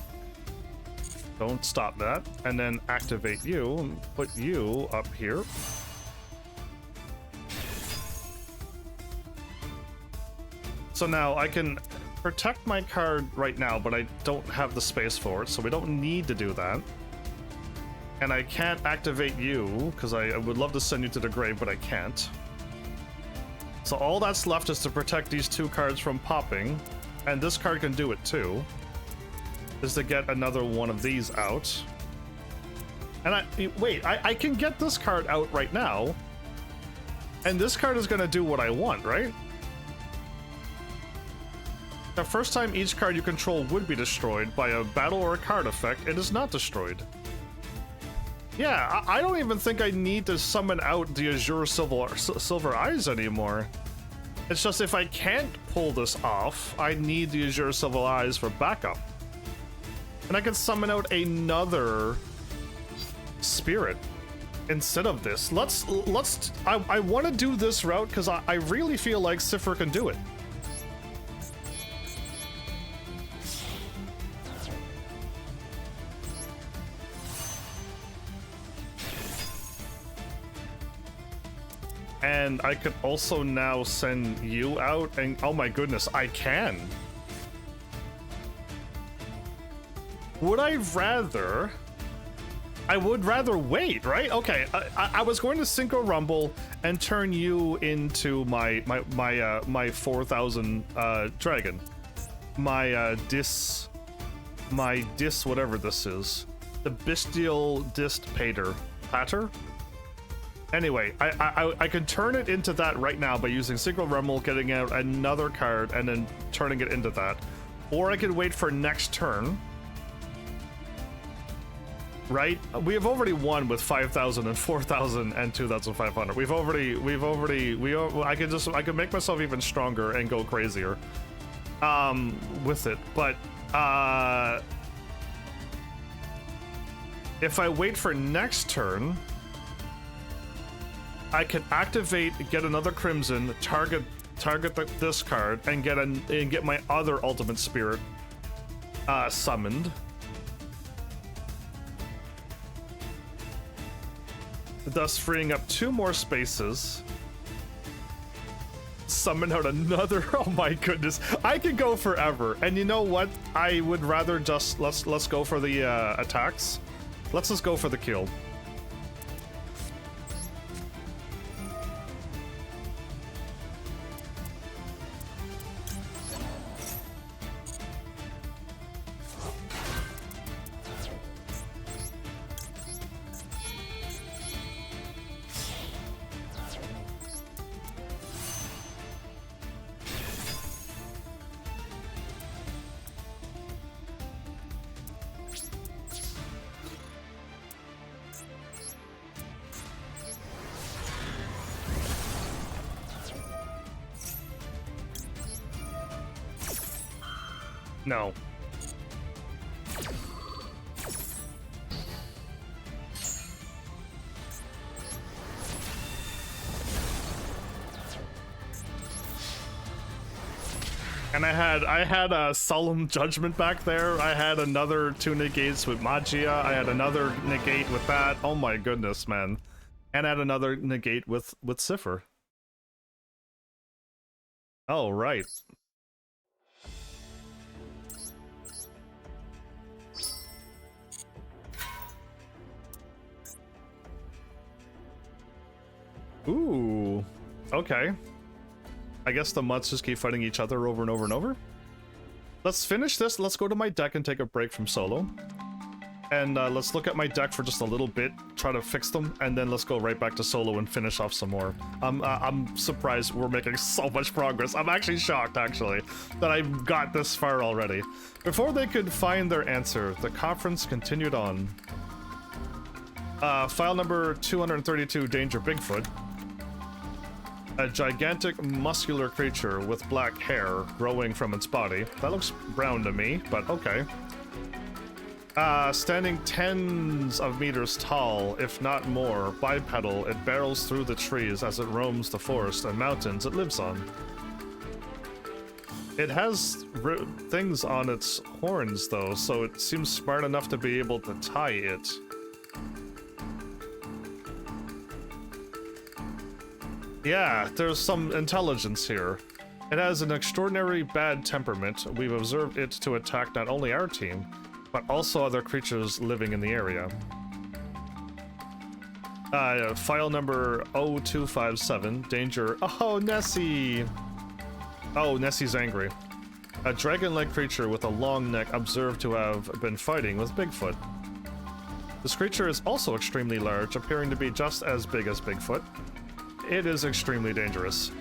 Don't stop that. And then activate you and put you up here. So now I can protect my card right now, but I don't have the space for it, so we don't need to do that. And I can't activate you, because I would love to send you to the grave, but I can't. So all that's left is to protect these two cards from popping, and this card can do it too, is to get another one of these out. And I can get this card out right now, and this card is going to do what I want, right? The first time each card you control would be destroyed by a battle or a card effect, it is not destroyed. Yeah, I don't even think I need to summon out the Azure Silver Eyes anymore. It's just if I can't pull this off, I need the Azure Silver Eyes for backup. And I can summon out another spirit instead of this. I want to do this route because I really feel like Sifr can do it. And I could also now send you out, and oh my goodness, I can. Would I rather? I would rather wait, right? Okay, I was going to Synchro Rumble and turn you into my 4000 dragon, my dis whatever this is, the bestial pater. Anyway, I can turn it into that right now by using Synchro Rumble, getting out another card, and then turning it into that. Or I could wait for next turn. Right? We have already won with 5,000 and 4,000 and 2,500. I could make myself even stronger and go crazier with it. But if I wait for next turn, I can activate, get another Crimson, target this card, and get my other Ultimate Spirit summoned. Thus freeing up 2 more spaces. Summon out another. Oh my goodness, I could go forever. And you know what? I would rather just let's go for the attacks. Let's just go for the kill. No. And I had a Solemn Judgment back there. I had another 2 negates with Magia. I had another negate with that. Oh my goodness, man. And I had another negate with Sifr. Oh, right. Ooh, okay. I guess the mutts just keep fighting each other over and over and over. Let's finish this. Let's go to my deck and take a break from solo. And let's look at my deck for just a little bit, try to fix them, and then let's go right back to solo and finish off some more. I'm surprised we're making so much progress. I'm actually shocked, actually, that I got this far already. Before they could find their answer, the conference continued on. File number 232, Danger Bigfoot. A gigantic muscular creature with black hair growing from its body. That looks brown to me, but okay. Standing tens of meters tall, if not more, bipedal, it barrels through the trees as it roams the forest and mountains it lives on. It has things on its horns, though, so it seems smart enough to be able to tie it. Yeah, there's some intelligence here. It has an extraordinary bad temperament. We've observed it to attack not only our team, but also other creatures living in the area. File number 0257, Danger. Oh, Nessie! Oh, Nessie's angry. A dragon-like creature with a long neck observed to have been fighting with Bigfoot. This creature is also extremely large, appearing to be just as big as Bigfoot. It is extremely dangerous.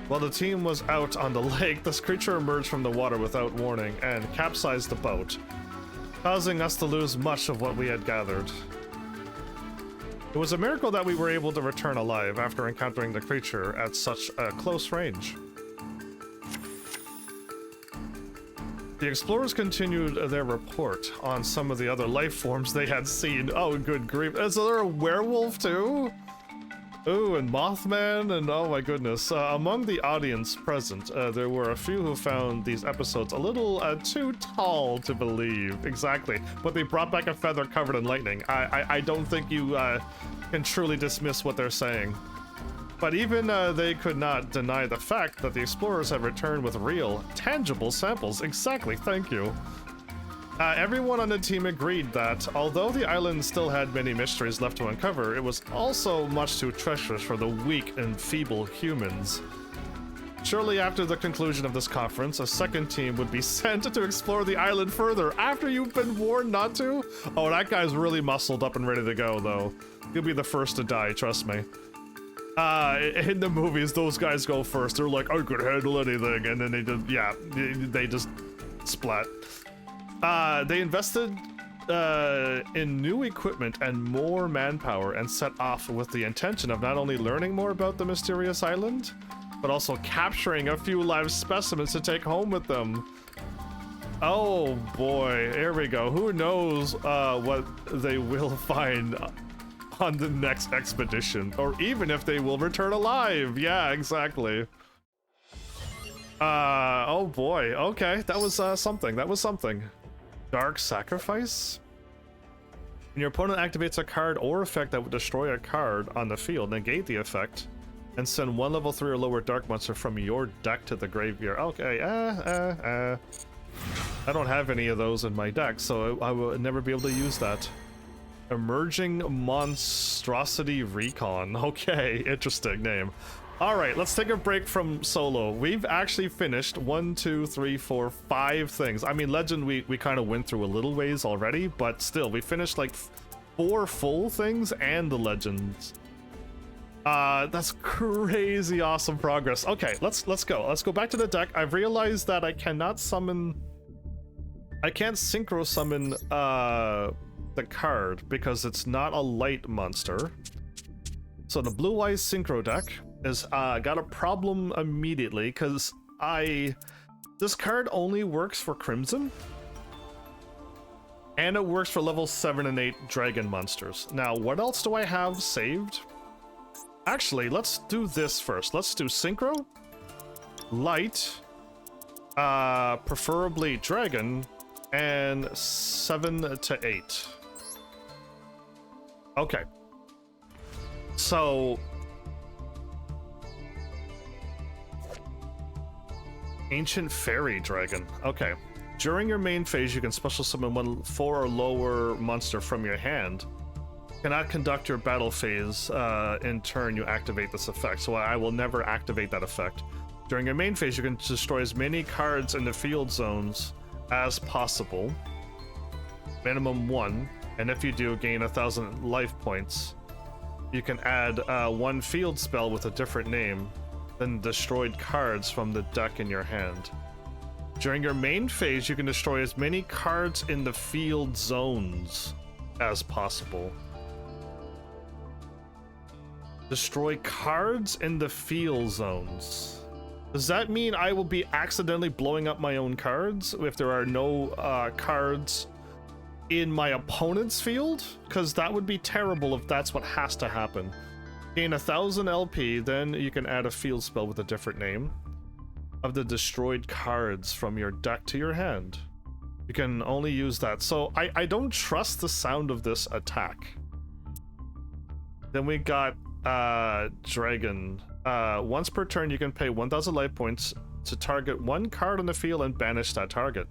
While the team was out on the lake, this creature emerged from the water without warning and capsized the boat, causing us to lose much of what we had gathered. It was a miracle that we were able to return alive after encountering the creature at such a close range. The explorers continued their report on some of the other life forms they had seen. Oh, good grief. Is there a werewolf too? Ooh, and Mothman, and oh my goodness. Among the audience present, there were a few who found these episodes a little too tall to believe. Exactly. But they brought back a feather covered in lightning. I don't think you can truly dismiss what they're saying. But even they could not deny the fact that the explorers had returned with real, tangible samples. Exactly, thank you. Everyone on the team agreed that, although the island still had many mysteries left to uncover, it was also much too treacherous for the weak and feeble humans. Shortly after the conclusion of this conference, a second team would be sent to explore the island further after you've been warned not to? Oh, that guy's really muscled up and ready to go, though. He'll be the first to die, trust me. In the movies, those guys go first. They're like, I could handle anything, and then they just, yeah, they just splat. They invested in new equipment and more manpower and set off with the intention of not only learning more about the mysterious island, but also capturing a few live specimens to take home with them. Oh boy, here we go. Who knows what they will find on the next expedition, or even if they will return alive. Yeah, exactly. Oh boy, okay, that was something. That was something. Dark Sacrifice? When your opponent activates a card or effect that would destroy a card on the field, negate the effect, and send one level 3 or lower dark monster from your deck to the graveyard. Okay, I don't have any of those in my deck, so I will never be able to use that. Emerging Monstrosity Recon. Okay, interesting name. Alright, let's take a break from solo. We've actually finished 1, 2, 3, 4, 5 things. I mean, Legend we kind of went through a little ways already, but still, we finished like 4 full things and the Legends. That's crazy awesome progress. Okay, let's go. Let's go back to the deck. I've realized that I cannot summon... I can't synchro summon the card because it's not a light monster. So the Blue Eyes Synchro deck is got a problem immediately because this card only works for Crimson, and it works for level 7 and 8 dragon monsters. Now, what else do I have saved? Actually, let's do this first. Let's do Synchro, Light, preferably Dragon, and 7 to 8. Okay. So Ancient Fairy Dragon. Okay. During your main phase, you can special summon one 4 or lower monster from your hand. Cannot conduct your battle phase in turn you activate this effect, so I will never activate that effect. During your main phase, you can destroy as many cards in the field zones as possible. Minimum 1, and if you do, gain 1,000 life points. You can add 1 field spell with a different name than destroyed cards from the deck in your hand. During your main phase, you can destroy as many cards in the field zones as possible. Destroy cards in the field zones. Does that mean I will be accidentally blowing up my own cards if there are no cards in my opponent's field? Because that would be terrible if that's what has to happen. Gain 1,000 LP, then you can add a field spell with a different name of the destroyed cards from your deck to your hand. You can only use that. So I don't trust the sound of this attack. Then we got Dragon. Once per turn, you can pay 1,000 life points to target 1 card on the field and banish that target.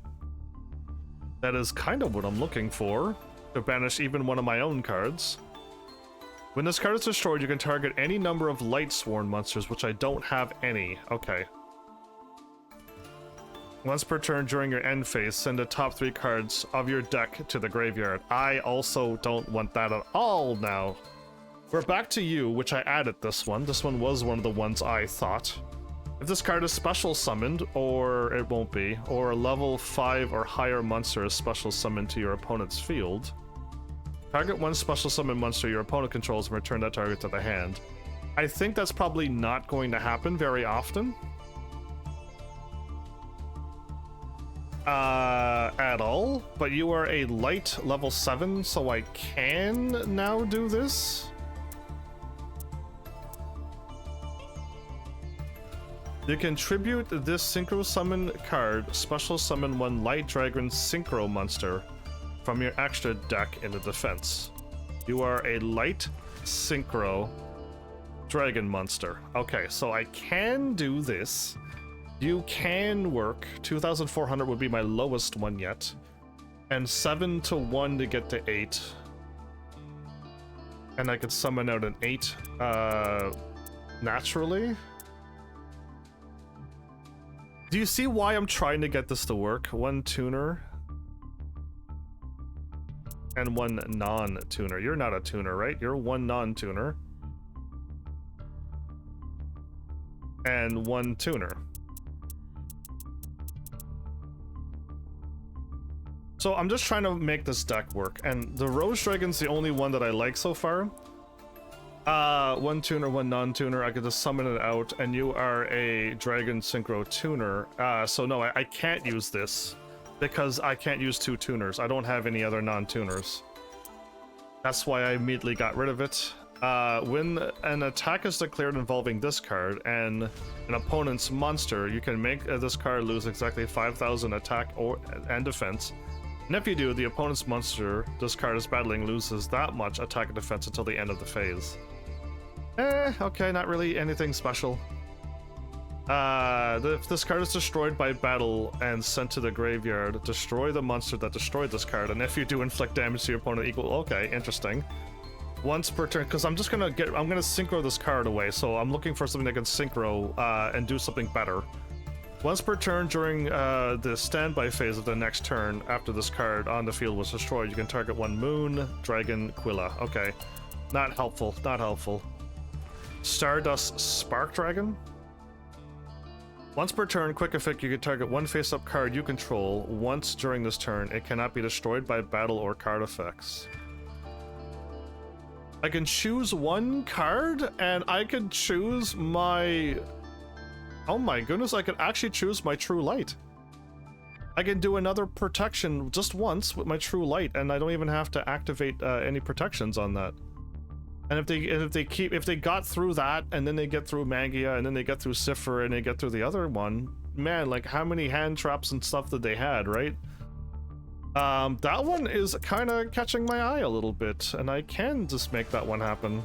That is kind of what I'm looking for, to banish even one of my own cards. When this card is destroyed, you can target any number of Lightsworn monsters, which I don't have any. Okay. Once per turn during your end phase, send the top 3 cards of your deck to the graveyard. I also don't want that at all now. We're back to you, which I added this one. This one was one of the ones I thought. If this card is special summoned, or it won't be, or a level 5 or higher monster is special summoned to your opponent's field, Target one special summon monster your opponent controls and return that target to the hand. I think that's probably not going to happen very often. At all. But you are a light level 7, so I can now do this. You can tribute this Synchro Summon card, special summon one Light Dragon Synchro monster from your extra deck into defense. You are a Light Synchro Dragon monster. Okay, so I can do this. You can work. 2,400 would be my lowest one yet. And 7 to 1 to get to 8. And I could summon out an 8 naturally. Do you see why I'm trying to get this to work? One tuner and one non-tuner. You're not a tuner, right? You're one non-tuner and one tuner. So I'm just trying to make this deck work, and the Rose Dragon's the only one that I like so far. One tuner, one non-tuner. I could just summon it out, and you are a Dragon Synchro tuner. So no, I can't use this because I can't use 2 tuners. I don't have any other non-tuners. That's why I immediately got rid of it. When an attack is declared involving this card and an opponent's monster, you can make this card lose exactly 5,000 attack and defense. And if you do, the opponent's monster this card is battling loses that much attack and defense until the end of the phase. Okay, not really anything special. If this card is destroyed by battle and sent to the graveyard, destroy the monster that destroyed this card, and if you do inflict damage to your opponent equal... Okay, interesting. Once per turn, because I'm gonna synchro this card away, so I'm looking for something that can synchro and do something better. Once per turn during the standby phase of the next turn after this card on the field was destroyed, you can target one Moon Dragon Quilla. Okay, not helpful, not helpful. Stardust Spark Dragon. Once per turn, quick effect, you can target one face-up card you control once during this turn. It cannot be destroyed by battle or card effects. I can choose one card, and I could choose my... Oh my goodness, I could actually choose my True Light. I can do another protection just once with my True Light, and I don't even have to activate any protections on that. And if they got through that, and then they get through Magia, and then they get through Cipher, and they get through the other one, man, like how many hand traps and stuff that they had, right? That one is kind of catching my eye a little bit, and I can just make that one happen.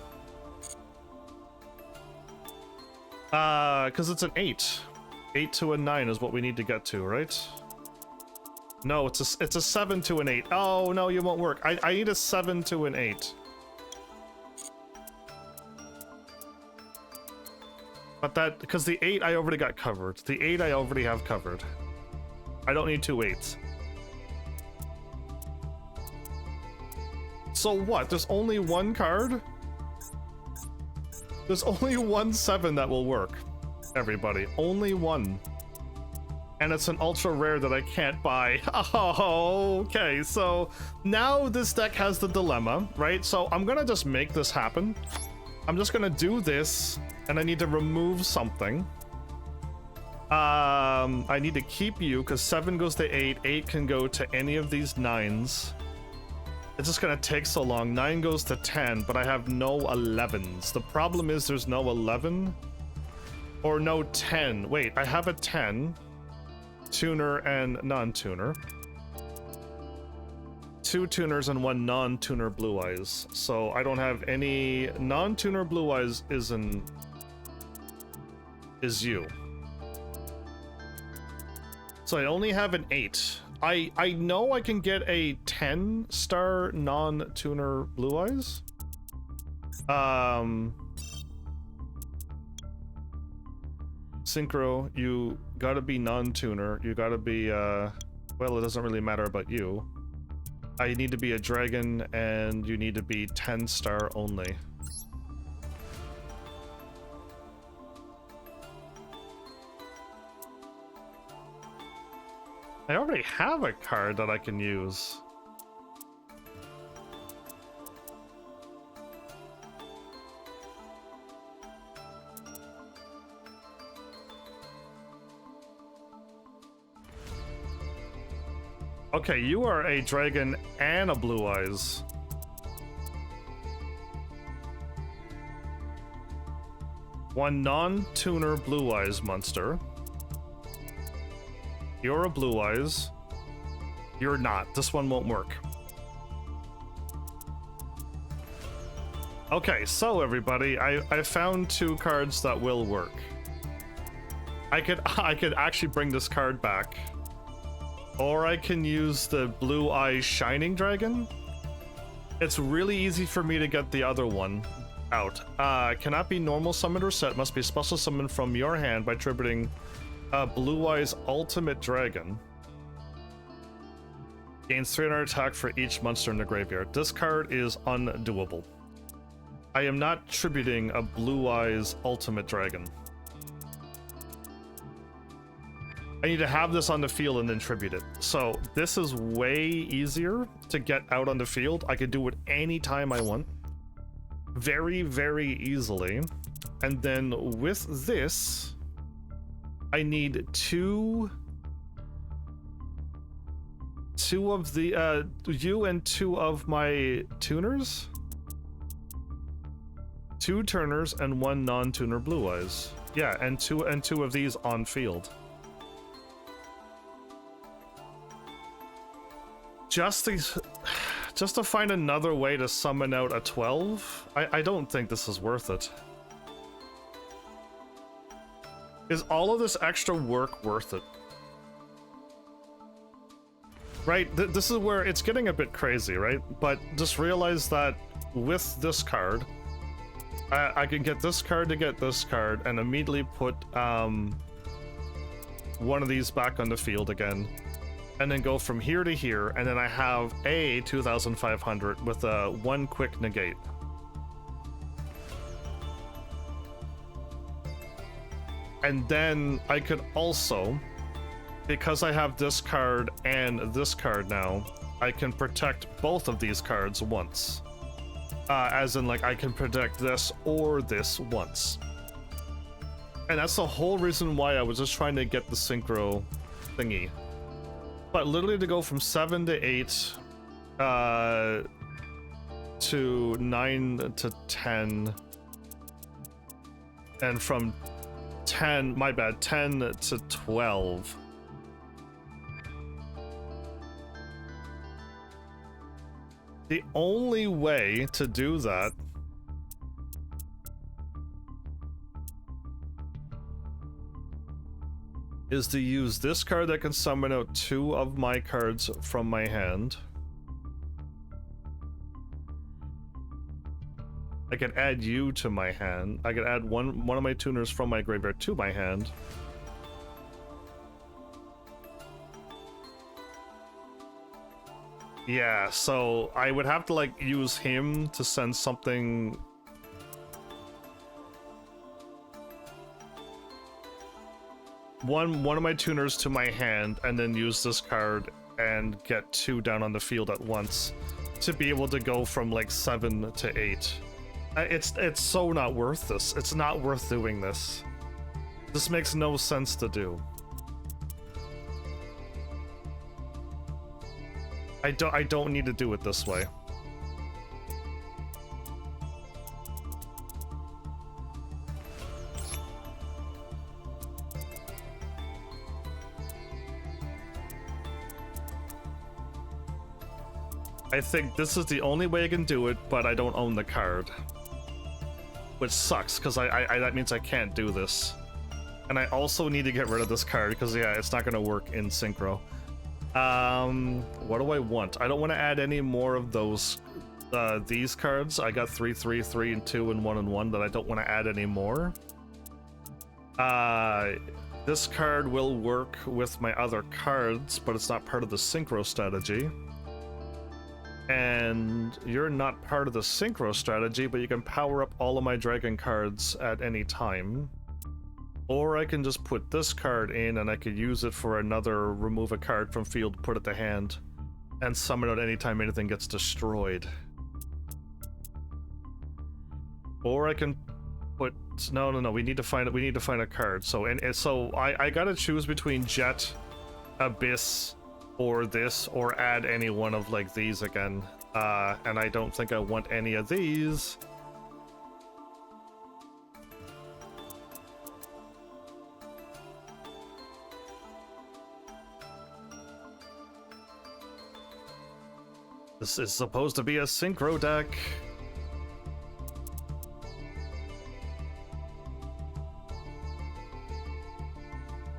Because it's an 8. 8 to a 9 is what we need to get to, right? No, it's a 7 to an 8. Oh, no, you won't work. I need a 7 to an 8. But that, because the 8 I already got covered. The 8 I already have covered. I don't need 2 8s. So what? There's only one card? There's only one 7 that will work, everybody. Only one. And it's an ultra rare that I can't buy. Oh, okay, so now this deck has the dilemma, right? So I'm gonna just make this happen. I'm just gonna do this, and I need to remove something. I need to keep you, because 7 goes to 8. 8 can go to any of these 9s. It's just gonna take so long. 9 goes to 10, but I have no 11s. The problem is there's no 11 or no 10. Wait, I have a 10, tuner and non-tuner. 2 tuners and 1 non-tuner Blue Eyes. So I don't have any non-tuner Blue Eyes. Is you. So I only have an 8. I know I can get a 10-star non-tuner Blue Eyes. Synchro, you gotta be non-tuner. You gotta be, well, it doesn't really matter about you. I need to be a dragon, and you need to be 10-star only. I already have a card that I can use. Okay, you are a dragon and a blue eyes. One non-tuner blue eyes monster. You're a blue eyes. You're not. This one won't work. Okay, so everybody, I found 2 cards that will work. I could actually bring this card back. Or I can use the Blue Eyes Shining Dragon. It's really easy for me to get the other one out. Cannot be normal summoned or set, must be special summoned from your hand by tributing Blue Eyes Ultimate Dragon. Gains 300 attack for each monster in the graveyard. This card is undoable. I am not tributing a Blue Eyes Ultimate Dragon. I need to have this on the field and then tribute it. So this is way easier to get out on the field. I could do it anytime I want. Very, very easily. And then with this, I need two of the, you and 2 of my tuners? 2 turners and 1 non-tuner blue eyes. Yeah, and two of these on field. Just to find another way to summon out a 12? I don't think this is worth it. Is all of this extra work worth it? Right, this is where it's getting a bit crazy, right? But just realize that with this card, I can get this card to get this card and immediately put one of these back on the field again. And then go from here to here, and then I have a 2,500 with a 1 quick negate. And then I could also, because I have this card and this card now, I can protect both of these cards once. As in, like, I can protect this or this once. And that's the whole reason why I was just trying to get the synchro thingy. But literally to go from 7 to 8, to 9 to 10, and from 10 to 12. The only way to do that is to use this card that can summon out 2 of my cards from my hand. I can add you to my hand. I can add one of my tuners from my graveyard to my hand. Yeah, so I would have to like use him to send something. One of my tuners to my hand, and then use this card and get 2 down on the field at once to be able to go from like 7 to 8. It's so not worth this. It's not worth doing this. This makes no sense to do. I don't need to do it this way. I think this is the only way I can do it, but I don't own the card. Which sucks, because that means I can't do this. And I also need to get rid of this card, because yeah, it's not going to work in Synchro. What do I want? I don't want to add any more of those, these cards. I got 3, 3, 3, and 2, and 1, and 1 that I don't want to add any more. This card will work with my other cards, but it's not part of the Synchro strategy. And you're not part of the Synchro strategy, but you can power up all of my dragon cards at any time. Or I can just put this card in and I could use it for another remove a card from field, put it to hand, and summon it anytime anything gets destroyed. Or I can put no, we need to find a card. So so I gotta choose between Jet, Abyss, or this, or add any one of like these again. And I don't think I want any of these. This is supposed to be a synchro deck.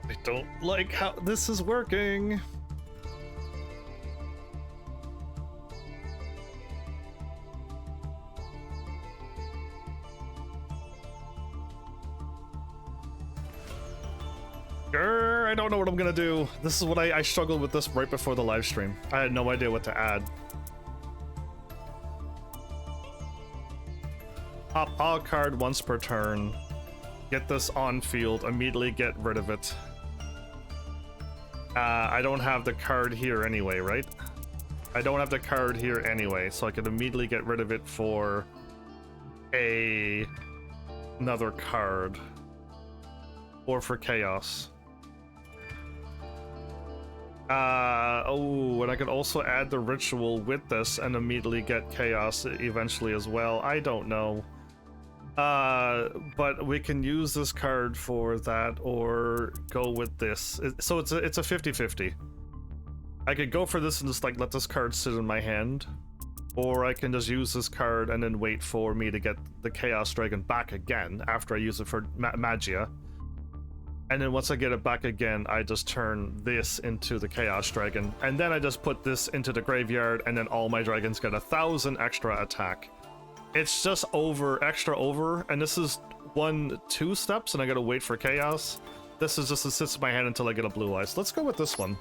I don't like how this is working. I don't know what I'm gonna do. This is what I struggled with this right before the live stream. I had no idea what to add. Pop a card once per turn. Get this on field. Immediately get rid of it. I don't have the card here anyway, right? I don't have the card here anyway, so I can immediately get rid of it for another card. Or for chaos. Oh, and I could also add the ritual with this and immediately get chaos eventually as well. I don't know. But we can use this card for that or go with this. So it's a 50-50. I could go for this and just like let this card sit in my hand, or I can just use this card and then wait for me to get the Chaos Dragon back again after I use it for Magia. And then once I get it back again, I just turn this into the Chaos Dragon. And then I just put this into the graveyard, and then all my dragons get 1,000 extra attack. It's just extra over, and this is 1-2 steps, and I gotta wait for Chaos. This is just, it sits in my hand until I get a Blue Eyes. Let's go with this one.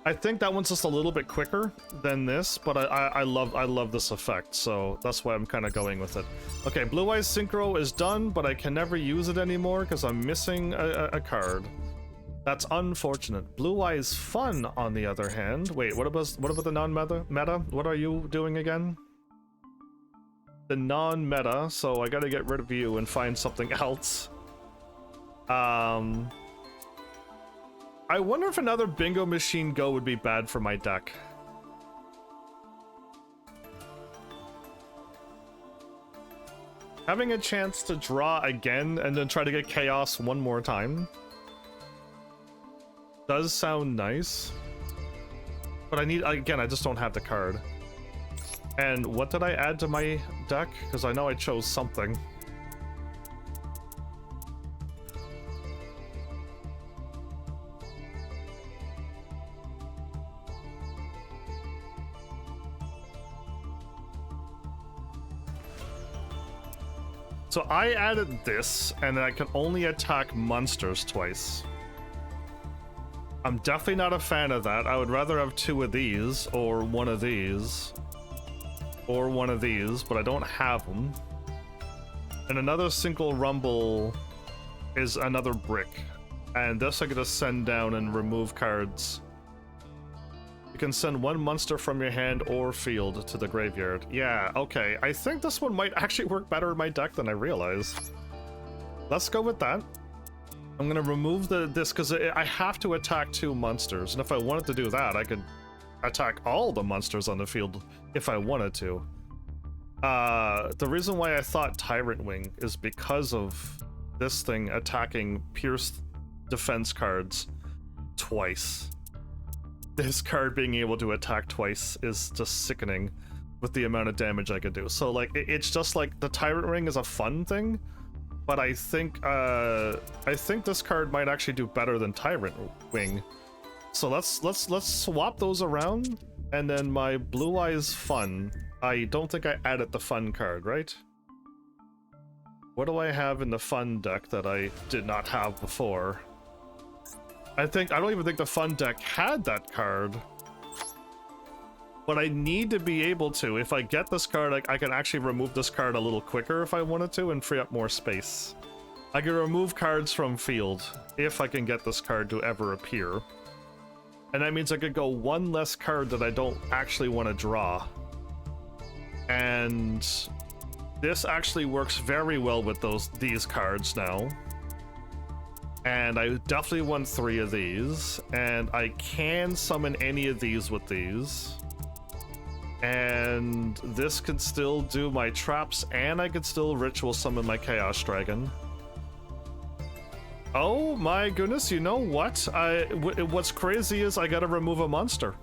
I think that one's just a little bit quicker than this, but I love this effect, so that's why I'm kind of going with it. Okay, Blue Eyes Synchro is done, but I can never use it anymore because I'm missing a card. That's unfortunate. Blue Eyes Fun, on the other hand. Wait, what about the non-meta? What are you doing again? The non-meta, so I gotta get rid of you and find something else. I wonder if another Bingo Machine Go would be bad for my deck. Having a chance to draw again and then try to get Chaos one more time does sound nice. But I just don't have the card. And what did I add to my deck? Because I know I chose something. So I added this, and then I can only attack monsters twice. I'm definitely not a fan of that. I would rather have 2 of these, or 1 of these, or 1 of these, but I don't have them. And another single rumble is another brick. And this I get to send down and remove cards. You can send 1 monster from your hand or field to the graveyard. Yeah, okay. I think this one might actually work better in my deck than I realized. Let's go with that. I'm gonna remove this because I have to attack 2 monsters, and if I wanted to do that, I could attack all the monsters on the field if I wanted to. The reason why I thought Tyrant Wing is because of this thing attacking pierced defense cards twice. This card being able to attack twice is just sickening with the amount of damage I could do. So like it's just like the Tyrant Ring is a fun thing, but I think this card might actually do better than Tyrant Wing. So let's swap those around, and then my Blue Eyes Fun. I don't think I added the Fun card, right? What do I have in the Fun deck that I did not have before? I don't even think the Fun deck had that card. But I need to be able to. If I get this card, I can actually remove this card a little quicker if I wanted to and free up more space. I can remove cards from field if I can get this card to ever appear. And that means I could go 1 less card that I don't actually want to draw. And this actually works very well with these cards now. And I definitely want 3 of these. And I can summon any of these with these. And this could still do my traps, and I could still ritual summon my Chaos Dragon. Oh my goodness, you know what? What's crazy is I gotta remove a monster.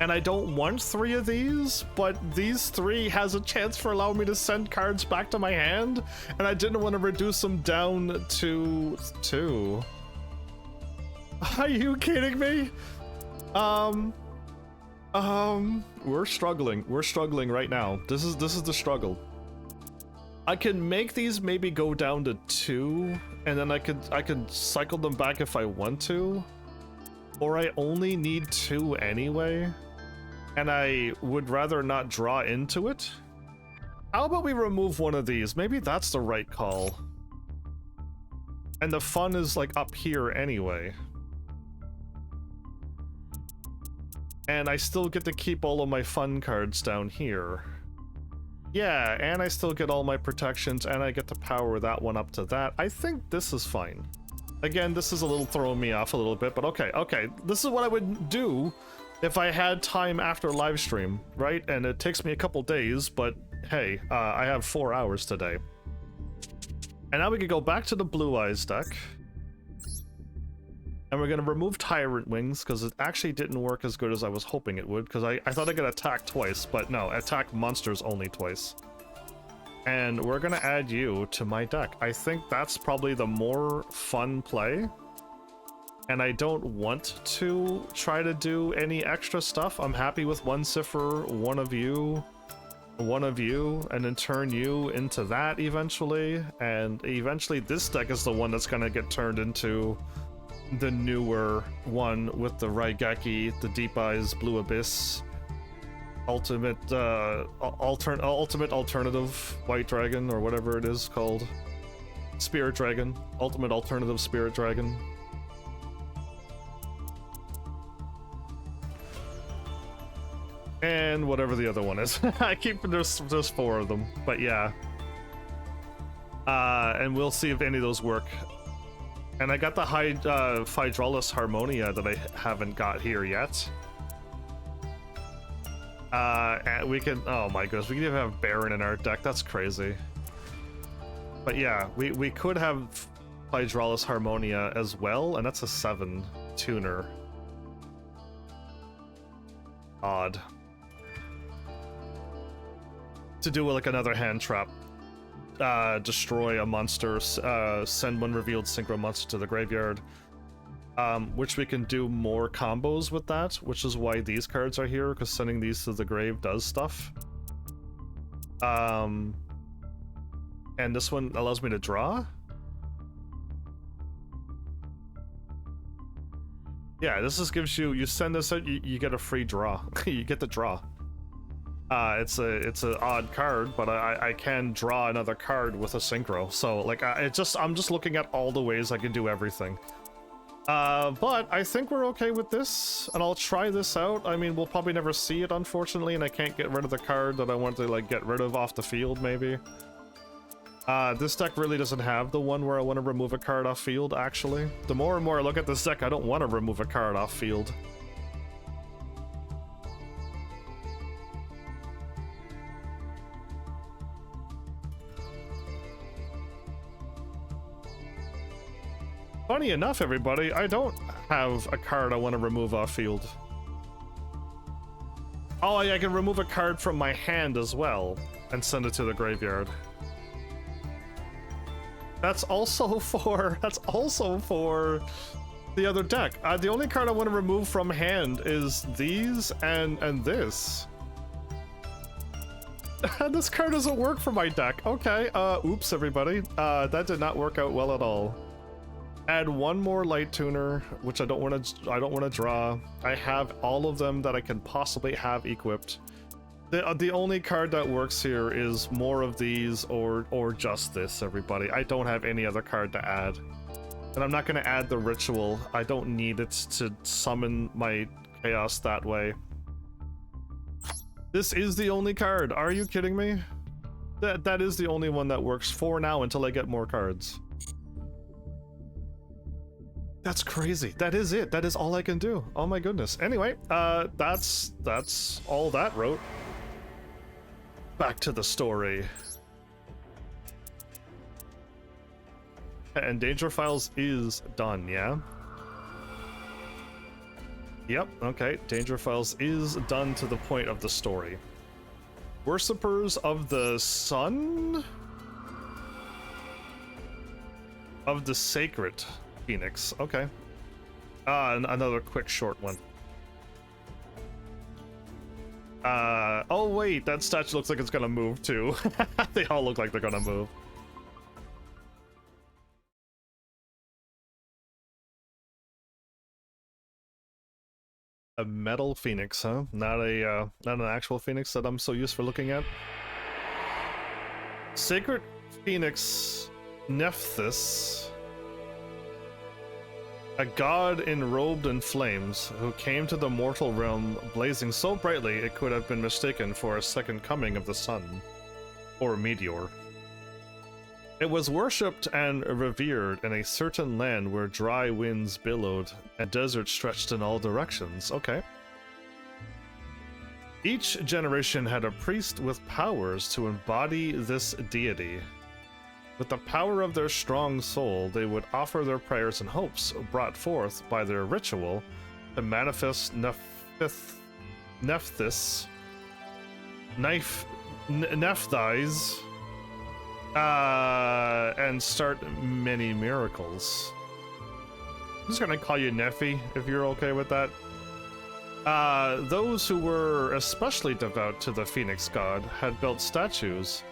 And I don't want 3 of these, but these 3 has a chance for allowing me to send cards back to my hand, and I didn't want to reduce them down to 2. Are you kidding me? We're struggling. We're struggling right now. This is the struggle. I can make these maybe go down to 2, and then I could cycle them back if I want to. Or I only need 2 anyway, and I would rather not draw into it. How about we remove one of these? Maybe that's the right call. And the fun is like up here anyway. And I still get to keep all of my fun cards down here. Yeah, and I still get all my protections, and I get to power that one up to that. I think this is fine. Again, this is a little throwing me off a little bit, but okay. This is what I would do if I had time after live stream, right? And it takes me a couple days, but hey, I have 4 hours today. And now we can go back to the Blue Eyes deck. And we're going to remove Tyrant Wings, because it actually didn't work as good as I was hoping it would, because I thought I could attack twice, but no, attack monsters only twice. And we're going to add you to my deck. I think that's probably the more fun play. And I don't want to try to do any extra stuff. I'm happy with 1 Cipher, 1 of you, and then turn you into that eventually. And eventually this deck is the one that's going to get turned into the newer one with the Raigeki, the Deep Eyes, Blue Abyss, ultimate alternative White Dragon, or whatever it is called. Spirit Dragon. Ultimate alternative Spirit Dragon. And whatever the other one is. I keep, there's 4 of them, but yeah. And we'll see if any of those work. And I got the Hydraulis Harmonia that I haven't got here yet. And we can, oh my goodness, we can even have Baron in our deck. That's crazy. But yeah, we could have Hydraulis Harmonia as well, and that's a 7 tuner. Odd. To do like another hand trap. Destroy a monster, send 1 revealed synchro monster to the graveyard, which we can do more combos with that, which is why these cards are here, because sending these to the grave does stuff. And this one allows me to draw? Yeah, this just gives you send this out, you get a free draw. You get the draw. It's an odd card, but I can draw another card with a synchro. So like I'm just looking at all the ways I can do everything. But I think we're okay with this, and I'll try this out. I mean, we'll probably never see it, unfortunately, and I can't get rid of the card that I want to like get rid of off the field, maybe. This deck really doesn't have the one where I want to remove a card off field, actually. The more and more I look at this deck, I don't want to remove a card off field. Funny enough, everybody, I don't have a card I want to remove off field. Oh, I can remove a card from my hand as well and send it to the graveyard. That's also for the other deck. The only card I want to remove from hand is these and this. This card doesn't work for my deck. Okay, oops, everybody. That did not work out well at all. Add 1 more light tuner, which I don't want to draw. I have all of them that I can possibly have equipped. The only card that works here is more of these or just this, everybody. I don't have any other card to add. And I'm not going to add the ritual. I don't need it to summon my chaos that way. This is the only card. Are you kidding me? That is the only one that works for now until I get more cards. That's crazy. That is it. That is all I can do. Oh my goodness. Anyway, that's all that wrote. Back to the story. And Danger Files is done, yeah? Yep, okay. Danger Files is done to the point of the story. Worshippers of the Sun? Of the Sacred Phoenix. Okay. Another quick short one. Oh wait, that statue looks like it's gonna move too. They all look like they're gonna move. A metal phoenix, huh? Not an actual phoenix that I'm so used for looking at. Sacred Phoenix Nephthys, a god enrobed in flames, who came to the mortal realm blazing so brightly it could have been mistaken for a second coming of the sun, or meteor. It was worshipped and revered in a certain land where dry winds billowed and deserts stretched in all directions. Okay. Each generation had a priest with powers to embody this deity. With the power of their strong soul, they would offer their prayers and hopes brought forth by their ritual to manifest Nephthys, and start many miracles. I'm just gonna call you Nephi, if you're okay with that. Those who were especially devout to the Phoenix god had built statues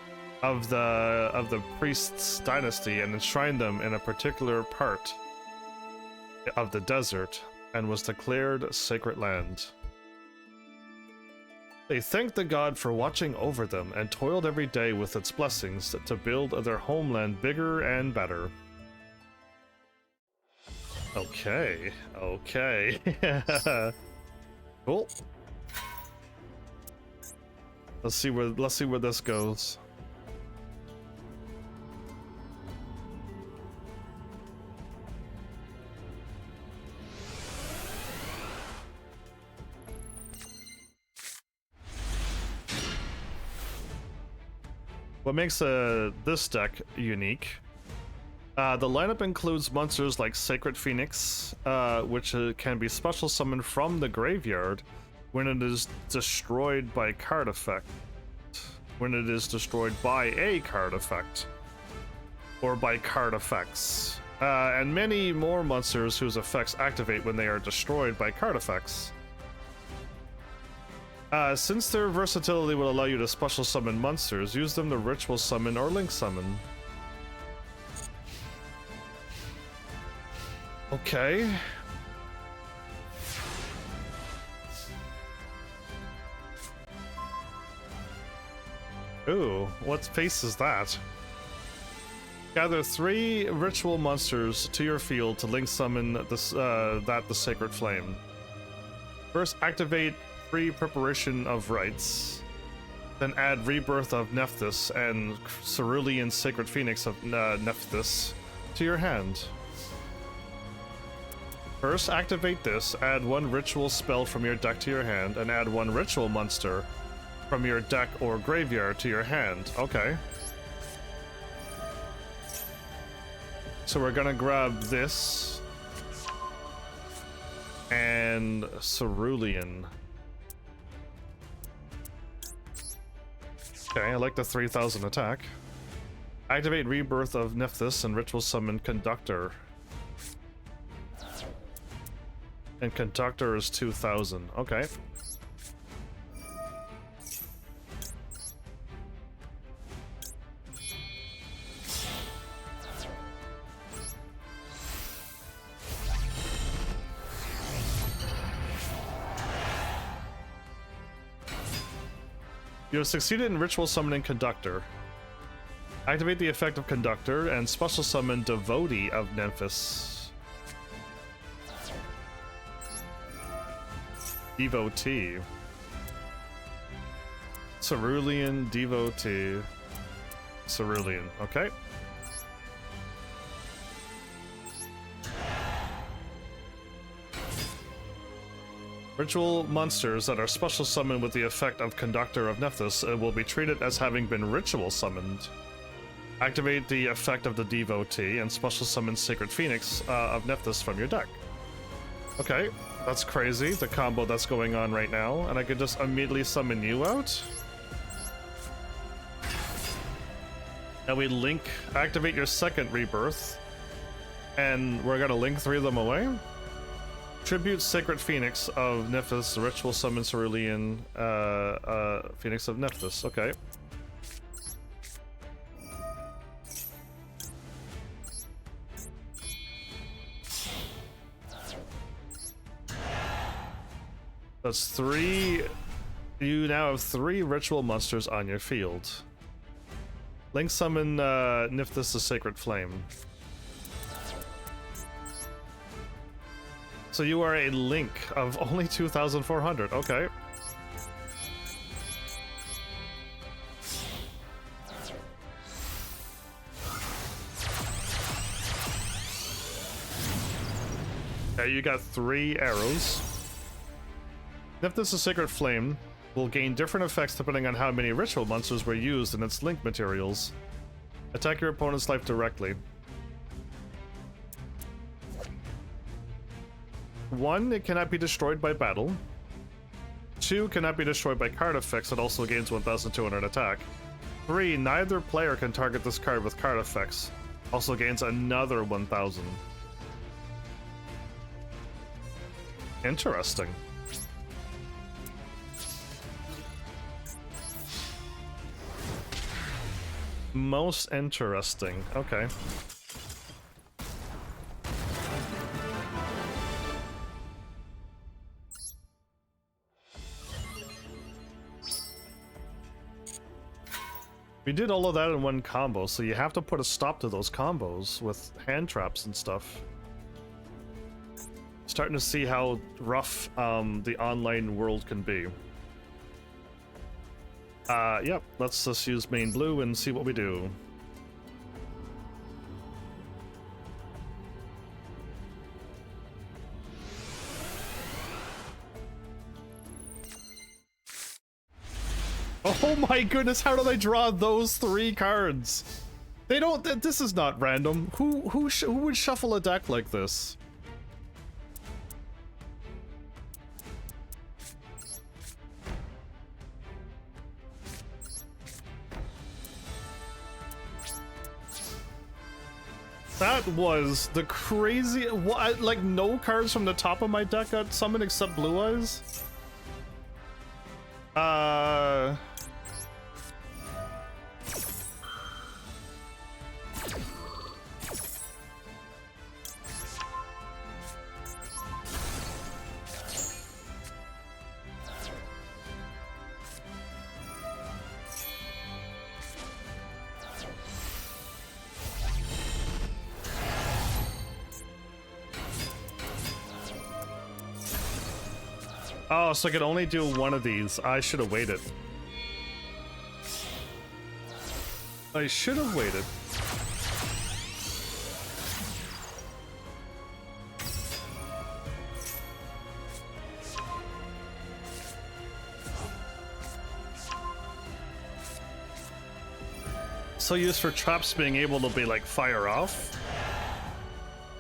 of the priest's dynasty and enshrined them in a particular part of the desert, and was declared sacred land. They thanked the god for watching over them and toiled every day with its blessings to build their homeland bigger and better. Okay, okay. Cool. Let's see where this goes. What makes this deck unique? The lineup includes monsters like Sacred Phoenix, which can be special summoned from the graveyard when it is destroyed by card effect. When it is destroyed by a card effect. Or by card effects. And many more monsters whose effects activate when they are destroyed by card effects. Since their versatility will allow you to special summon monsters, use them to ritual summon or link summon. Okay. Ooh, what face is that? Gather 3 ritual monsters to your field to link summon this, the Sacred Flame. First, activate free Preparation of Rites. Then add Rebirth of Nephthys and Cerulean Sacred Phoenix of Nephthys to your hand. First, activate this, add 1 ritual spell from your deck to your hand, and add 1 ritual monster from your deck or graveyard to your hand. Okay. So we're gonna grab this and Cerulean. Okay, I like the 3000 attack. Activate Rebirth of Nephthys and ritual summon Conductor. And Conductor is 2000. Okay. You have succeeded in ritual summoning Conductor. Activate the effect of Conductor and special summon Devotee of Nephthys. Devotee. Cerulean Devotee. Cerulean, okay. Ritual monsters that are special summoned with the effect of Conductor of Nephthys will be treated as having been ritual summoned. Activate the effect of the Devotee and special summon Sacred Phoenix of Nephthys from your deck. Okay, that's crazy, the combo that's going on right now, and I could just immediately summon you out. And we link, activate your second rebirth, and we're gonna link 3 of them away. Tribute Sacred Phoenix of Nephthys, ritual summon Cerulean Phoenix of Nephthys. Okay. That's 3. You now have 3 ritual monsters on your field. Link summon Nephthys the Sacred Flame. So you are a link of only 2,400. Okay. Okay, you got 3 arrows. Nephthys the Sacred Flame will gain different effects depending on how many ritual monsters were used in its link materials. Attack your opponent's life directly. 1, it cannot be destroyed by battle. 2, cannot be destroyed by card effects. It also gains 1,200 attack. 3, neither player can target this card with card effects. Also gains another 1,000. Interesting. Most interesting. Okay. We did all of that in one combo, so you have to put a stop to those combos with hand traps and stuff. Starting to see how rough the online world can be. Yep, let's just use main blue and see what we do. Oh my goodness, how did I draw those 3 cards? They don't, this is not random. Who would shuffle a deck like this? That was the crazy, what, like no cards from the top of my deck got summoned except Blue Eyes? Oh, so I could only do one of these. I should have waited. I should have waited. So used for traps being able to be like fire off.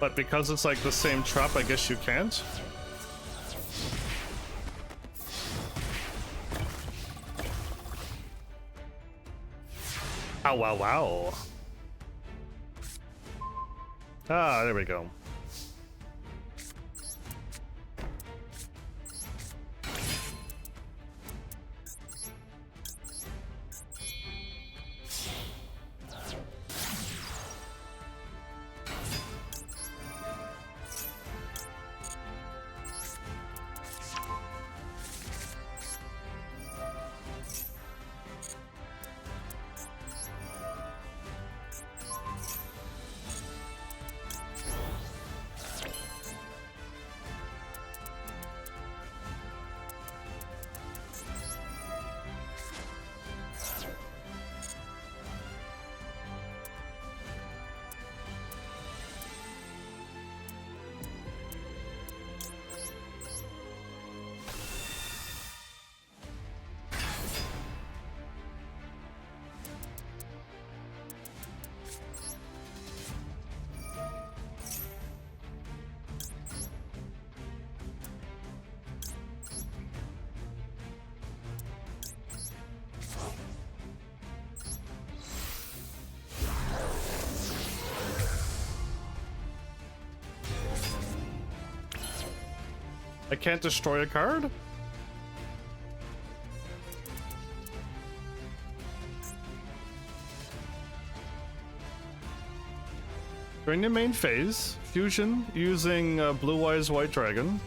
But because it's like the same trap, I guess you can't. Ow, wow, wow. Ah, there we go. I can't destroy a card? During the main phase, fusion using Blue Eyes White Dragon.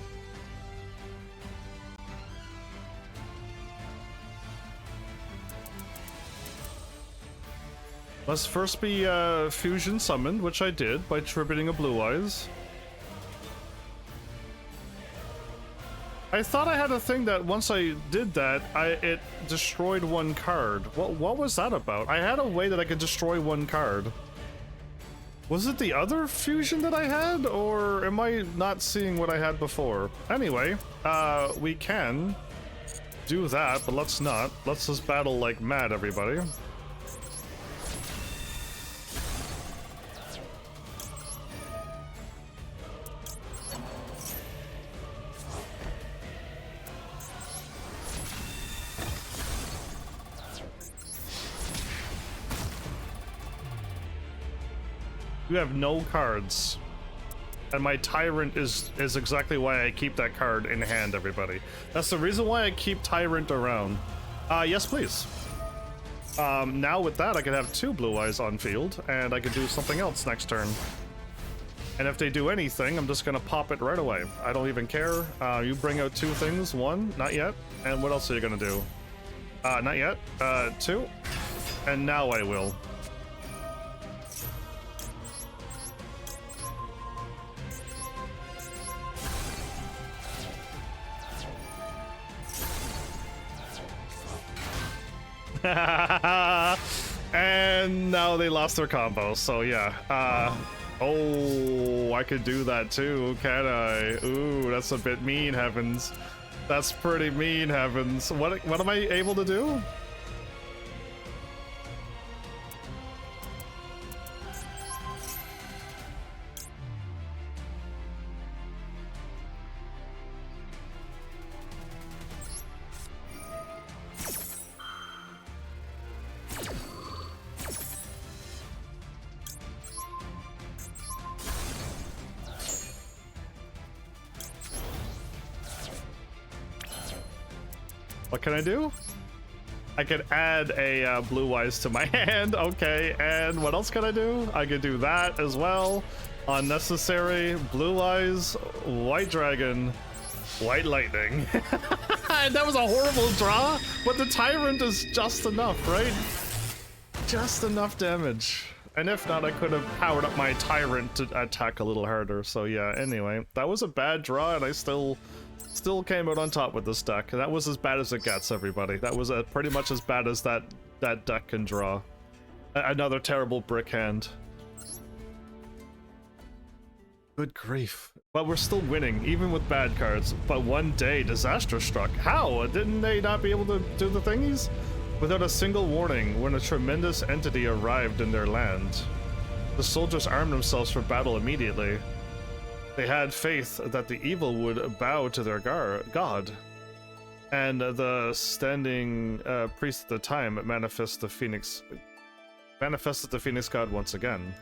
Must first be fusion summoned, which I did by tributing a Blue Eyes. I thought I had a thing that once I did that, it destroyed one card. What was that about? I had a way that I could destroy one card. Was it the other fusion that I had, or am I not seeing what I had before? Anyway, we can do that, but let's not. Let's just battle like mad, everybody. You have no cards. And my Tyrant is exactly why I keep that card in hand, everybody. That's the reason why I keep Tyrant around. Yes, please. Now with that, I can have 2 Blue Eyes on field, and I can do something else next turn. And if they do anything, I'm just gonna pop it right away. I don't even care. You bring out 2 things. 1, not yet. And what else are you gonna do? Not yet. 2. And now I will. And now they lost their combo, so yeah. Oh, I could do that too, can I? Ooh, that's a bit mean, Heavens. That's pretty mean, Heavens. What am I able to do? What can I do? I can add a Blue Eyes to my hand. Okay, and what else can I do? I can do that as well. Unnecessary. Blue Eyes, White Dragon, White Lightning. And that was a horrible draw, but the Tyrant is just enough, right? Just enough damage. And if not, I could have powered up my Tyrant to attack a little harder. So yeah, anyway, that was a bad draw, and I still came out on top with this deck. That was as bad as it gets, everybody. That was pretty much as bad as that deck can draw. Another terrible brick hand. Good grief. But we're still winning, even with bad cards. But one day, disaster struck. How? Didn't they not be able to do the thingies? Without a single warning, when a tremendous entity arrived in their land, the soldiers armed themselves for battle immediately. They had faith that the evil would bow to their god, and the standing priest at the time manifested the Phoenix god once again.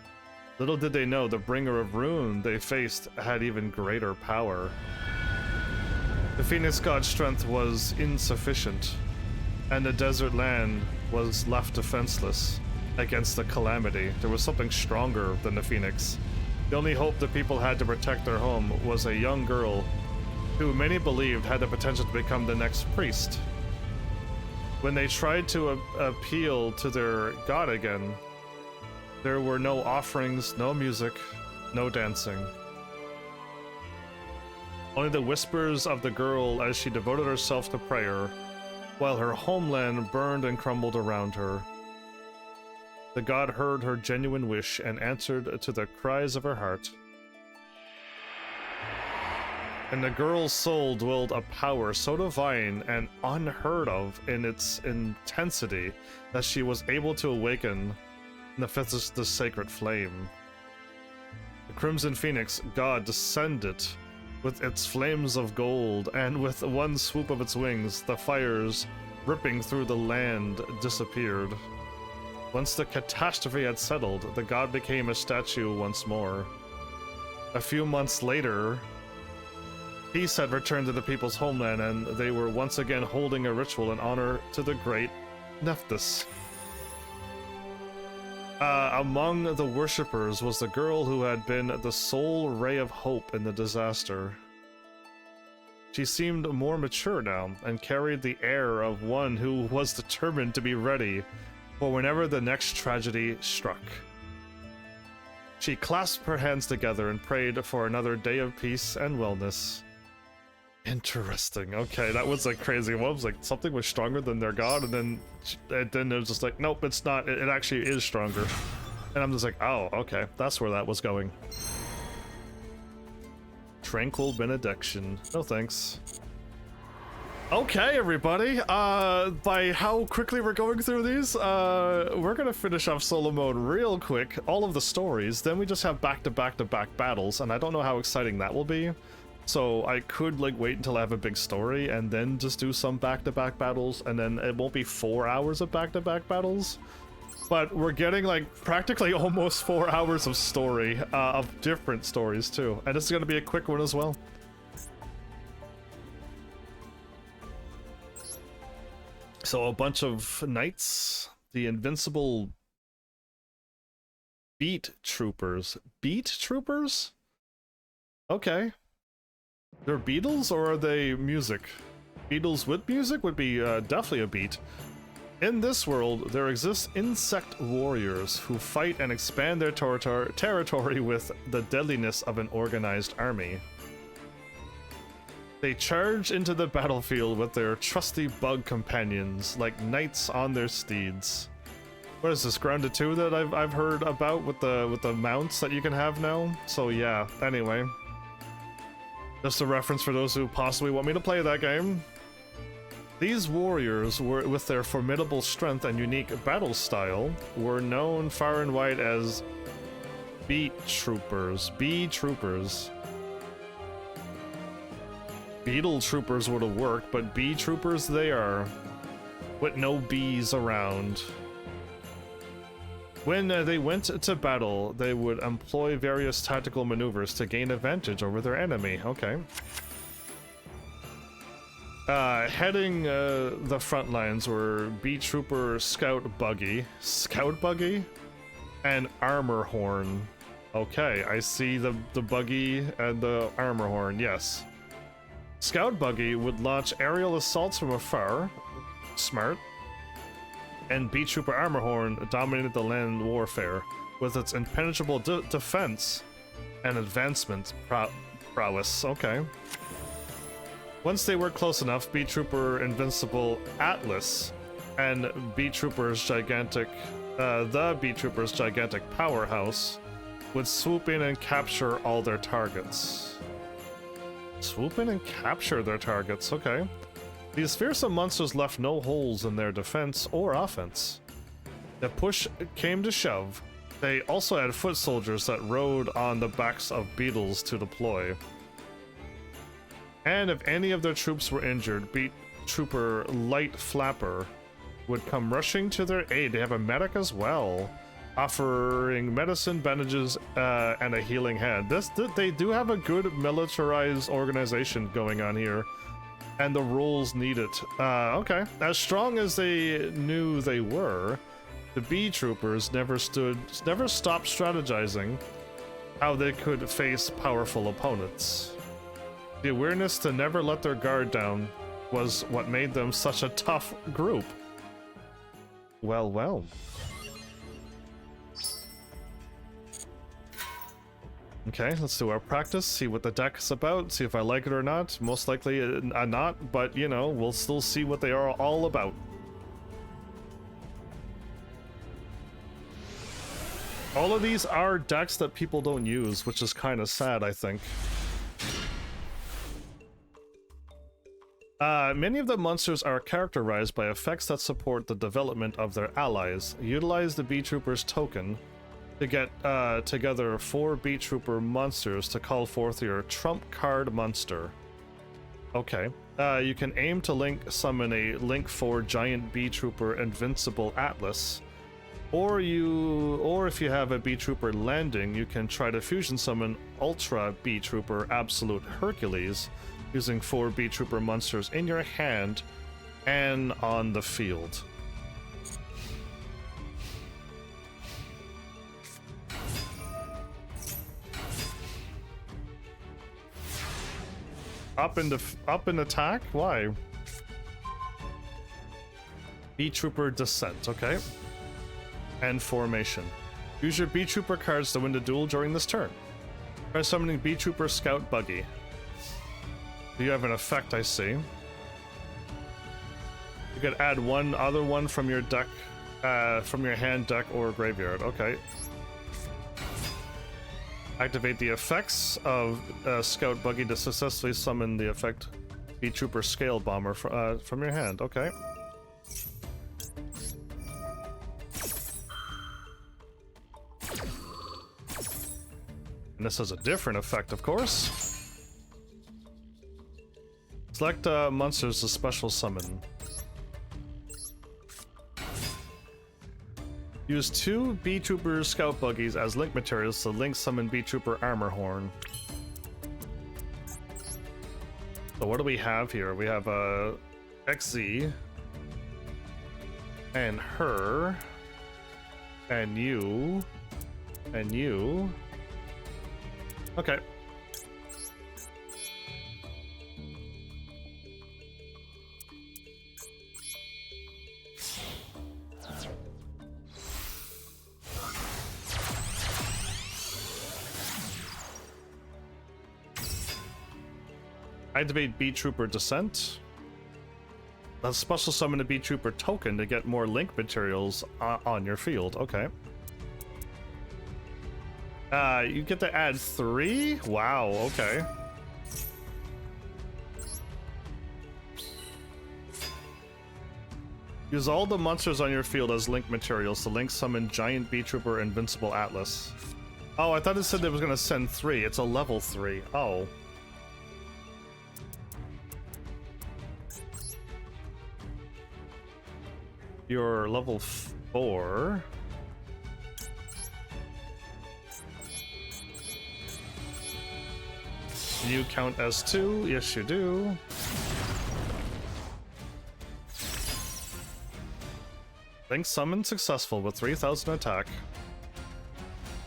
Little did they know the bringer of ruin they faced had even greater power. The Phoenix god's strength was insufficient, and the desert land was left defenseless against the calamity. There was something stronger than the Phoenix. The only hope the people had to protect their home was a young girl who many believed had the potential to become the next priest. When they tried to appeal to their god again, there were no offerings, no music, no dancing. Only the whispers of the girl as she devoted herself to prayer, while her homeland burned and crumbled around her. The god heard her genuine wish and answered to the cries of her heart. In the girl's soul dwelled a power so divine and unheard of in its intensity that she was able to awaken the sacred flame. The Crimson Phoenix god descended with its flames of gold, and with one swoop of its wings, the fires ripping through the land disappeared. Once the catastrophe had settled, the god became a statue once more. A few months later, Peace had returned to the people's homeland, and they were once again holding a ritual in honor to the great Nephthys. Among the worshippers was the girl who had been the sole ray of hope in the disaster. She seemed more mature now, and carried the air of one who was determined to be ready for whenever the next tragedy struck. She clasped her hands together and prayed for another day of peace and wellness. Interesting. Okay, that was like crazy. What was like something was stronger than their god, and then it was just like, nope, it's not. It actually is stronger. And I'm just like, oh, okay, that's where that was going. Tranquil benediction. No thanks. Okay, everybody. By how quickly we're going through these, we're gonna finish off solo mode real quick. All of the stories. Then we just have back-to-back-to-back battles, and I don't know how exciting that will be. So I could like wait until I have a big story and then just do some back-to-back battles, and then it won't be 4 hours of back-to-back battles. But we're getting like practically almost 4 hours of story, of different stories too. And this is gonna be a quick one as well. So a bunch of knights, the invincible beat troopers. Beat troopers? Okay. They're Beatles, or are they music? Beatles with music would be definitely a beat. In this world, there exist insect warriors who fight and expand their territory with the deadliness of an organized army. They charge into the battlefield with their trusty bug companions, like knights on their steeds. What is this, Grounded 2 that I've heard about with the mounts that you can have now? So yeah, anyway. Just a reference for those who possibly want me to play that game. These warriors, with their formidable strength and unique battle style, were known far and wide as Beat Troopers. Bee Troopers. Beetle Troopers would have worked, but Bee Troopers they are, with no bees around. When they went to battle, they would employ various tactical maneuvers to gain advantage over their enemy. Okay. Heading the front lines were Bee Trooper Scout Buggy, and Armor Horn. Okay, I see the buggy and the Armor Horn, yes. Scout Buggy would launch aerial assaults from afar. Smart. And Bee Trooper Armor Horn dominated the land warfare with its impenetrable defense and advancement prowess. Okay. Once they were close enough, Bee Trooper Invincible Atlas and Bee Trooper's gigantic, the Bee Trooper's gigantic powerhouse would swoop in and capture all their targets. Swoop in and capture their targets, okay. These fearsome monsters left no holes in their defense or offense. If push came to shove, they also had foot soldiers that rode on the backs of beetles to deploy. And if any of their troops were injured, Beat Trooper Light Flapper would come rushing to their aid. They have a medic as well, offering medicine, bandages, and a healing hand. They do have a good militarized organization going on here. And the rules need it. Okay. As strong as they knew they were, the Bee Troopers never stopped strategizing how they could face powerful opponents. The awareness to never let their guard down was what made them such a tough group. Well, well. Okay, let's do our practice, see what the deck is about, see if I like it or not. Most likely not, but you know, we'll still see what they are all about. All of these are decks that people don't use, which is kind of sad, I think. Many of the monsters are characterized by effects that support the development of their allies. Utilize the Bee Trooper's token to get together 4 Bee Trooper monsters to call forth your trump card monster. Okay. You can aim to summon a Link 4 Giant Bee Trooper Invincible Atlas. Or if you have a Bee Trooper landing, you can try to fusion summon Ultra Bee Trooper Absolute Hercules using 4 B Trooper monsters in your hand and on the field. Up in attack? Why? B Trooper Descent, okay. And Formation. Use your B Trooper cards to win the duel during this turn. Try summoning B Trooper Scout Buggy. You have an effect, I see. You could add one other one from your deck, from your hand, deck, or graveyard. Okay. Activate the effects of Scout Buggy to successfully summon the effect B Trooper Scale Bomber from your hand. Okay. And this has a different effect, of course. Select monsters to special summon. Use 2 B Trooper Scout Buggies as link materials to link summon B Trooper Armor Horn. So what do we have here? We have XZ and her and you and you. Okay. Activate B Trooper Descent. Let's special summon a B Trooper token to get more link materials on your field. Okay. You get to add 3? Wow, okay. Use all the monsters on your field as link materials to link summon Giant B Trooper Invincible Atlas. Oh, I thought it said it was gonna send 3. It's a level 3. Oh. You're level 4. You count as 2? Yes, you do. Link summon successful with 3000 attack.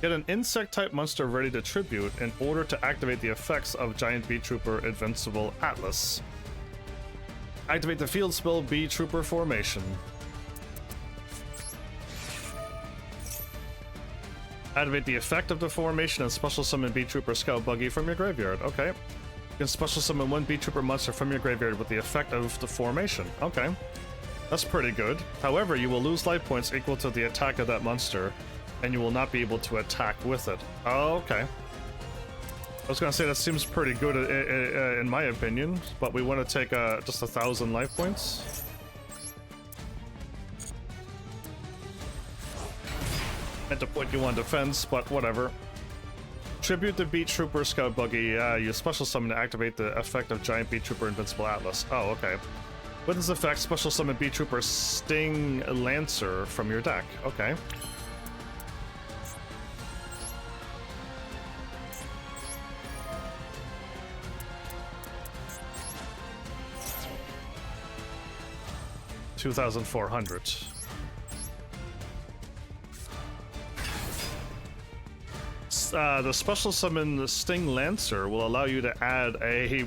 Get an insect-type monster ready to tribute in order to activate the effects of Giant B Trooper Invincible Atlas. Activate the field spell B Trooper Formation. Activate the effect of the formation and special summon B Trooper Scout Buggy from your graveyard. Okay. You can special summon 1 B Trooper monster from your graveyard with the effect of the formation. Okay. That's pretty good. However, you will lose life points equal to the attack of that monster, and you will not be able to attack with it. Oh, okay. I was gonna say that seems pretty good in my opinion, but we want to take just 1,000 life points. Meant to put you on defense, but whatever. Tribute the B Trooper Scout Buggy. You special summon to activate the effect of Giant B Trooper Invincible Atlas. Oh, okay. With this effect, special summon B Trooper Sting Lancer from your deck. Okay. $2,400. The special summon the Sting Lancer will allow you to add a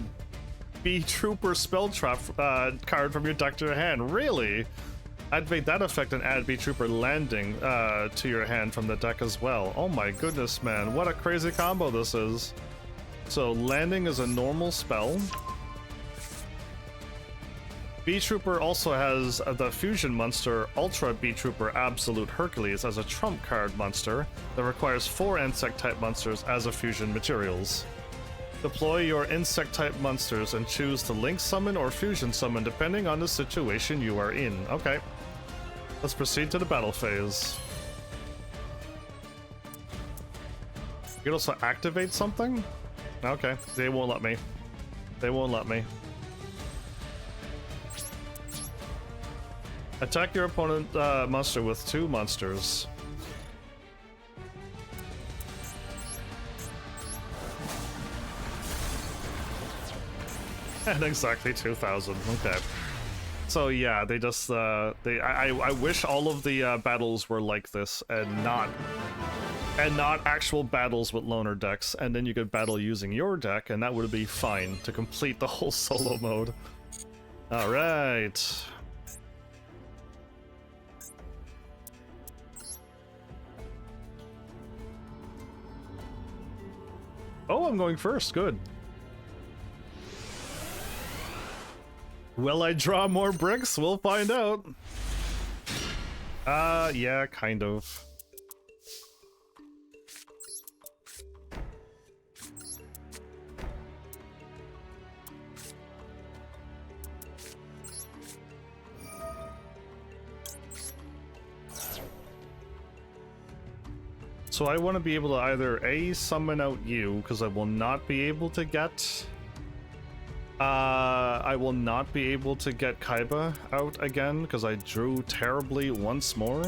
B Trooper Spell Trap card from your deck to your hand. Really? Activate that effect and add B Trooper Landing to your hand from the deck as well. Oh my goodness, man. What a crazy combo this is. So Landing is a normal spell. B Trooper also has the fusion monster Ultra B Trooper Absolute Hercules as a trump card monster that requires 4 insect type monsters as a fusion materials. Deploy your insect type monsters and choose to link summon or fusion summon depending on the situation you are in. Okay, let's proceed to the battle phase. You can also activate something? Okay, they won't let me. They won't let me. Attack your opponent monster with 2 monsters. And exactly 2,000. Okay. So yeah, they just I wish all of the battles were like this and not actual battles with loner decks, and then you could battle using your deck, and that would be fine to complete the whole solo mode. All right. Oh, I'm going first. Good. Will I draw more bricks? We'll find out. Yeah, kind of. So I want to be able to either A, summon out you, because I will not be able to get... I will not be able to get Kaiba out again, because I drew terribly once more.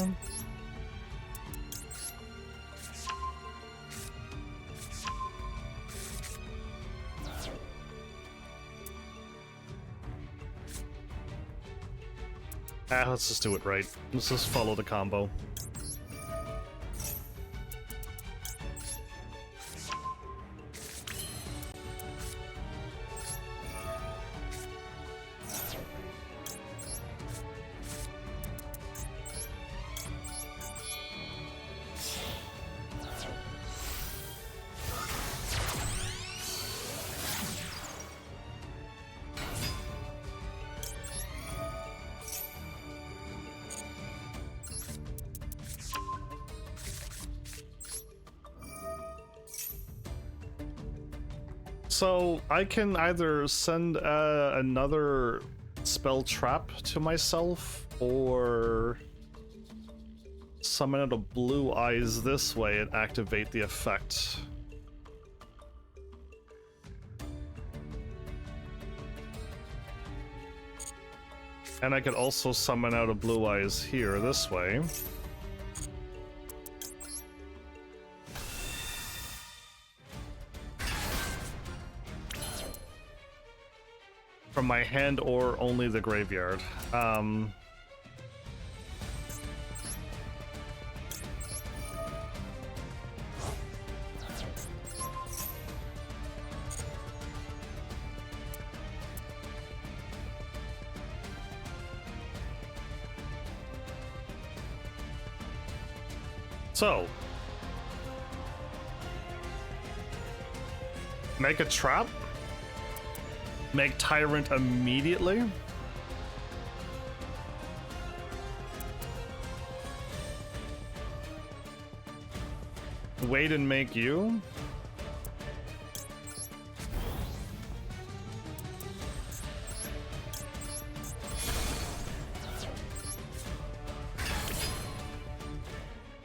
Let's just do it right. Let's just follow the combo. So I can either send another spell trap to myself, or summon out a blue eyes this way and activate the effect. And I could also summon out a blue eyes here this way. From my hand or only the graveyard. So, make a trap. Make Tyrant immediately. Wait and make you.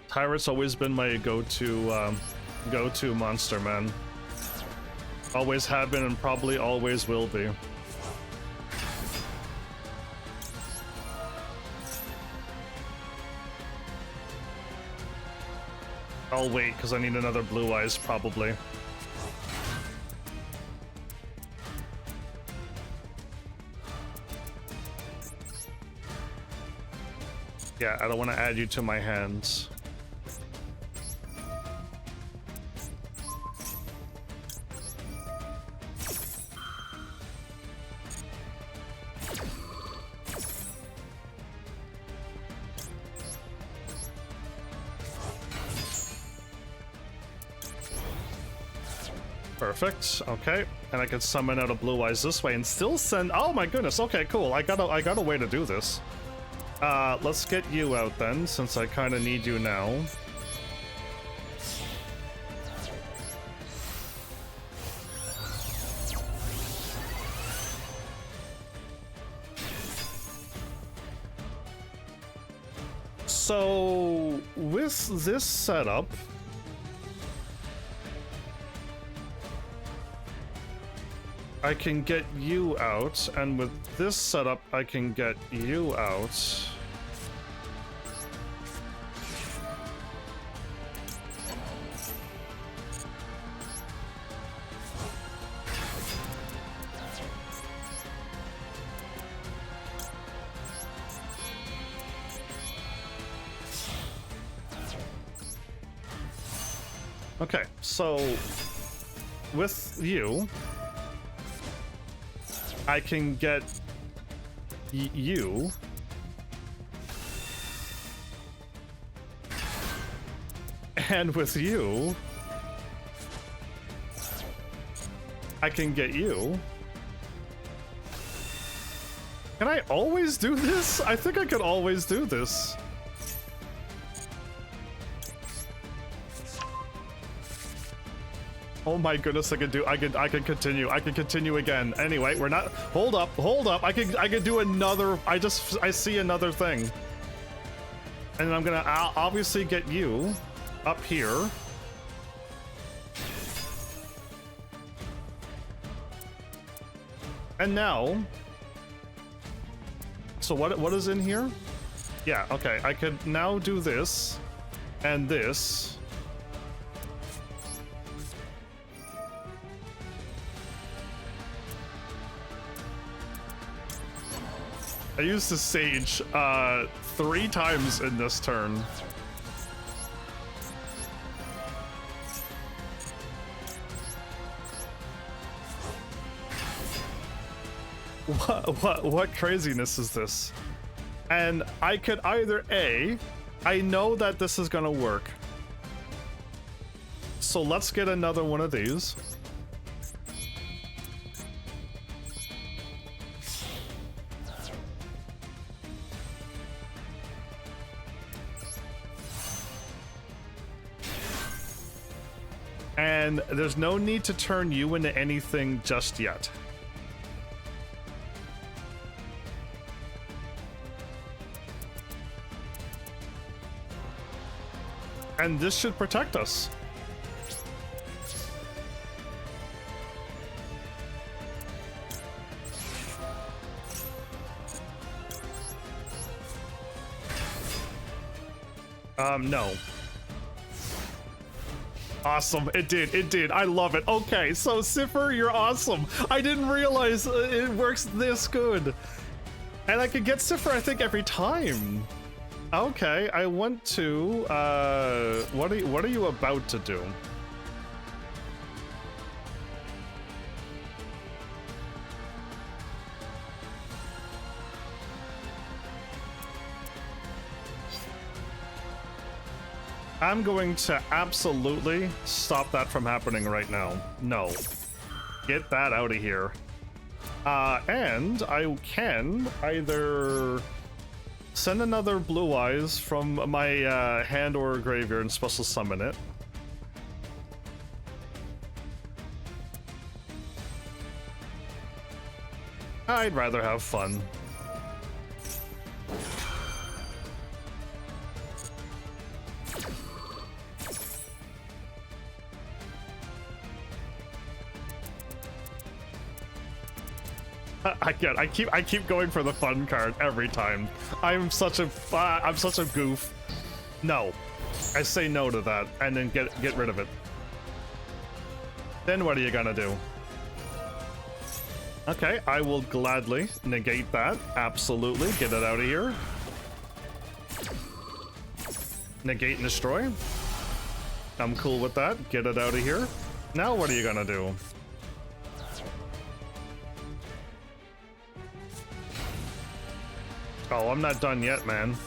Tyrant's always been my go-to monster, man. Always have been and probably always will be. I'll wait, because I need another blue eyes, probably. Yeah, I don't want to add you to my hands. Perfect. Okay, and I can summon out a blue eyes this way and still send. Oh my goodness. Okay, cool. I got a way to do this. Let's get you out then, since I kind of need you now. So with this setup, I can get you out, and with this setup, I can get you out. Okay, so with you, I can get you. And with you, I can get you. Can I always do this? I think I could always do this. Oh my goodness, I can continue. I can continue again. Anyway, we're not, hold up. I can do another, I see another thing. And I'm gonna obviously get you up here. And now, so what is in here? Yeah, okay, I could now do this and this. I used the Sage 3 times in this turn. What craziness is this? And I could either I know that this is gonna work. So let's get another one of these. And there's no need to turn you into anything just yet. And this should protect us. No. Awesome, it did. I love it. Okay, so Cipher, you're awesome. I didn't realize it works this good. And I could get Cipher, I think, every time. Okay, I want to, what are you about to do? I'm going to absolutely stop that from happening right now. No. Get that out of here. And I can either send another Blue Eyes from my hand or graveyard and special summon it. I'd rather have fun. I keep going for the fun card every time. I'm such a goof. No, I say no to that, and then get rid of it. Then what are you gonna do? Okay, I will gladly negate that. Absolutely, get it out of here. Negate and destroy. I'm cool with that. Get it out of here. Now what are you gonna do? Oh, I'm not done yet, man.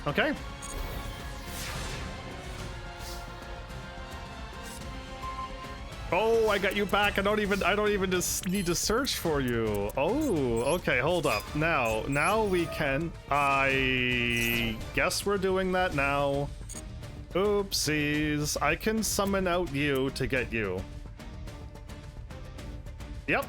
Okay. Oh, I got you back. I don't even just need to search for you. Oh, okay, hold up. Now we can. I guess we're doing that now. Oopsies. I can summon out you to get you. Yep.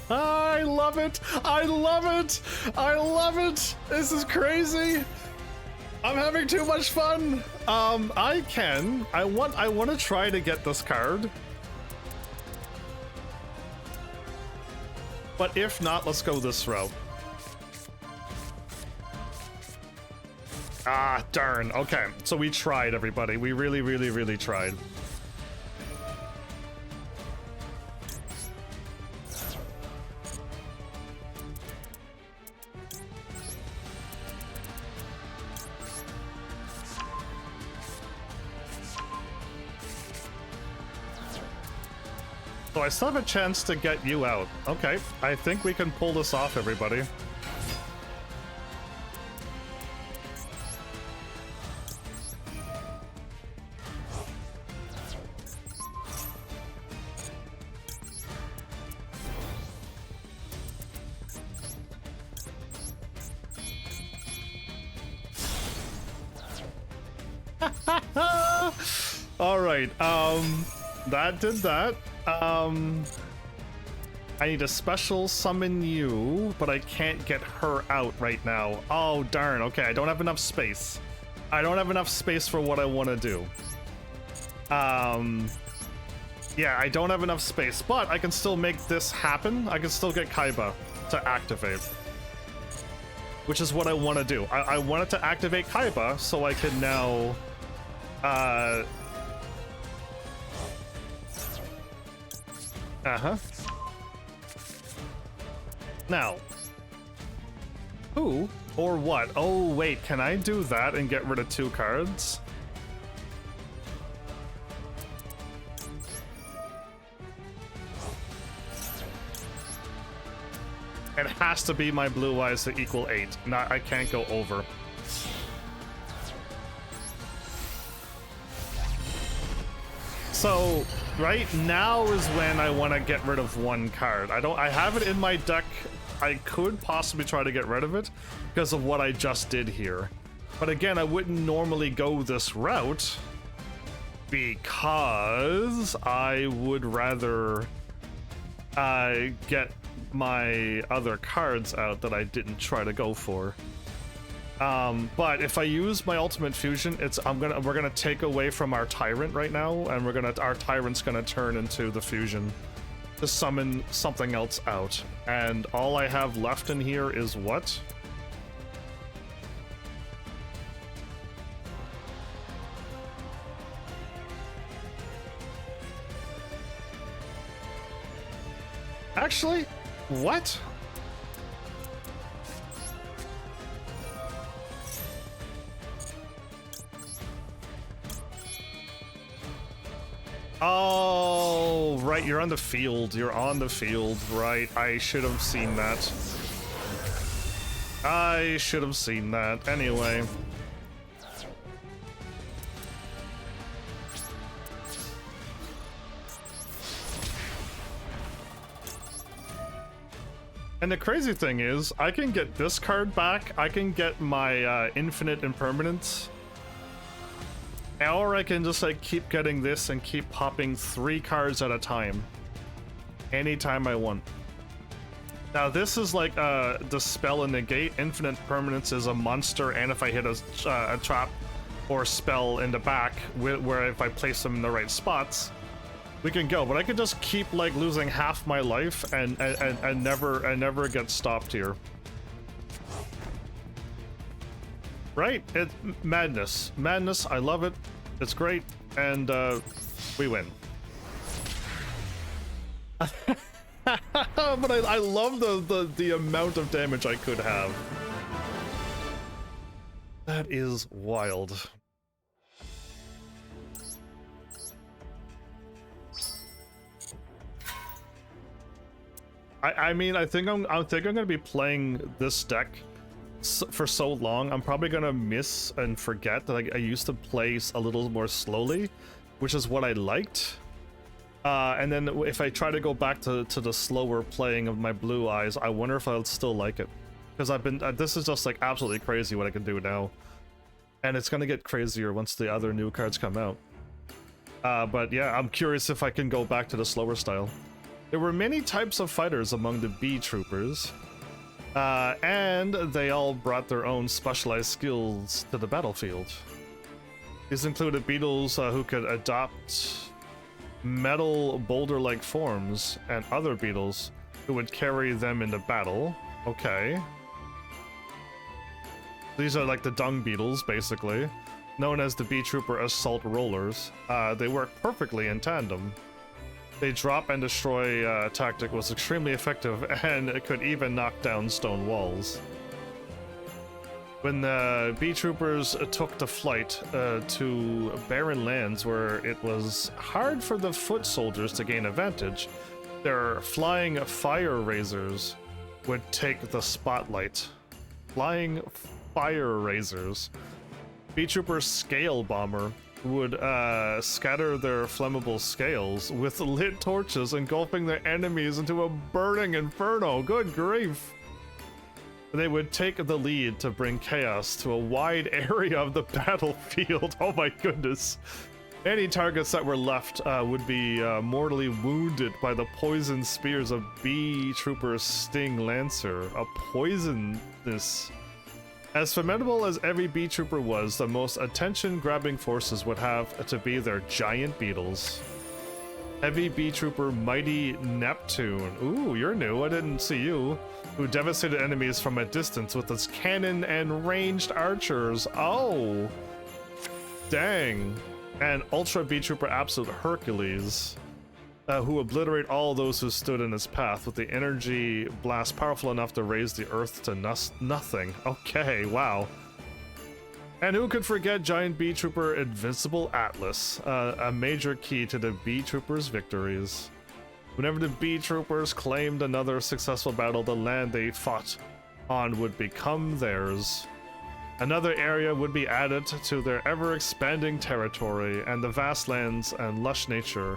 I love it. I love it. I love it. This is crazy. I'm having too much fun. I want to try to get this card. But if not, let's go this route. Ah, darn. Okay, so we tried, everybody. We really, really, really tried. So I still have a chance to get you out. Okay, I think we can pull this off, everybody. All right, that did that. I need to special summon you, but I can't get her out right now. Oh, darn. Okay, I don't have enough space. I don't have enough space for what I want to do. Yeah, I don't have enough space, but I can still make this happen. I can still get Kaiba to activate, which is what I want to do. I wanted to activate Kaiba so I can now, Now, who or what? Oh, wait, can I do that and get rid of 2 cards? It has to be my blue eyes to equal 8. Not, I can't go over. So, right now is when I want to get rid of 1 card. I have it in my deck. I could possibly try to get rid of it because of what I just did here. But again, I wouldn't normally go this route because I would rather get my other cards out that I didn't try to go for. But if I use my ultimate fusion, we're gonna take away from our tyrant right now, and our tyrant's gonna turn into the fusion to summon something else out. And all I have left in here is what? Actually, what? Oh, right, you're on the field. You're on the field, right. I should have seen that. I should have seen that. Anyway. And the crazy thing is, I can get this card back. I can get my infinite impermanence. Or I can just like keep getting this and keep popping 3 cards at a time. Anytime I want. Now this is like the spell and negate. Infinite permanence is a monster, and if I hit a trap or spell in the back, where if I place them in the right spots, we can go. But I could just keep like losing half my life and never get stopped here. Right? It's madness. Madness, I love it. It's great. And we win. But I love the amount of damage I could have. That is wild. I mean, I think I'm gonna be playing this deck for so long. I'm probably gonna miss and forget that I used to play a little more slowly, which is what I liked. And then if I try to go back to the slower playing of my blue eyes, I wonder if I'll still like it. Because I've been, this is just like absolutely crazy what I can do now. And it's gonna get crazier once the other new cards come out. But yeah, I'm curious if I can go back to the slower style. There were many types of fighters among the bee troopers. And they all brought their own specialized skills to the battlefield. These included beetles who could adopt metal boulder-like forms, and other beetles who would carry them into battle. Okay. These are like the dung beetles, basically, known as the B-Trooper Assault Rollers. They work perfectly in tandem. They drop and destroy tactic was extremely effective, and it could even knock down stone walls. When the B-Troopers took to flight to barren lands where it was hard for the foot soldiers to gain advantage, their flying fire razors would take the spotlight. Flying fire razors. B-Trooper Scale Bomber would scatter their flammable scales with lit torches, engulfing their enemies into a burning inferno. Good grief! They would take the lead to bring chaos to a wide area of the battlefield. Oh my goodness. Any targets that were left would be mortally wounded by the poison spears of B-Trooper Sting Lancer. A poisonous. As formidable as every B-Trooper was, the most attention-grabbing forces would have to be their giant beetles. Heavy B-Trooper Mighty Neptune. Ooh, you're new, I didn't see you. Who devastated enemies from a distance with its cannon and ranged archers. Oh! Dang. And Ultra B-Trooper Absolute Hercules, who obliterate all those who stood in his path with the energy blast powerful enough to raise the earth to nothing. Okay, wow. And who could forget Giant B-Trooper Invincible Atlas, a major key to the B-Troopers' victories. Whenever the B-Troopers claimed another successful battle, the land they fought on would become theirs. Another area would be added to their ever-expanding territory and the vast lands and lush nature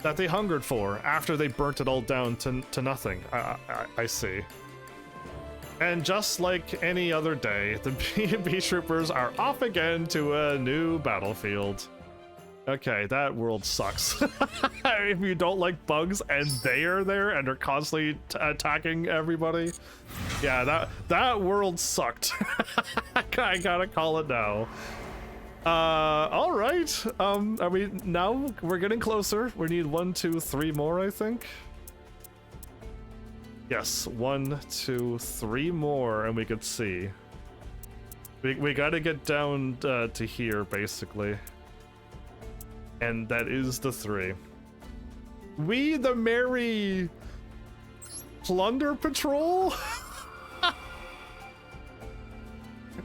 that they hungered for after they burnt it all down to nothing. I see. And just like any other day, the B-Troopers are off again to a new battlefield. Okay, that world sucks. If you don't like bugs and they are there and are constantly attacking everybody, yeah, that world sucked. I gotta call it now. All right. Are we now? We're getting closer. We need 1, 2, 3 more, I think. Yes, 1, 2, 3 more, and we could see. We gotta get down to here, basically. And that is the 3. We the Merry Plunder Patrol?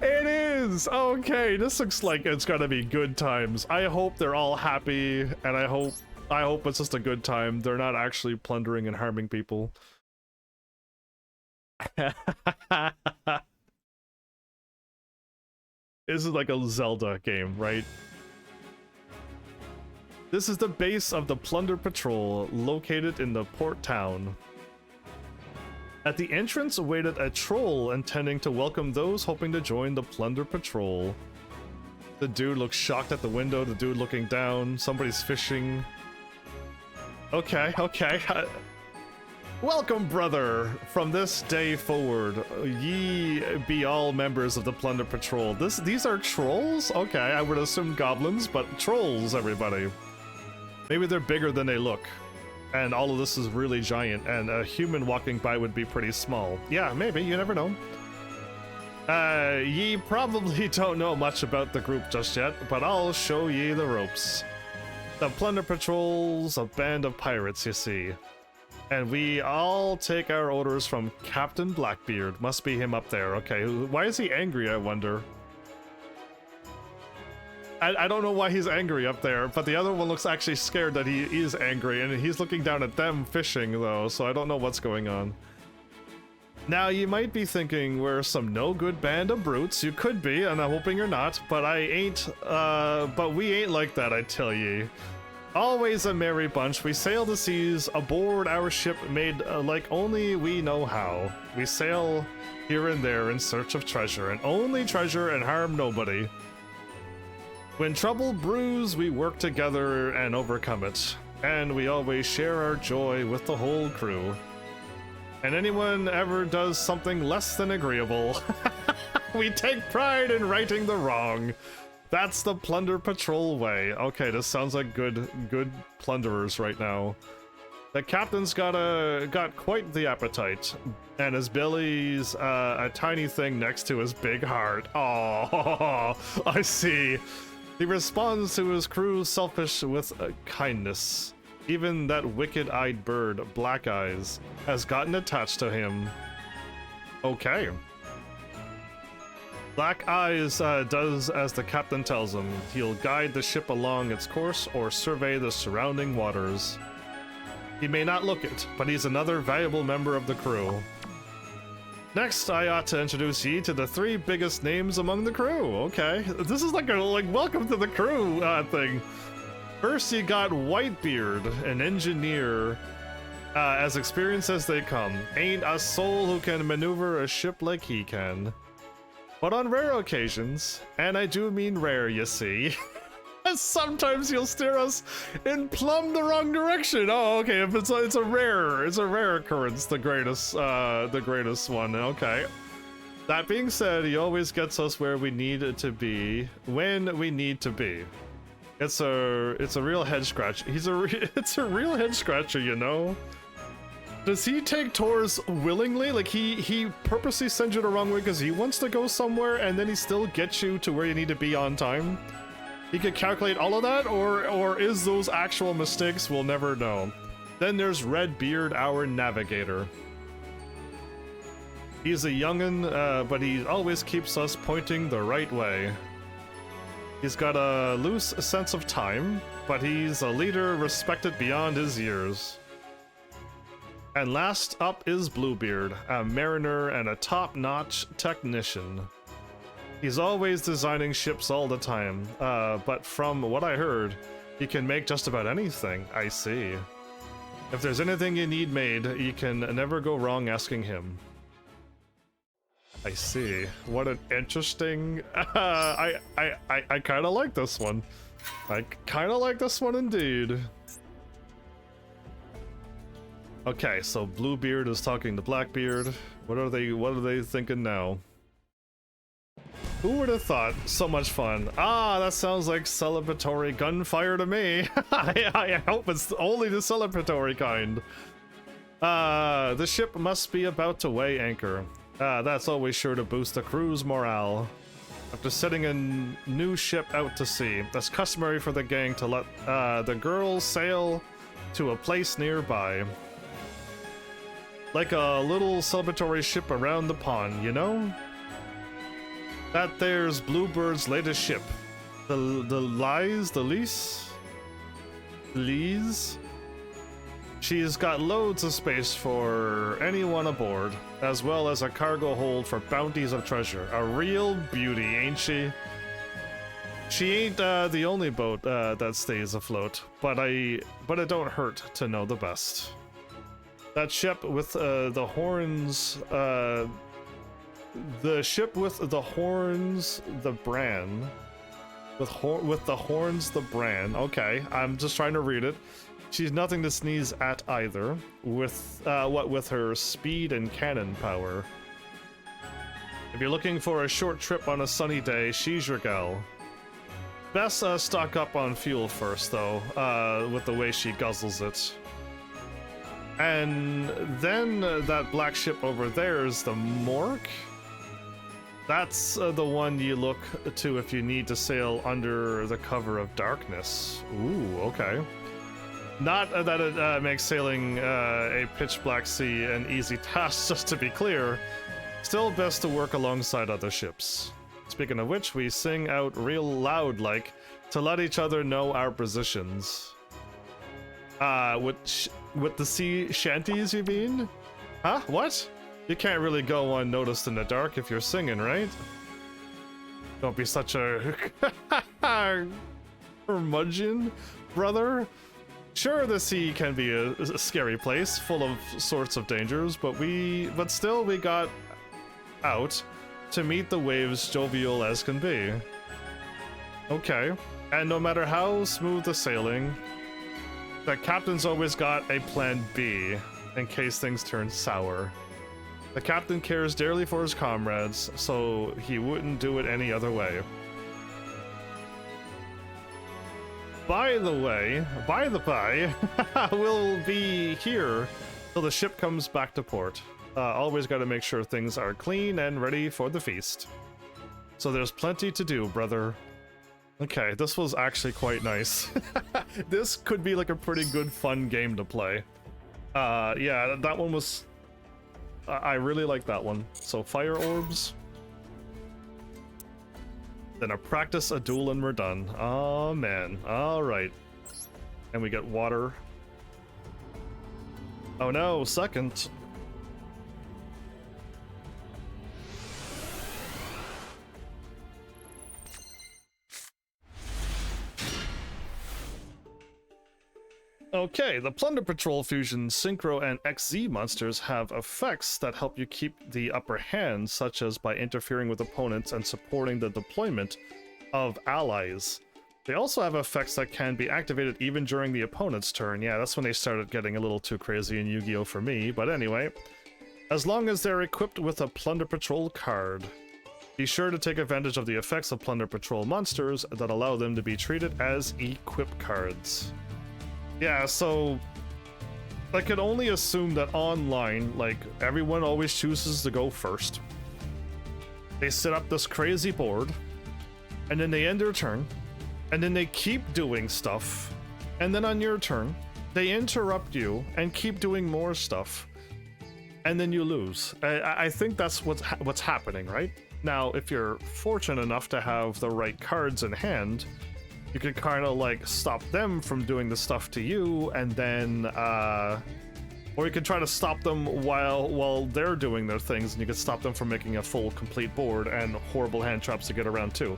It is! Okay, this looks like it's gonna be good times. I hope they're all happy, and I hope it's just a good time. They're not actually plundering and harming people. This is like a Zelda game, right? This is the base of the Plunder Patrol, located in the port town. At the entrance awaited a troll intending to welcome those hoping to join the Plunder Patrol. The dude looks shocked at the window, the dude looking down, somebody's fishing. Okay. Welcome, brother! From this day forward, ye be all members of the Plunder Patrol. These are trolls? Okay, I would assume goblins, but trolls, everybody. Maybe they're bigger than they look. And all of this is really giant, and a human walking by would be pretty small. Yeah, maybe, you never know. Ye probably don't know much about the group just yet, but I'll show ye the ropes. The Plunder Patrol's a band of pirates, you see. And we all take our orders from Captain Blackbeard. Must be him up there. Okay, why is he angry, I wonder? I don't know why he's angry up there, but the other one looks actually scared that he is angry, and he's looking down at them fishing, though, so I don't know what's going on. Now, you might be thinking we're some no-good band of brutes. You could be, and I'm hoping you're not, but we ain't like that, I tell ye. Always a merry bunch, we sail the seas aboard our ship made like only we know how. We sail here and there in search of treasure, and only treasure and harm nobody. When trouble brews, we work together and overcome it, and we always share our joy with the whole crew. And anyone ever does something less than agreeable, we take pride in righting the wrong. That's the Plunder Patrol way. Okay, this sounds like good plunderers right now. The captain's got quite the appetite, and his belly's a tiny thing next to his big heart. Oh, I see. He responds to his crew's selfish with kindness. Even that wicked-eyed bird, Black Eyes, has gotten attached to him. Okay. Black Eyes does as the captain tells him. He'll guide the ship along its course or survey the surrounding waters. He may not look it, but he's another valuable member of the crew. Next, I ought to introduce ye to the 3 biggest names among the crew. Okay, this is like a welcome to the crew thing. First, you got Whitebeard, an engineer, as experienced as they come. Ain't a soul who can maneuver a ship like he can. But on rare occasions, and I do mean rare, you see, sometimes he'll steer us in plumb the wrong direction. Oh, okay, if it's a rare occurrence, the greatest one. Okay. That being said, he always gets us where we need to be when we need to be. It's a real head scratch. It's a real head scratcher, you know. Does he take tours willingly? Like he purposely sends you the wrong way because he wants to go somewhere, and then he still gets you to where you need to be on time? He could calculate all of that, or is those actual mistakes? We'll never know. Then there's Redbeard, our navigator. He's a youngin', but he always keeps us pointing the right way. He's got a loose sense of time, but he's a leader respected beyond his years. And last up is Bluebeard, a mariner and a top-notch technician. He's always designing ships all the time, but from what I heard, he can make just about anything. I see. If there's anything you need made, you can never go wrong asking him. I see. What an interesting... I kind of like this one. I kind of like this one indeed. Okay, so Bluebeard is talking to Blackbeard. What are they thinking now? Who would have thought? So much fun. Ah, that sounds like celebratory gunfire to me. I hope it's only the celebratory kind. The ship must be about to weigh anchor. That's always sure to boost the crew's morale. After setting a new ship out to sea, that's customary for the gang to let the girls sail to a place nearby. Like a little celebratory ship around the pond, you know? That there's Bluebird's latest ship. The Lees? She's got loads of space for anyone aboard, as well as a cargo hold for bounties of treasure. A real beauty, ain't she? She ain't the only boat that stays afloat, but it don't hurt to know the best. That ship with the horns, the ship with the horns, the Bran. With the horns, the Bran. Okay, I'm just trying to read it. She's nothing to sneeze at either. With with her speed and cannon power. If you're looking for a short trip on a sunny day, she's your gal. Best stock up on fuel first, though, with the way she guzzles it. And then that black ship over there is the Mork. That's the one you look to if you need to sail under the cover of darkness. Ooh, okay. Not that it makes sailing a pitch black sea an easy task, just to be clear. Still best to work alongside other ships. Speaking of which, we sing out real loud like to let each other know our positions. With the sea shanties, you mean? Huh? What? You can't really go unnoticed in the dark if you're singing, right? Don't be such a curmudgeon, brother. Sure, the sea can be a scary place, full of sorts of dangers, but still we got out to meet the waves jovial as can be. Okay, and no matter how smooth the sailing, the captain's always got a plan B in case things turn sour. The captain cares dearly for his comrades, so he wouldn't do it any other way. By the way, by the by, we'll be here till the ship comes back to port. Always got to make sure things are clean and ready for the feast. So there's plenty to do, brother. Okay, this was actually quite nice. This could be like a pretty good, fun game to play. Yeah, that one was... I really like that one. So fire orbs. Then a practice, a duel, and we're done. Oh man, alright. And we get water. Oh no, second. Okay, the Plunder Patrol Fusion, Synchro, and XZ monsters have effects that help you keep the upper hand, such as by interfering with opponents and supporting the deployment of allies. They also have effects that can be activated even during the opponent's turn. Yeah, that's when they started getting a little too crazy in Yu-Gi-Oh! For me, but anyway. As long as they're equipped with a Plunder Patrol card. Be sure to take advantage of the effects of Plunder Patrol monsters that allow them to be treated as equip cards. Yeah, so I could only assume that online, like, everyone always chooses to go first. They set up this crazy board, and then they end their turn, and then they keep doing stuff, and then on your turn, they interrupt you and keep doing more stuff, and then you lose. I think that's what's happening, right? Now, if you're fortunate enough to have the right cards in hand, you can kind of like stop them from doing the stuff to you, and then or you can try to stop them while they're doing their things, and you can stop them from making a full complete board and horrible hand traps to get around too.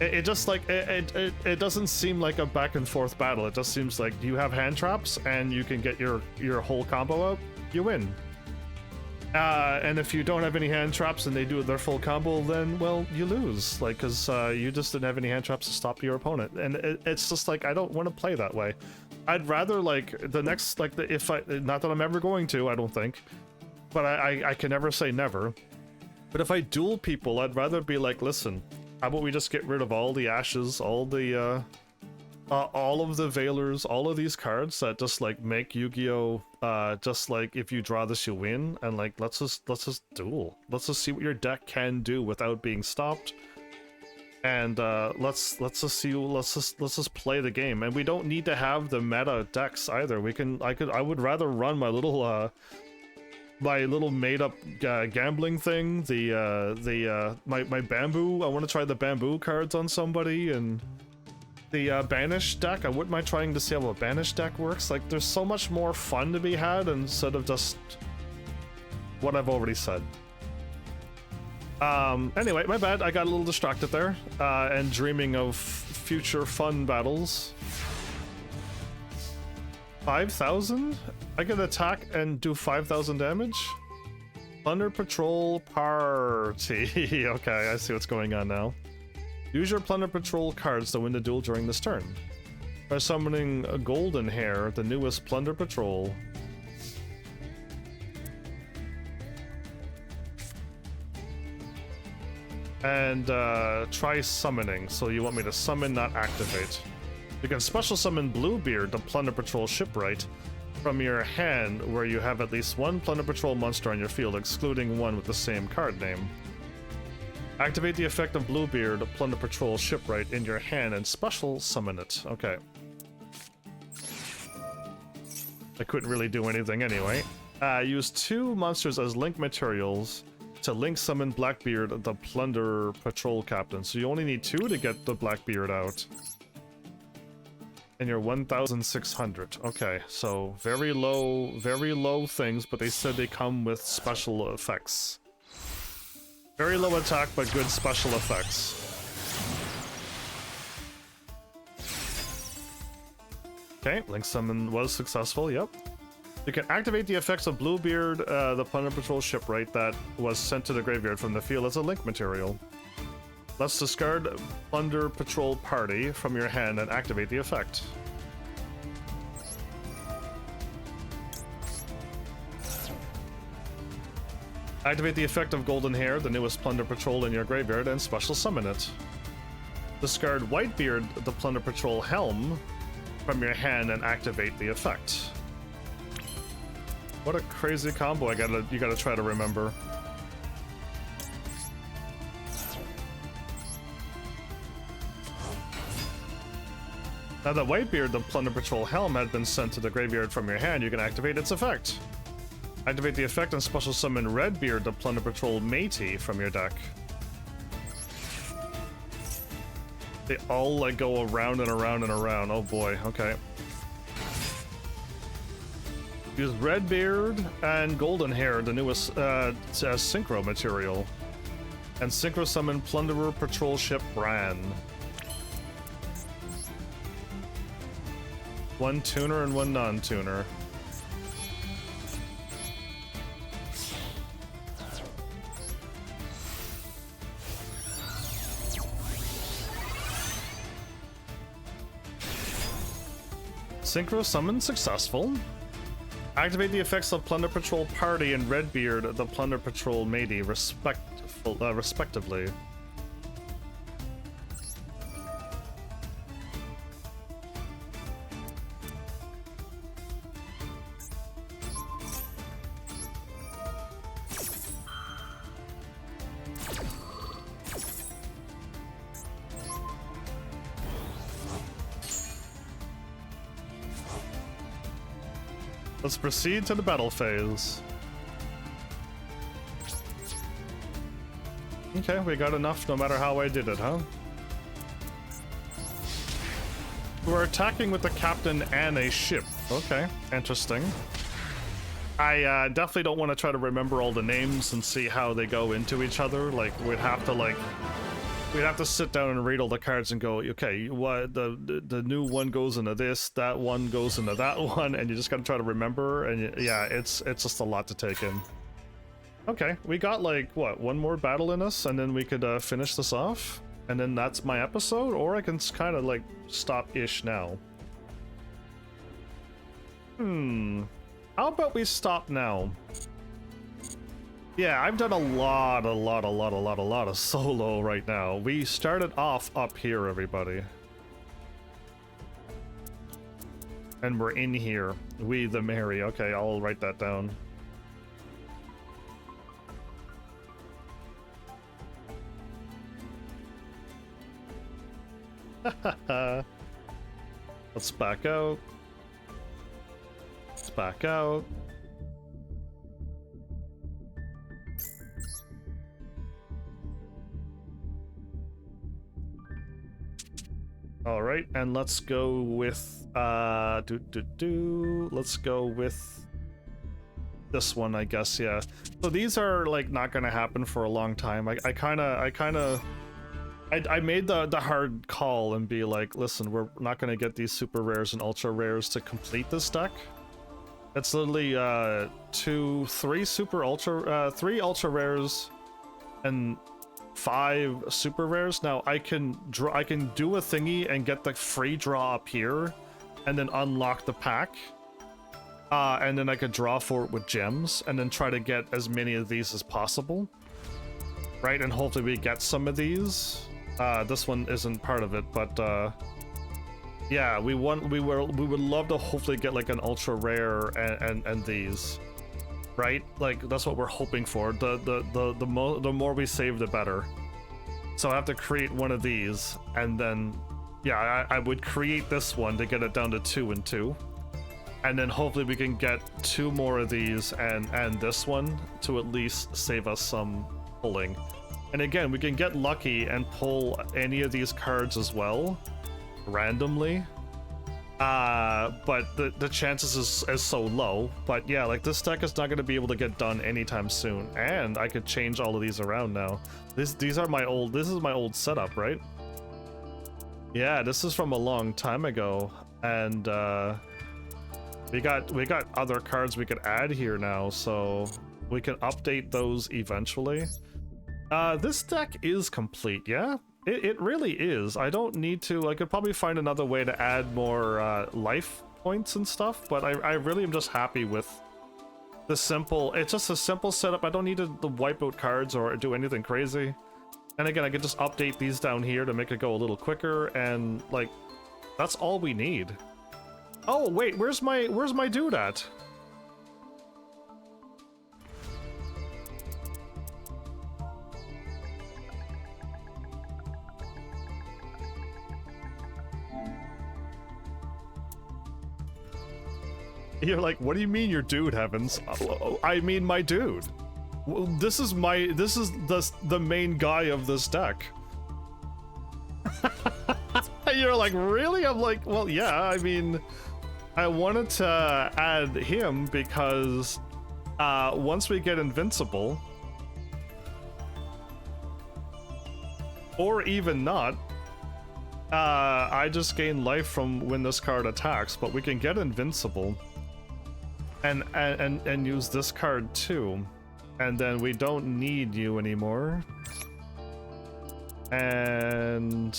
It just like it doesn't seem like a back and forth battle. It just seems like you have hand traps and you can get your whole combo out, you win. And if you don't have any hand traps and they do their full combo, then, well, you lose. Like, because you just didn't have any hand traps to stop your opponent. And it's just like, I don't want to play that way. I'd rather, like, the next, like, not that I'm ever going to, I don't think. But I can never say never. But if I duel people, I'd rather be like, listen, how about we just get rid of all the ashes, all of the Veilers, all of these cards that just like make Yu-Gi-Oh! Just like if you draw this you win, and like let's just duel. Let's just see what your deck can do without being stopped. And let's just play the game. And we don't need to have the meta decks either. I would rather run my little made up gambling thing, my bamboo. I want to try the bamboo cards on somebody, and the Banish deck. I wouldn't mind trying to see how a Banish deck works. Like, there's so much more fun to be had instead of just what I've already said. Anyway, my bad. I got a little distracted there, and dreaming of future fun battles. 5,000? I can attack and do 5,000 damage? Thunder Patrol Party. Okay, I see what's going on now. Use your Plunder Patrol cards to win the duel during this turn. By summoning a Golden Hair, the newest Plunder Patrol. And try summoning. So you want me to summon, not activate. You can special summon Bluebeard, the Plunder Patrol Shipwright, from your hand where you have at least one Plunder Patrol monster on your field, excluding one with the same card name. Activate the effect of Bluebeard, Plunder Patrol Shipwright, in your hand and special summon it. Okay. I couldn't really do anything anyway. Use 2 monsters as link materials to link summon Blackbeard, the Plunder Patrol Captain. So you only need 2 to get the Blackbeard out. And you're 1,600. Okay, so very low things, but they said they come with special effects. Very low attack, but good special effects. Okay, Link Summon was successful, yep. You can activate the effects of Bluebeard, the Plunder Patrol Shipwright that was sent to the graveyard from the field as a link material. Let's discard Plunder Patrol Party from your hand and activate the effect. Activate the effect of Golden Hair, the newest Plunder Patrol in your graveyard, and special summon it. Discard Whitebeard, the Plunder Patrol helm, from your hand and activate the effect. What a crazy combo you gotta try to remember. Now that Whitebeard, the Plunder Patrol helm, had been sent to the graveyard from your hand, you can activate its effect. Activate the effect and special summon Redbeard, the Plunder Patrol matey, from your deck. They all like go around and around and around. Oh boy, okay. Use Redbeard and Golden Hair, the newest synchro material. And synchro summon Plunderer Patrol Ship Bran. One tuner and one non-tuner. Synchro summon successful. Activate the effects of Plunder Patrol Party and Redbeard, the Plunder Patrol matey, respectively. Let's proceed to the battle phase. Okay, we got enough no matter how I did it, huh? We're attacking with the captain and a ship. Okay, interesting. I definitely don't want to try to remember all the names and see how they go into each other. Like, we'd have to sit down and read all the cards and go, okay, what the new one goes into this, that one goes into that one, and you just gotta try to remember. And yeah, it's just a lot to take in. Okay, we got like what, one more battle in us, and then we could finish this off, and then that's my episode. Or I can kind of like stop-ish now. How about we stop now? Yeah, I've done a lot of solo right now. We started off up here, everybody. And we're in here. We the merry. Okay, I'll write that down. Let's back out. Let's back out. All right, and let's go with let's go with this one, I guess. Yeah. So these are like not gonna happen for a long time. I made the hard call and be like, listen, we're not gonna get these super rares and ultra rares to complete this deck. It's literally 3 ultra rares and 5 super rares. Now I can do a thingy and get the free draw up here and then unlock the pack, and then I could draw for it with gems and then try to get as many of these as possible, right? And hopefully we get some of these. This one isn't part of it, but yeah, we would love to hopefully get like an ultra rare and these. Right? Like, that's what we're hoping for. The more we save, the better. So I have to create one of these, and then, yeah, I would create this one to get it down to 2 and 2. And then hopefully we can get 2 more of these and this one to at least save us some pulling. And again, we can get lucky and pull any of these cards as well, randomly. But the chances is so low. But yeah, like, this deck is not going to be able to get done anytime soon, and I could change all of these around now. This is my old setup, right? Yeah, this is from a long time ago, and we got other cards we could add here now, so we can update those eventually. This deck is complete, yeah? It really is. I don't need to. I could probably find another way to add more life points and stuff, but I really am just happy with the simple. It's just a simple setup. I don't need to wipe out cards or do anything crazy. And again, I could just update these down here to make it go a little quicker, and like, that's all we need. Oh wait, where's my dude at? You're like, what do you mean your dude, Heavens? I mean my dude. Well, this is the main guy of this deck. You're like, really? I'm like, well, yeah, I mean, I wanted to add him because once we get invincible, or even not, I just gain life from when this card attacks, but we can get invincible and use this card too. And then we don't need you anymore. And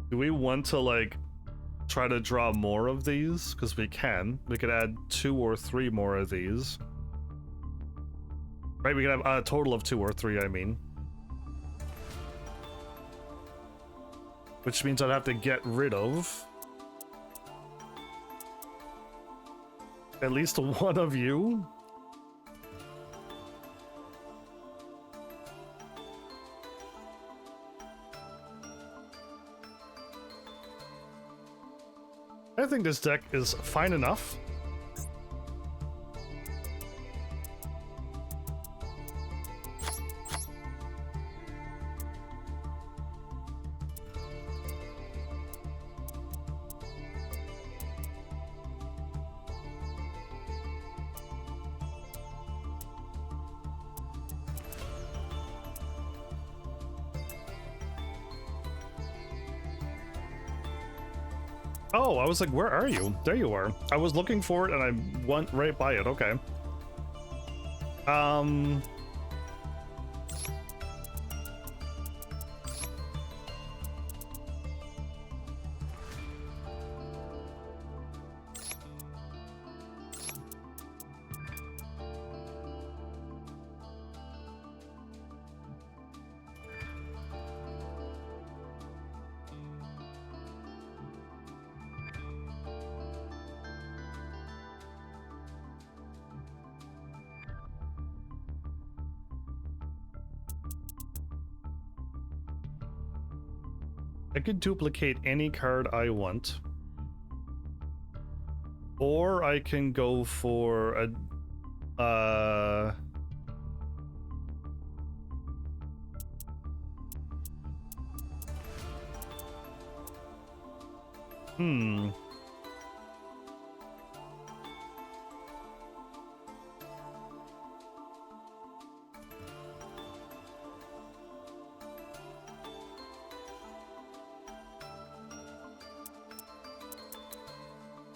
do we want to like try to draw more of these? Because we could add 2 or 3 more of these, right? We could have a total of 2 or 3, I mean, which means I'd have to get rid of at least one of you. I think this deck is fine enough. Oh, I was like, where are you? There you are. I was looking for it and I went right by it. Okay. I could duplicate any card I want, or I can go for a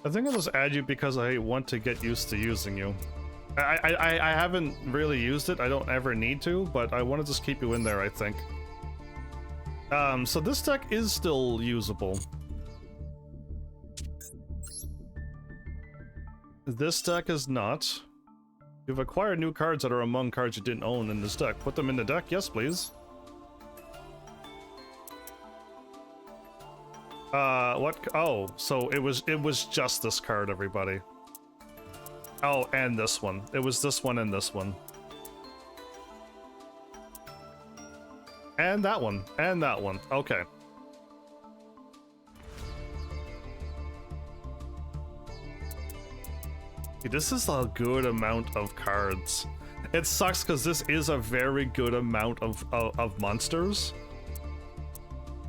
I think I'll just add you because I want to get used to using you. I haven't really used it. I don't ever need to, but I want to just keep you in there, I think. So this deck is still usable. This deck is not. You've acquired new cards that are among cards you didn't own in this deck. Put them in the deck? Yes, please. What? Oh, so it was just this card, everybody. Oh, and this one. It was this one and this one. And that one. And that one. Okay. This is a good amount of cards. It sucks because this is a very good amount of monsters.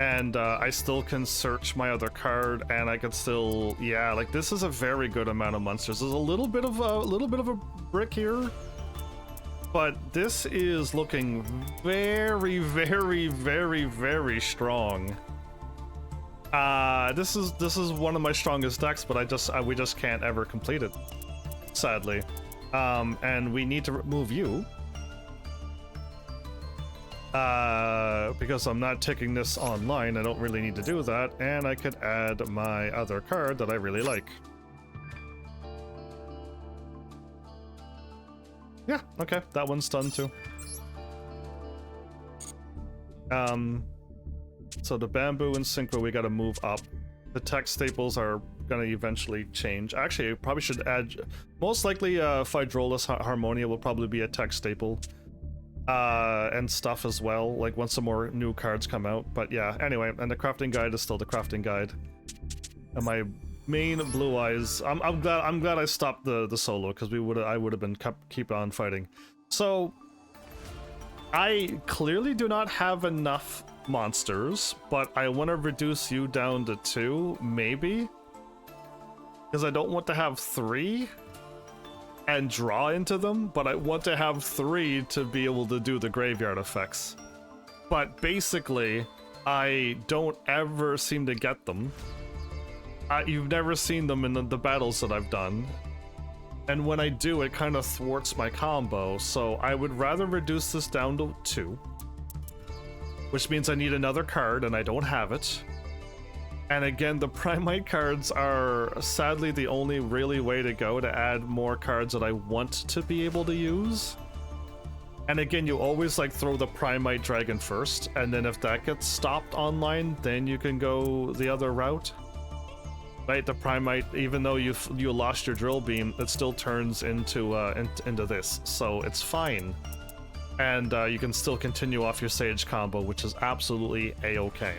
And I still can search my other card, and I can still, yeah, like this is a very good amount of monsters. There's a little bit of a brick here, but this is looking very, very, very, very strong. This is one of my strongest decks, but we just can't ever complete it. sadly. And we need to remove you. Because I'm not taking this online, I don't really need to do that, and I could add my other card that I really like. Yeah, okay, that one's done too. So the bamboo and synchro we gotta move up. The tech staples are gonna eventually change. Actually, I probably should add, most likely Phydraulis Harmonia will probably be a tech staple. And stuff as well, like once some more new cards come out. But yeah, anyway, and the crafting guide is still the crafting guide. And my main blue eyes, I'm glad I stopped the solo, because I would have been keep on fighting. So I clearly do not have enough monsters, but I want to reduce you down to 2, maybe, because I don't want to have 3 and draw into them, but I want to have 3 to be able to do the graveyard effects. But basically, I don't ever seem to get them. You've never seen them in the battles that I've done. And when I do, it kind of thwarts my combo, so I would rather reduce this down to 2. Which means I need another card, and I don't have it. And again, the Primite cards are sadly the only really way to go to add more cards that I want to be able to use. And again, you always like throw the Primite Dragon first, and then if that gets stopped online, then you can go the other route. Right, the Primite, even though you lost your Drill Beam, it still turns into this, so it's fine. And you can still continue off your Sage combo, which is absolutely a-okay.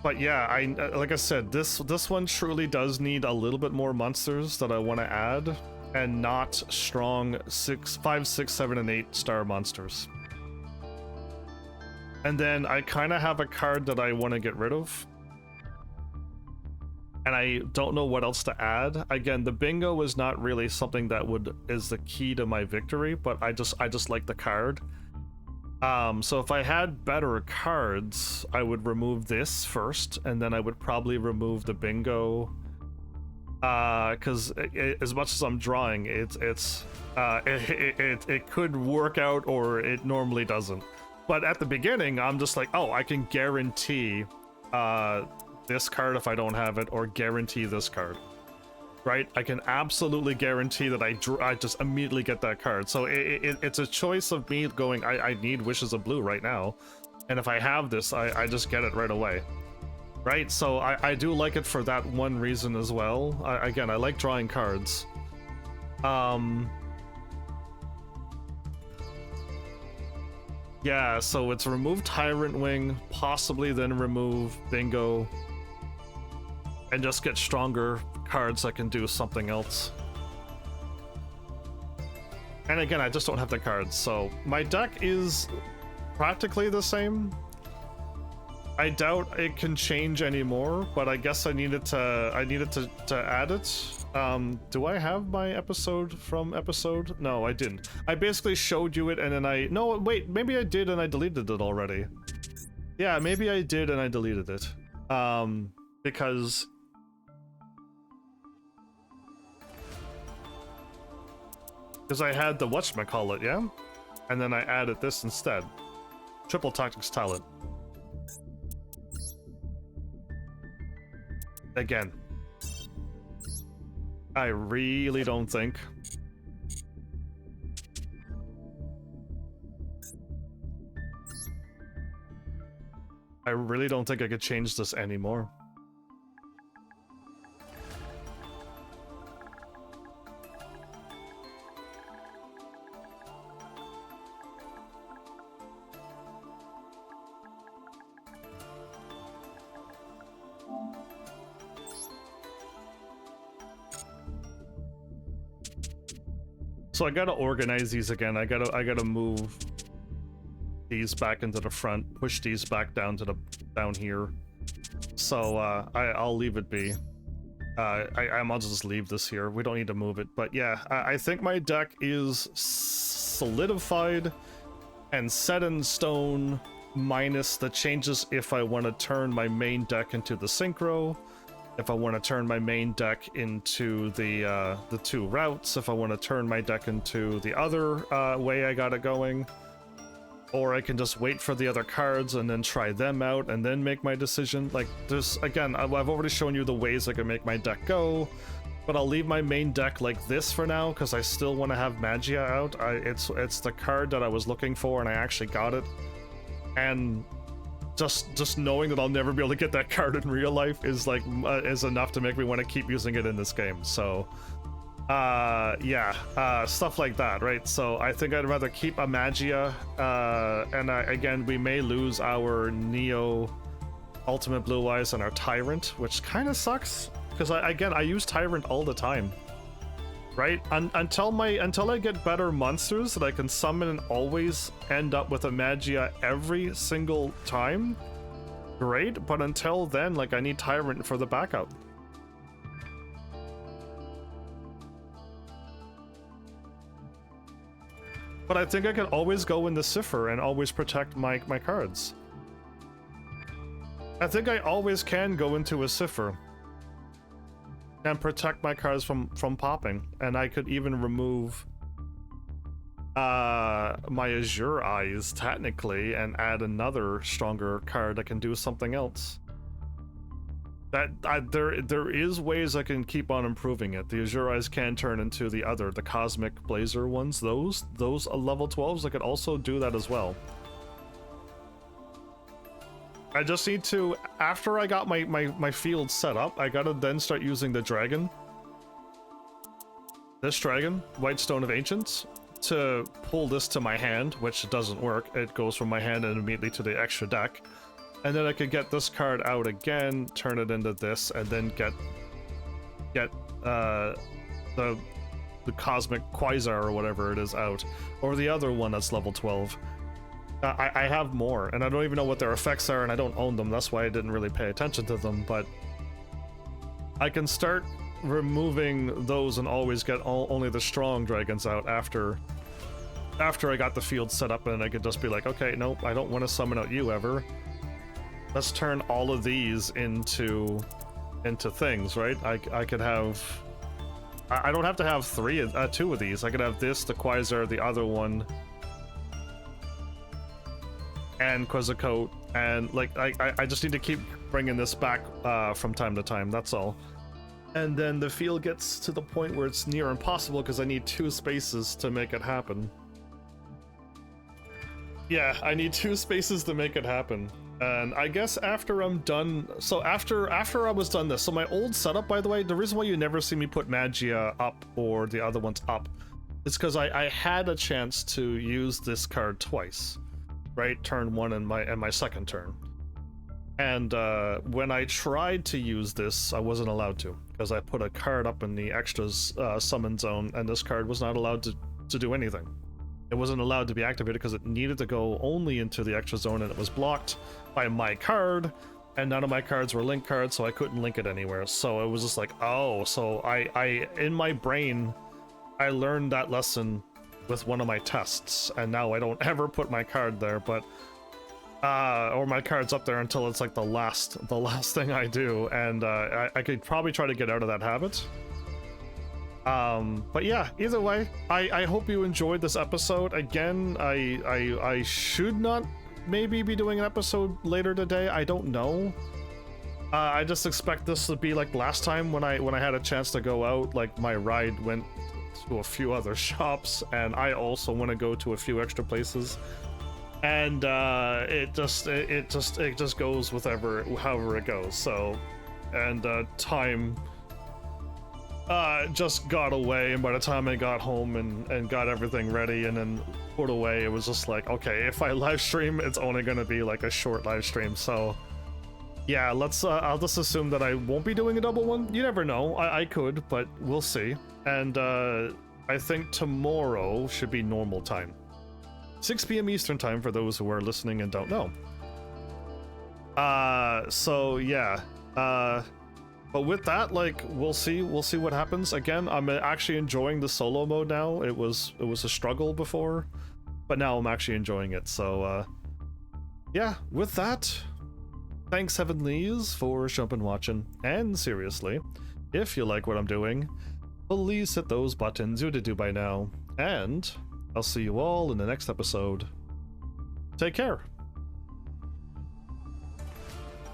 But yeah, like I said, this one truly does need a little bit more monsters that I want to add, and not strong 5, 6, 7, and 8 star monsters. And then I kind of have a card that I want to get rid of, and I don't know what else to add. Again, the bingo is not really something that is the key to my victory, but I just like the card. So if I had better cards, I would remove this first, and then I would probably remove the bingo. Because as much as I'm drawing, it could work out, or it normally doesn't. But at the beginning, I'm just like, oh, I can guarantee this card if I don't have it, or guarantee this card. Right? I can absolutely guarantee that I just immediately get that card. So it's a choice of me going, I need Wishes of Blue right now. And if I have this, I just get it right away. Right? So I do like it for that one reason as well. Again, I like drawing cards. Yeah, so it's remove Tyrant Wing, possibly then remove Bingo, and just get stronger cards that can do something else. And again, I just don't have the cards, so my deck is practically the same. I doubt it can change anymore, but I guess I needed to add it. Do I have my episode from episode? No, I didn't. I basically showed you it, and then no, wait, maybe I did and I deleted it already. Yeah, maybe I did and I deleted it. Because I had the whatchamacallit, yeah? And then I added this instead. Triple Tactics Talent. Again, I really don't think I could change this anymore. So I gotta organize these again. I gotta move these back into the front, push these back down to down here. So I'll leave it be. I might just leave this here. We don't need to move it. But yeah, I think my deck is solidified and set in stone minus the changes if I want to turn my main deck into the synchro, if I want to turn my main deck into the 2 routes, if I want to turn my deck into the other way I got it going, or I can just wait for the other cards and then try them out and then make my decision. Like, there's, again, I've already shown you the ways I can make my deck go, but I'll leave my main deck like this for now because I still want to have Magia out. It's the card that I was looking for and I actually got it. And just knowing that I'll never be able to get that card in real life is like is enough to make me want to keep using it in this game. So yeah, stuff like that, right? So I think I'd rather keep a Magia, and again, we may lose our Neo Ultimate Blue Eyes and our Tyrant, which kind of sucks because I use Tyrant all the time, right? Until I get better monsters that I can summon and always end up with a Magia every single time, great. But until then, like, I need Tyrant for the backup. But I think I can always go in the Cipher and always protect my cards. I think I always can go into a Cipher and protect my cards from popping. And I could even remove my Azure Eyes, technically, and add another stronger card that can do something else. There is ways I can keep on improving it. The Azure Eyes can turn into the Cosmic Blazer ones. Those level 12s, I could also do that as well. I just need to, after I got my field set up, I gotta then start using the dragon. This dragon, White Stone of Ancients, to pull this to my hand, which doesn't work. It goes from my hand and immediately to the extra deck. And then I could get this card out again, turn it into this, and then get the Cosmic Quasar or whatever it is out. Or the other one that's level 12. I have more, and I don't even know what their effects are, and I don't own them. That's why I didn't really pay attention to them, but I can start removing those and always get only the strong dragons out after I got the field set up, and I could just be like, okay, nope, I don't want to summon out you ever. Let's turn all of these into things, right? I could have... I don't have to have 2 of these. I could have this, the Quasar, the other one, and Quetzalcoatl, and like I just need to keep bringing this back from time to time, that's all. And then the field gets to the point where it's near impossible because I need 2 spaces to make it happen. Yeah, I need 2 spaces to make it happen. And I guess after I'm done, so after I was done this, so my old setup, by the way, the reason why you never see me put Magia up or the other ones up is because I had a chance to use this card twice, right? Turn 1 and my second turn. And when I tried to use this, I wasn't allowed to because I put a card up in the extras summon zone, and this card was not allowed to do anything. It wasn't allowed to be activated because it needed to go only into the extra zone, and it was blocked by my card, and none of my cards were link cards, so I couldn't link it anywhere. So it was just like, oh, so I in my brain, I learned that lesson with one of my tests, and now I don't ever put my card there, but or my card's up there until it's like the last thing I do, and I could probably try to get out of that habit. But yeah, either way, I hope you enjoyed this episode. Again, I should not maybe be doing an episode later today. I don't know. I just expect this to be like last time when I had a chance to go out. Like, my ride went to a few other shops, and I also want to go to a few extra places. And it just goes with however it goes. So, and time just got away, and by the time I got home and got everything ready and then put away, it was just like, okay, if I live stream, it's only gonna be like a short live stream. So yeah, let's I'll just assume that I won't be doing a double one. You never know, I could, but we'll see. And I think tomorrow should be normal time, 6 p.m. Eastern time for those who are listening and don't know. So yeah, but with that, like, we'll see what happens. Again, I'm actually enjoying the solo mode now. It was a struggle before, but now I'm actually enjoying it. So yeah, with that, thanks Heavenlies for jumping watching, and seriously, if you like what I'm doing, please hit those buttons you did do by now, and I'll see you all in the next episode. Take care.